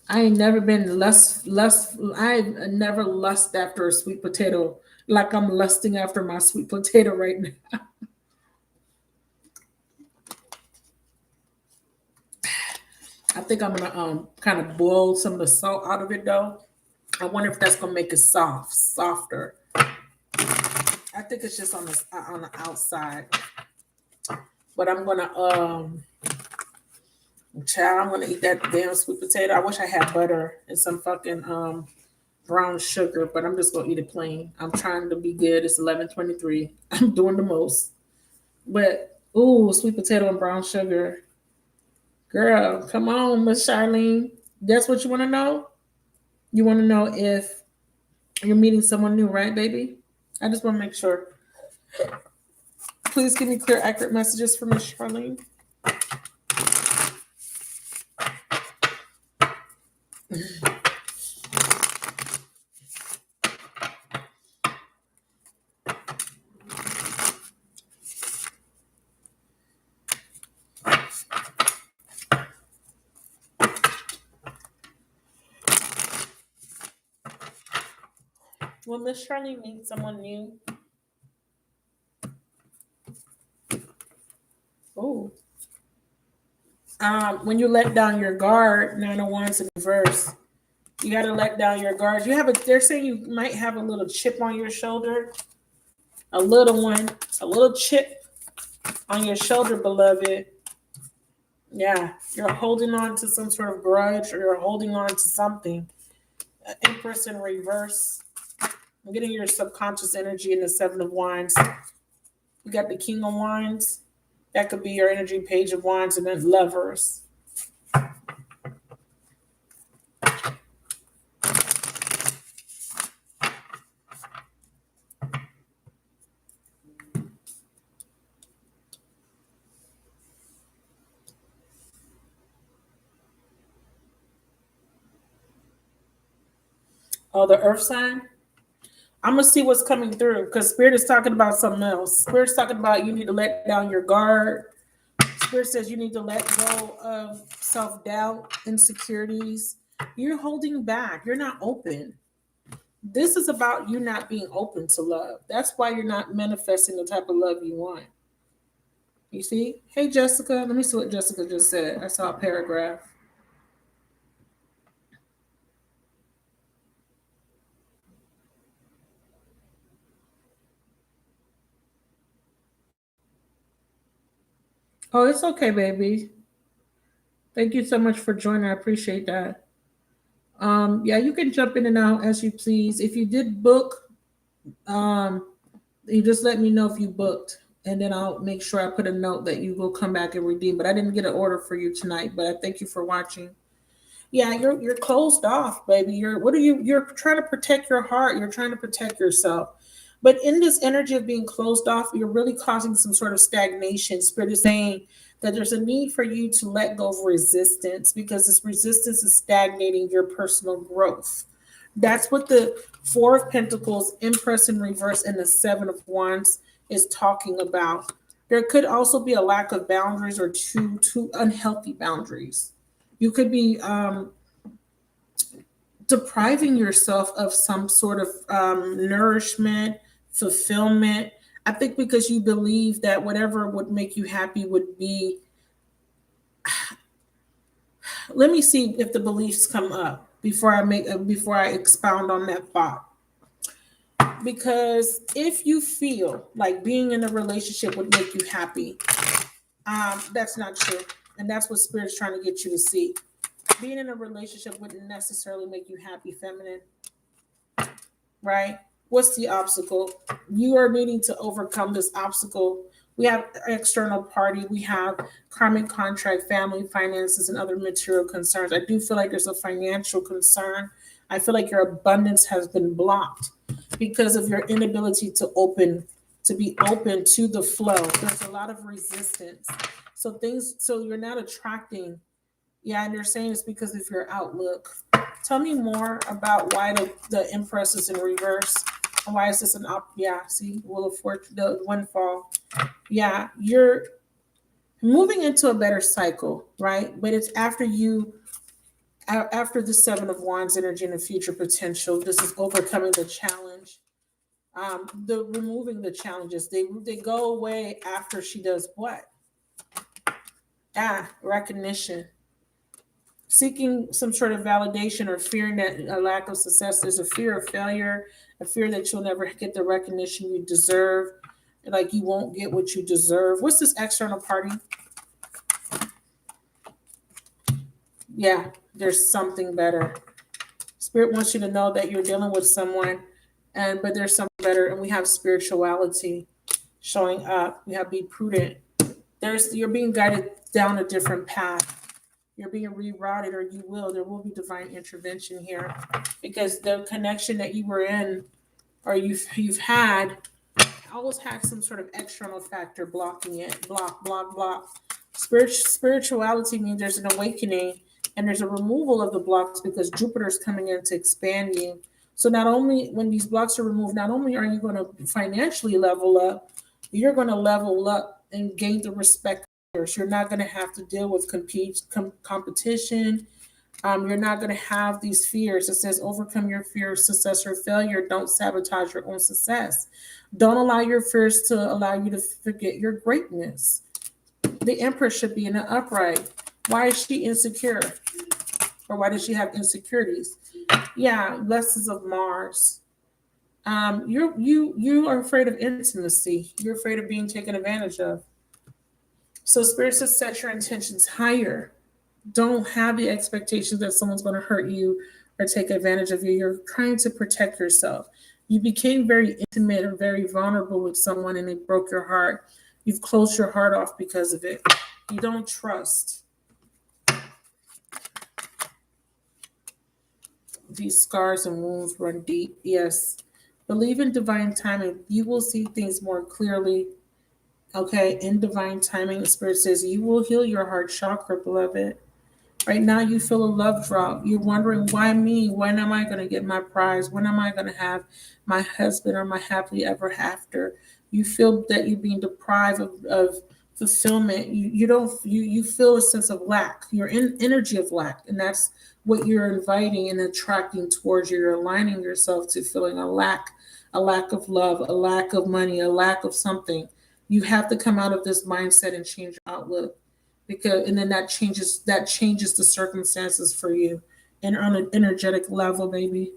I ain't never been I never lust after a sweet potato like I'm lusting after my sweet potato right now. I think I'm gonna kind of boil some of the salt out of it though. I wonder if that's gonna make it softer. I think it's just on the outside. But I'm gonna child, I'm gonna eat that damn sweet potato. I wish I had butter and some fucking brown sugar, but I'm just gonna eat it plain. I'm trying to be good. It's 11:23. I'm doing the most. But ooh, sweet potato and brown sugar. Girl, come on, Miss Charlene. That's what you wanna know? You wanna know if you're meeting someone new, right, baby? I just wanna make sure. Please give me clear, accurate messages for Miss Charlene. Will Miss Charlene meet someone new? Oh. When you let down your guard, 9 of Wands in reverse, you got to let down your guard. They're saying you might have a little chip on your shoulder, a little one, a little chip on your shoulder, beloved. Yeah, you're holding on to some sort of grudge, or you're holding on to something. Empress in reverse. I'm getting your subconscious energy in the 7 of Wands. You got the King of Wands. That could be your energy, Page of Wands, and then Lovers. Oh, the Earth sign? I'm going to see what's coming through, because Spirit is talking about something else. Spirit's talking about you need to let down your guard. Spirit says you need to let go of self-doubt, insecurities. You're holding back. You're not open. This is about you not being open to love. That's why you're not manifesting the type of love you want. You see? Hey, Jessica. Let me see what Jessica just said. I saw a paragraph. Oh, it's okay, baby. Thank you so much for joining. I appreciate that. Yeah, you can jump in and out as you please. If you did book, you just let me know if you booked, and then I'll make sure I put a note that you will come back and redeem. But I didn't get an order for you tonight, but I thank you for watching. Yeah, you're closed off, baby. You're trying to protect your heart. You're trying to protect yourself. But in this energy of being closed off, you're really causing some sort of stagnation. Spirit is saying that there's a need for you to let go of resistance, because this resistance is stagnating your personal growth. That's what the Four of Pentacles, Empress in reverse, and the 7 of Wands is talking about. There could also be a lack of boundaries, or too unhealthy boundaries. You could be depriving yourself of some sort of nourishment, fulfillment. I think because you believe that whatever would make you happy would be. Let me see if the beliefs come up before I expound on that thought. Because if you feel like being in a relationship would make you happy, that's not true, and that's what Spirit's trying to get you to see. Being in a relationship wouldn't necessarily make you happy, feminine. Right? What's the obstacle? You are needing to overcome this obstacle. We have external party, we have karmic contract, family, finances, and other material concerns. I do feel like there's a financial concern. I feel like your abundance has been blocked because of your inability to be open to the flow. There's a lot of resistance. So you're not attracting. Yeah, and you're saying it's because of your outlook. Tell me more about why the Empress is in reverse, and why is this an up? Yeah, see, Wheel of Fortune, the windfall. Yeah, you're moving into a better cycle, right? But it's after the 7 of Wands energy and the future potential. This is overcoming the challenge. The removing the challenges. They go away after she does what? Recognition. seeking some sort of validation or fearing that a lack of success. There's a fear of failure, a fear that you'll never get the recognition you deserve, like you won't get what you deserve. What's this external party? Yeah, there's something better. Spirit wants you to know that you're dealing with someone, but there's something better, and we have spirituality showing up. We have be prudent. You're being guided down a different path. You're being rerouted, or there will be divine intervention here, because the connection that you were in, or you've had, always had some sort of external factor blocking it. Block. Spirituality means there's an awakening and there's a removal of the blocks, because Jupiter's coming in to expand you. So not only when these blocks are removed, not only are you going to financially level up, you're going to level up and gain the respect. You're not going to have to deal with competition. You're not going to have these fears. It says, overcome your fear of success or failure. Don't sabotage your own success. Don't allow your fears to allow you to forget your greatness. The Empress should be in the upright. Why is she insecure? Or why does she have insecurities? Yeah, lessons of Mars. You are afraid of intimacy. You're afraid of being taken advantage of. So Spirit says, set your intentions higher. Don't have the expectations that someone's going to hurt you or take advantage of you. You're trying to protect yourself. You became very intimate or very vulnerable with someone and it broke your heart. You've closed your heart off because of it. You don't trust. These scars and wounds run deep. Yes. Believe in divine timing. You will see things more clearly. Okay. In divine timing, the Spirit says you will heal your heart chakra, beloved. Right now, you feel a love drought. You're wondering, why me? When am I going to get my prize? When am I going to have my husband or my happily ever after? You feel that you're being deprived of fulfillment. You feel a sense of lack. You're in energy of lack, and that's what you're inviting and attracting towards you. You're aligning yourself to feeling a lack of love, a lack of money, a lack of something. You have to come out of this mindset and change your outlook, because and then that changes the circumstances for you, and on an energetic level, baby.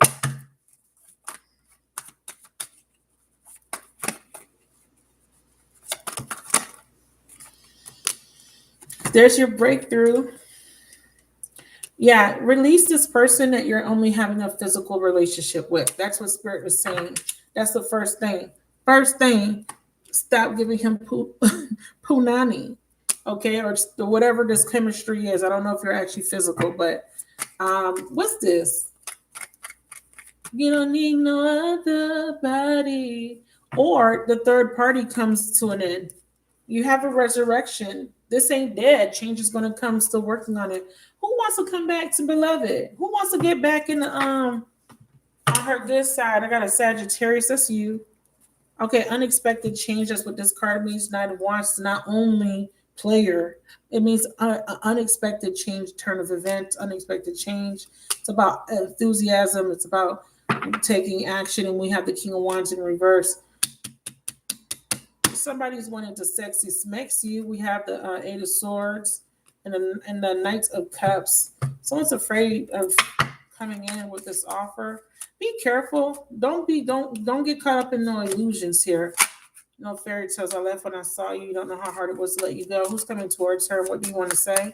There's your breakthrough. Yeah, release this person that you're only having a physical relationship with. That's what Spirit was saying. That's the first thing. Stop giving him punani, okay, or whatever this chemistry is. I don't know if you're actually physical, but what's this? You don't need no other body. Or the third party comes to an end. You have a resurrection. This ain't dead. Change is going to come. Still working on it. Who wants to come back to beloved? Who wants to get back in the on her good side? I got a Sagittarius. That's you. Okay, unexpected change. That's what this card means. Knight of Wands. Not only player. It means unexpected change, turn of events, unexpected change. It's about enthusiasm. It's about taking action, and we have the King of Wands in reverse. Somebody's wanting to sexy smex you. We have the Eight of Swords and the Knights of Cups. Someone's afraid of coming in with this offer. Be careful. Don't get caught up in no illusions here. No fairy tales. I left when I saw you. You don't know how hard it was to let you go. Who's coming towards her? What do you want to say?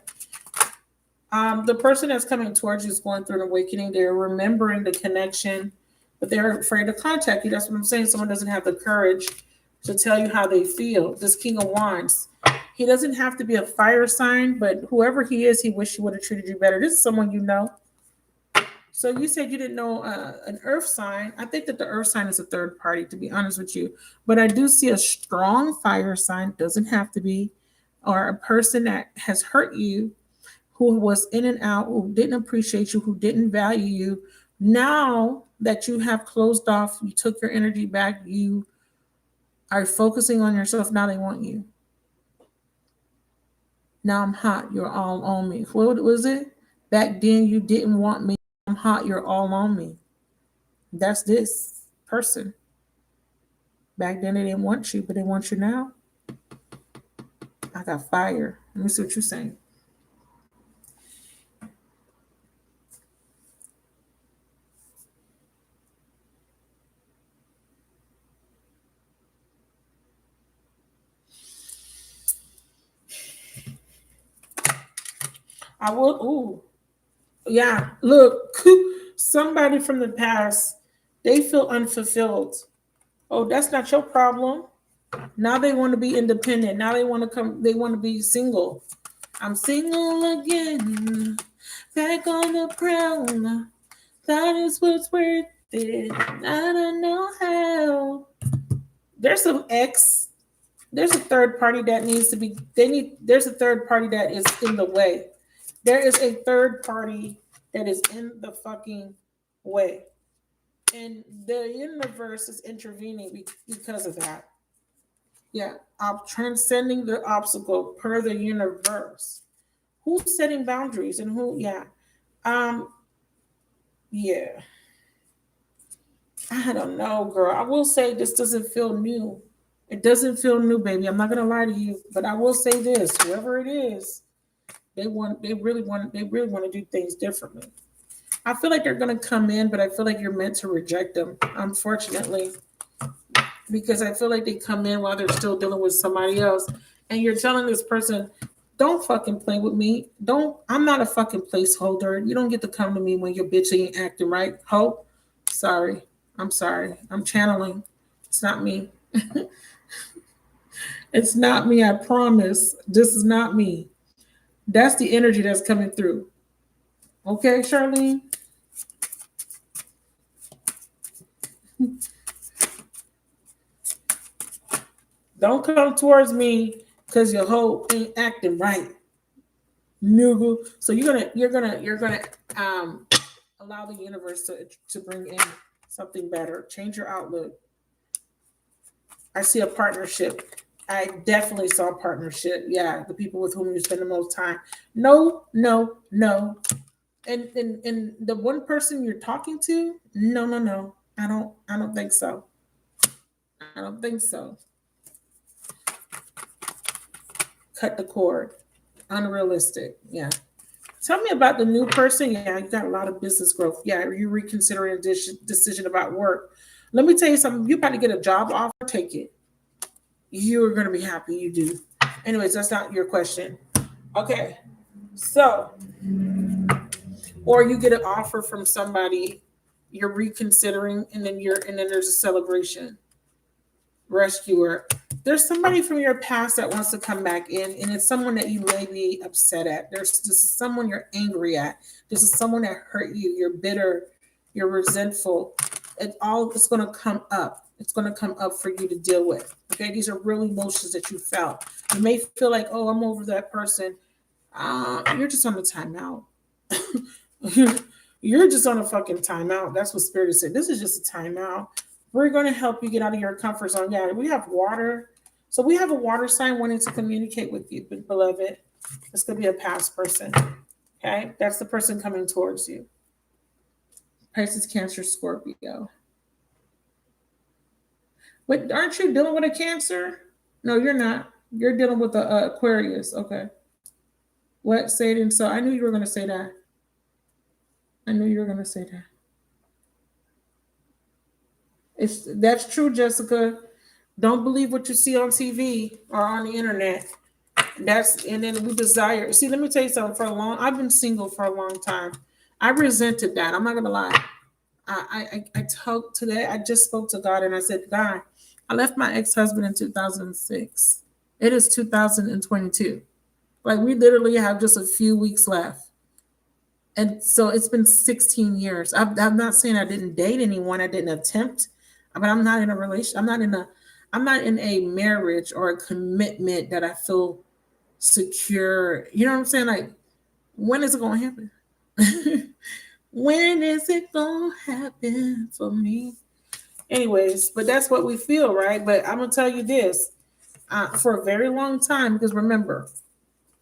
The person that's coming towards you is going through an awakening. They're remembering the connection, but they're afraid to contact you. That's what I'm saying. Someone doesn't have the courage to tell you how they feel. This King of Wands, he doesn't have to be a fire sign, but whoever he is, he wish he would have treated you better. This is someone you know. So you said you didn't know an earth sign. I think that the earth sign is a third party, to be honest with you. But I do see a strong fire sign, doesn't have to be, or a person that has hurt you, who was in and out, who didn't appreciate you, who didn't value you. Now that you have closed off, you took your energy back, you are focusing on yourself. Now they want you. Now I'm hot. You're all on me. What was it? Back then you didn't want me. I'm hot. You're all on me. That's this person. Back then they didn't want you, but they want you now. I got fire. Let me see what you're saying. I will. Ooh, yeah. Look, somebody from the past, they feel unfulfilled. Oh, that's not your problem. Now they want to be independent. Now they want to come. They want to be single. I'm single again. Back on the ground. That is what's worth it. I don't know how. There's some ex. There's a third party that needs to be. There's a third party that is in the way. There is a third party that is in the fucking way, and the universe is intervening because of that. Yeah, I'm transcending the obstacle per the universe. Who's setting boundaries and who? Yeah, um, yeah. I don't know, girl. I will say this doesn't feel new. It doesn't feel new, baby. I'm not gonna lie to you, but I will say this: whoever it is, they really want to do things differently. I feel like they're gonna come in, but I feel like you're meant to reject them, unfortunately, because I feel like they come in while they're still dealing with somebody else, and you're telling this person, "Don't fucking play with me. Don't. I'm not a fucking placeholder. You don't get to come to me when you're bitching and acting right." Hope. Sorry. I'm sorry. I'm channeling. It's not me. It's not me. I promise. This is not me. That's the energy that's coming through. Okay, Charlene? Don't come towards me because your hoe ain't acting right. Nigga. So you're gonna allow the universe to bring in something better. Change your outlook. I see a partnership. I definitely saw a partnership. Yeah, the people with whom you spend the most time. No, no, no. And the one person you're talking to, no, no, no. I don't think so. I don't think so. Cut the cord. Unrealistic. Yeah. Tell me about the new person. Yeah, you got a lot of business growth. Yeah, you're reconsidering a decision about work. Let me tell you something. You about to get a job offer, take it. You're going to be happy you do. Anyways, that's not your question. Okay. So, or you get an offer from somebody, you're reconsidering, and then there's a celebration. Rescuer. There's somebody from your past that wants to come back in, and it's someone that you may be upset at. This is someone you're angry at. This is someone that hurt you. You're bitter. You're resentful. It's going to come up. It's going to come up for you to deal with. Okay, these are real emotions that you felt. You may feel like, oh, I'm over that person. You're just on a timeout. You're just on a fucking timeout. That's what Spirit said. This is just a timeout. We're going to help you get out of your comfort zone. Yeah, we have water. So we have a water sign wanting to communicate with you, beloved. This could be a past person. Okay, that's the person coming towards you. Pisces, Cancer, Scorpio. Wait, aren't you dealing with a Cancer? No, you're not. You're dealing with the Aquarius. Okay. What? Say it. And so I knew you were going to say that. I knew you were going to say that. That's true, Jessica. Don't believe what you see on TV or on the internet. And then we desire. See, let me tell you something. I've been single for a long time. I resented that. I'm not gonna lie. I talked today. I just spoke to God and I said, God, I left my ex-husband in 2006. It is 2022. Like we literally have just a few weeks left. And so it's been 16 years. I'm not saying I didn't date anyone. I didn't attempt, but I'm not in a relation. I'm not in a marriage or a commitment that I feel secure. You know what I'm saying? Like, when is it going to happen? When is it going to happen for me? Anyways, but that's what we feel, right? But I'm going to tell you this for a very long time, because remember,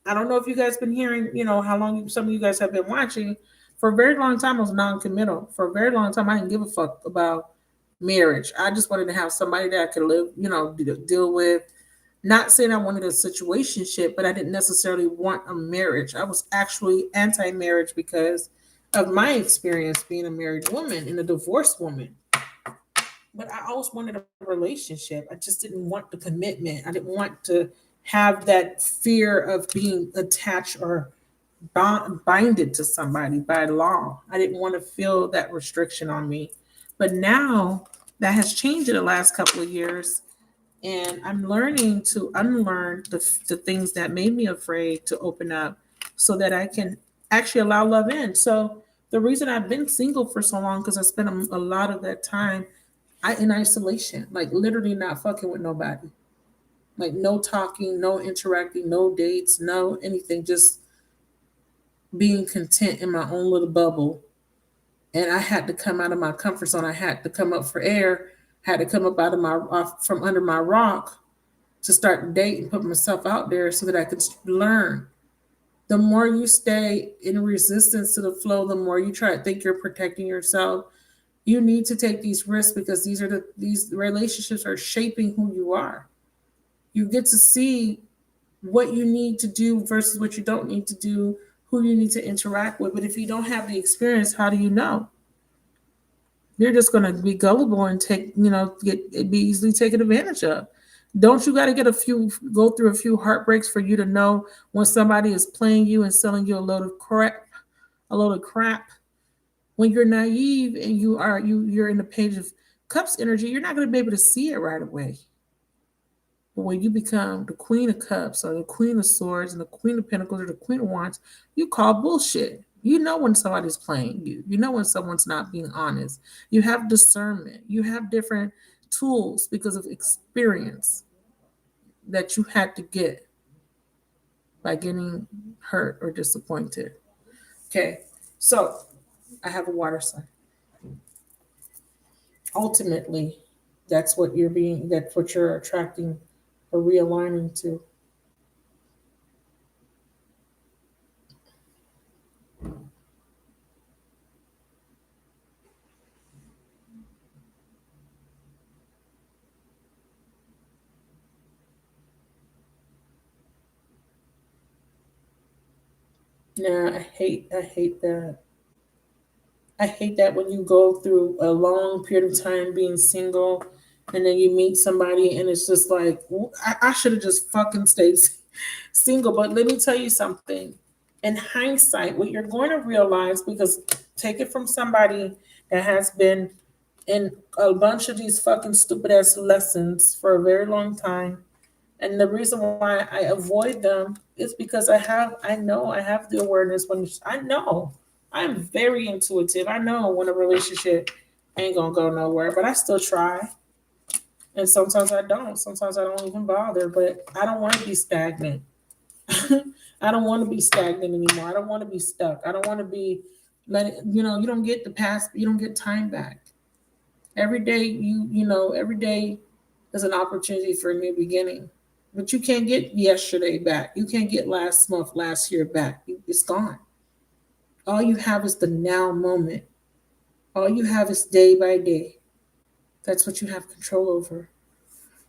I don't know if you guys been hearing, how long some of you guys have been watching. For a very long time, I was non-committal. For a very long time, I didn't give a fuck about marriage. I just wanted to have somebody that I could live, deal with. Not saying I wanted a situationship, but I didn't necessarily want a marriage. I was actually anti-marriage because of my experience being a married woman and a divorced woman. But I always wanted a relationship. I just didn't want the commitment. I didn't want to have that fear of being attached or binded to somebody by law. I didn't want to feel that restriction on me. But now that has changed in the last couple of years. And I'm learning to unlearn the things that made me afraid to open up so that I can actually allow love in. So the reason I've been single for so long, because I spent a lot of that time in isolation, like literally not fucking with nobody. Like no talking, no interacting, no dates, no anything, just being content in my own little bubble. And I had to come out of my comfort zone. I had to come up for air, had to come up out of my from under my rock to start to date and put myself out there so that I could learn. The more you stay in resistance to the flow, the more you try to think you're protecting yourself. You need to take these risks because these relationships are shaping who you are. You get to see what you need to do versus what you don't need to do, who you need to interact with. But if you don't have the experience, how do you know? You're just going to be gullible and be easily taken advantage of. Don't you got to go through a few heartbreaks for you to know when somebody is playing you and selling you a load of crap? When you're naive and you're in the Page of Cups energy, you're not going to be able to see it right away. But when you become the Queen of Cups or the Queen of Swords and the Queen of Pentacles or the Queen of Wands, you call bullshit. You know when somebody's playing you. You know when someone's not being honest. You have discernment. You have different tools because of experience that you had to get by getting hurt or disappointed. Okay, so I have a water sign. Ultimately, that's what you're attracting or realigning to. Nah, I hate that. I hate that when you go through a long period of time being single and then you meet somebody and it's just like, I should have just fucking stayed single. But let me tell you something. In hindsight, what you're going to realize, because take it from somebody that has been in a bunch of these fucking stupid ass lessons for a very long time. And the reason why I avoid them is because I know I have the awareness when I know I'm very intuitive. I know when a relationship ain't gonna go nowhere, but I still try. And sometimes I don't. Sometimes I don't even bother. But I don't want to be stagnant. I don't want to be stagnant anymore. I don't want to be stuck. I don't want to be you don't get the past, you don't get time back. Every day every day is an opportunity for a new beginning. But you can't get yesterday back. You can't get last month, last year back. It's gone. All you have is the now moment. All you have is day by day. That's what you have control over.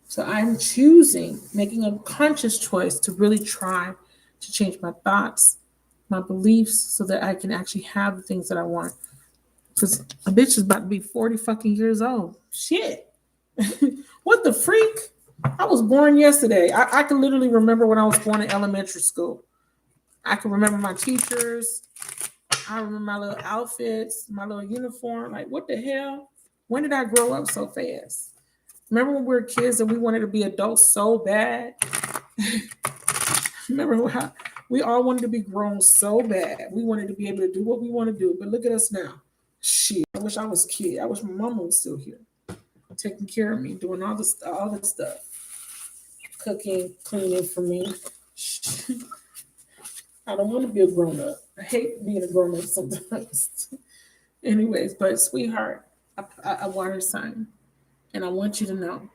So I'm choosing, making a conscious choice to really try to change my thoughts, my beliefs, so that I can actually have the things that I want. Because a bitch is about to be 40 fucking years old. Shit. What the freak? I was born yesterday. I can literally remember when I was born in elementary school. I can remember my teachers. I remember my little outfits, my little uniform. Like, what the hell? When did I grow up so fast? Remember when we were kids and we wanted to be adults so bad? Remember how we all wanted to be grown so bad. We wanted to be able to do what we want to do. But look at us now. Shit. I wish I was a kid. I wish my mama was still here, taking care of me, doing all the stuff, cooking, cleaning for me. I don't want to be a grown up. I hate being a grown up sometimes. Anyways, but sweetheart, a water sign, and I want you to know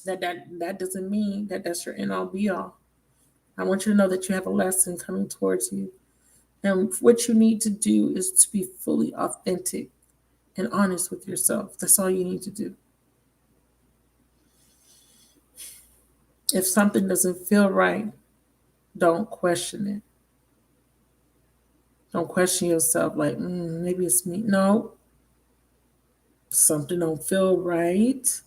that doesn't mean that that's your end all be all. I want you to know that you have a lesson coming towards you, and what you need to do is to be fully authentic and honest with yourself. That's all you need to do. If something doesn't feel right, don't question it. Don't question yourself like, maybe it's me. No, something don't feel right.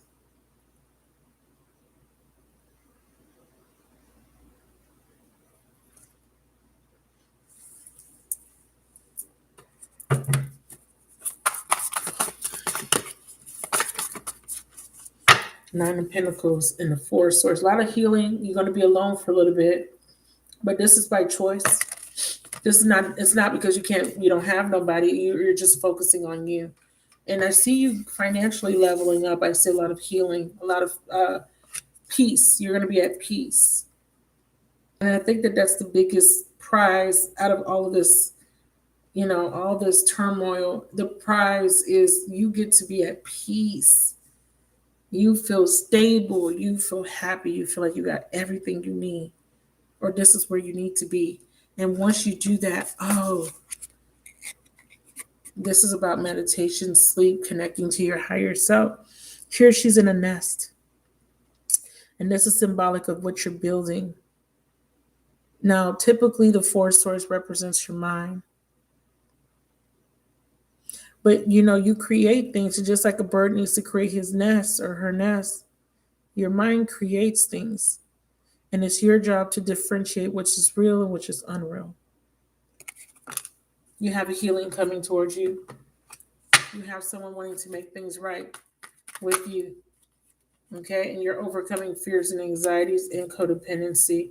Nine of Pentacles and the Four of Swords. A lot of healing. You're going to be alone for a little bit, but this is by choice. This is not. It's not because you don't have nobody. You're just focusing on you. And I see you financially leveling up. I see a lot of healing, a lot of peace. You're going to be at peace, and I think that that's the biggest prize out of all of this. All this turmoil. The prize is you get to be at peace. You feel stable, you feel happy, you feel like you got everything you need, or this is where you need to be. And once you do that, this is about meditation, sleep, connecting to your higher self. Here she's in a nest. And this is symbolic of what you're building. Now, typically the Four of Swords represents your mind. But, you create things, just like a bird needs to create his nest or her nest. Your mind creates things. And it's your job to differentiate which is real and which is unreal. You have a healing coming towards you. You have someone wanting to make things right with you. Okay? And you're overcoming fears and anxieties and codependency.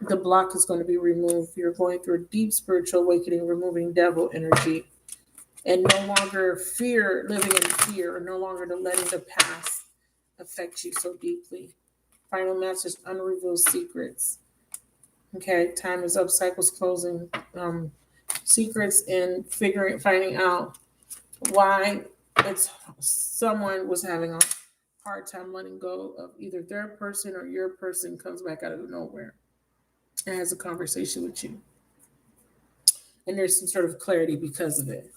The block is going to be removed. You're going through a deep spiritual awakening, removing devil energy. And no longer living in fear, or no longer letting the past affect you so deeply. Final message, unrevealed secrets. Okay, time is up, cycles closing. Secrets and finding out why someone was having a hard time letting go of either their person or your person comes back out of nowhere and has a conversation with you. And there's some sort of clarity because of it.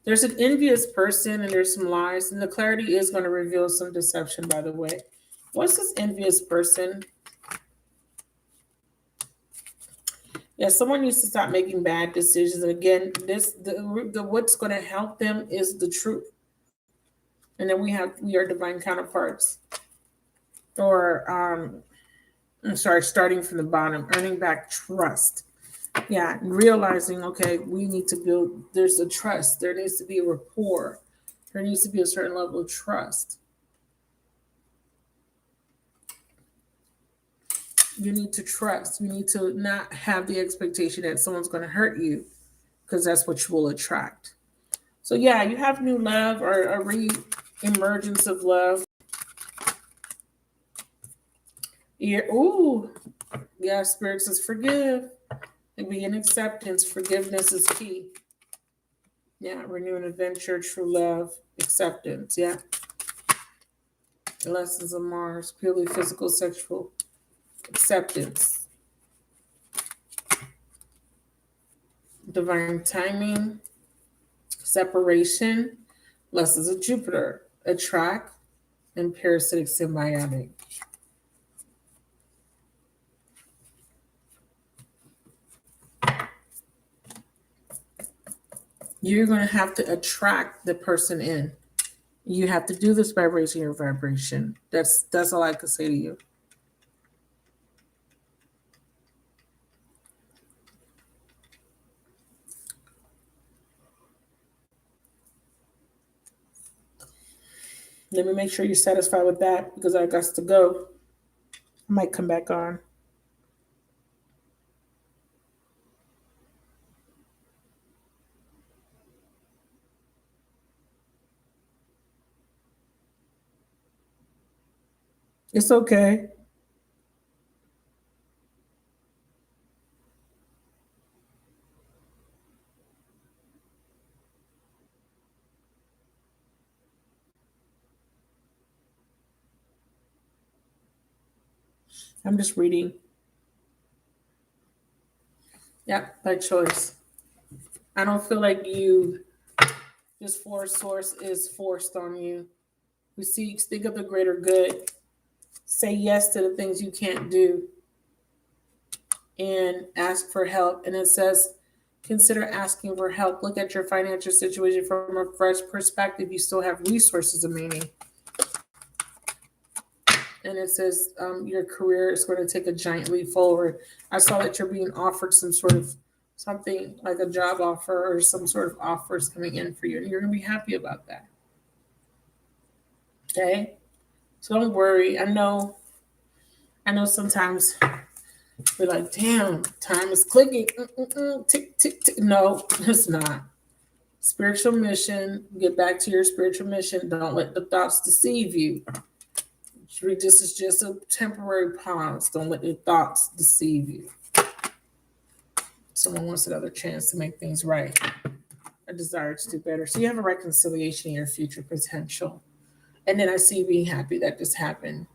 There's an envious person and there's some lies, and the clarity is going to reveal some deception, by the way. What's this envious person? Yeah, someone needs to stop making bad decisions. And again, what's going to help them is the truth. And then we are divine counterparts. Or, starting from the bottom, earning back trust. Yeah, realizing, okay, we need to build, there's a trust. There needs to be a rapport. There needs to be a certain level of trust. You need to trust. You need to not have the expectation that someone's going to hurt you, because that's what you will attract. So yeah, you have new love or a re-emergence of love. Yeah, Spirit says forgive. And be in acceptance. Forgiveness is key. Yeah, renew an adventure, true love, acceptance. Yeah. The lessons of Mars, purely physical, sexual acceptance. Divine timing, separation, lessons of Jupiter, attract, and parasitic symbiotic. You're going to have to attract the person in. You have to do this by raising your vibration. That's all I can say to you. Let me make sure you're satisfied with that, because I got to go. I might come back on. It's okay. I'm just reading. Yeah, by choice. I don't feel like this force source is forced on you. Think of the greater good. Say yes to the things you can't do. And ask for help. And it says, consider asking for help. Look at your financial situation from a fresh perspective. You still have resources remaining. And it says your career is going to take a giant leap forward. I saw that you're being offered something like a job offer, or some sort of offers coming in for you. And you're going to be happy about that. Okay? So don't worry. I know sometimes we're like, damn, time is clicking. Tick, tick, tick. No, it's not. Spiritual mission. Get back to your spiritual mission. Don't let the thoughts deceive you. This is just a temporary pause. Don't let your thoughts deceive you. Someone wants another chance to make things right. A desire to do better. So you have a reconciliation in your future potential. And then I see you being happy that this happened.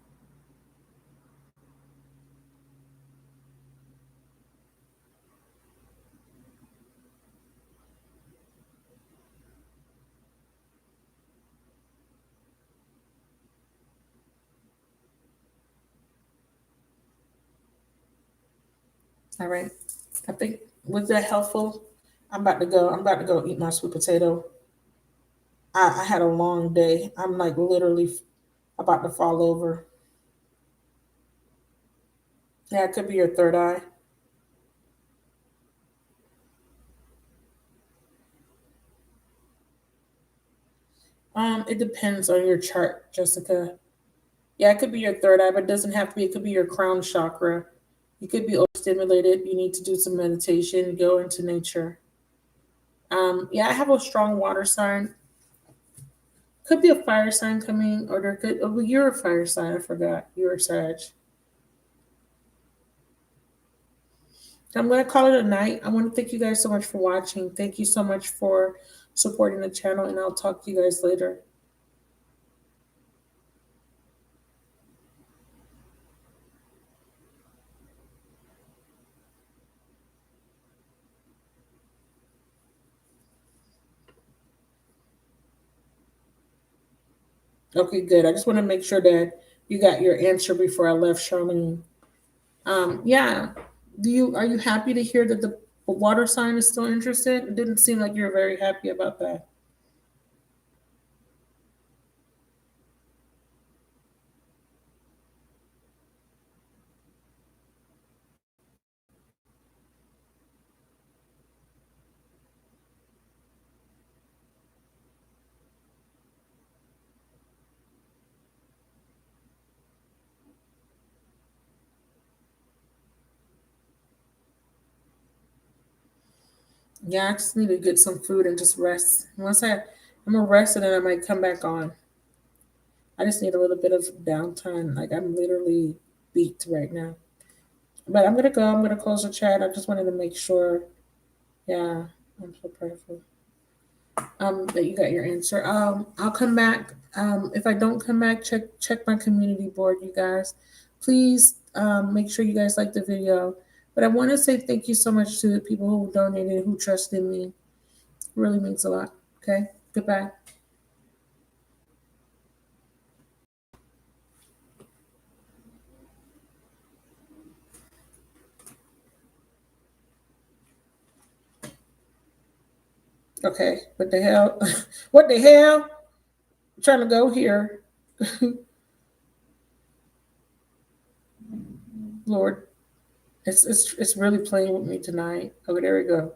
All right. I think was that helpful? I'm about to go. I'm about to go eat my sweet potato. I had a long day. I'm like literally about to fall over. Yeah, it could be your third eye. It depends on your chart, Jessica. Yeah, it could be your third eye, but it doesn't have to be. It could be your crown chakra. You could be overstimulated. You need to do some meditation, go into nature. Yeah, I have a strong water sign. Could be a fire sign coming, or there could. Oh, well, you're a fire sign. I forgot. You're a Sag. So I'm going to call it a night. I want to thank you guys so much for watching. Thank you so much for supporting the channel, and I'll talk to you guys later. Okay, good. I just want to make sure that you got your answer before I left, Charlene. Yeah. Are you happy to hear that the water sign is still interested? It didn't seem like you were very happy about that. Yeah, I just need to get some food and just rest. I'm gonna rest and then I might come back on. I just need a little bit of downtime. Like I'm literally beat right now. But I'm gonna go. I'm gonna close the chat. I just wanted to make sure. Yeah, I'm so grateful. That you got your answer. I'll come back. If I don't come back, check my community board, you guys. Please make sure you guys like the video. But I want to say thank you so much to the people who donated, who trusted me. It really means a lot. Okay. Goodbye. Okay. What the hell? What the hell? I'm trying to go here. Lord, it's really playing with me tonight. Okay, there we go.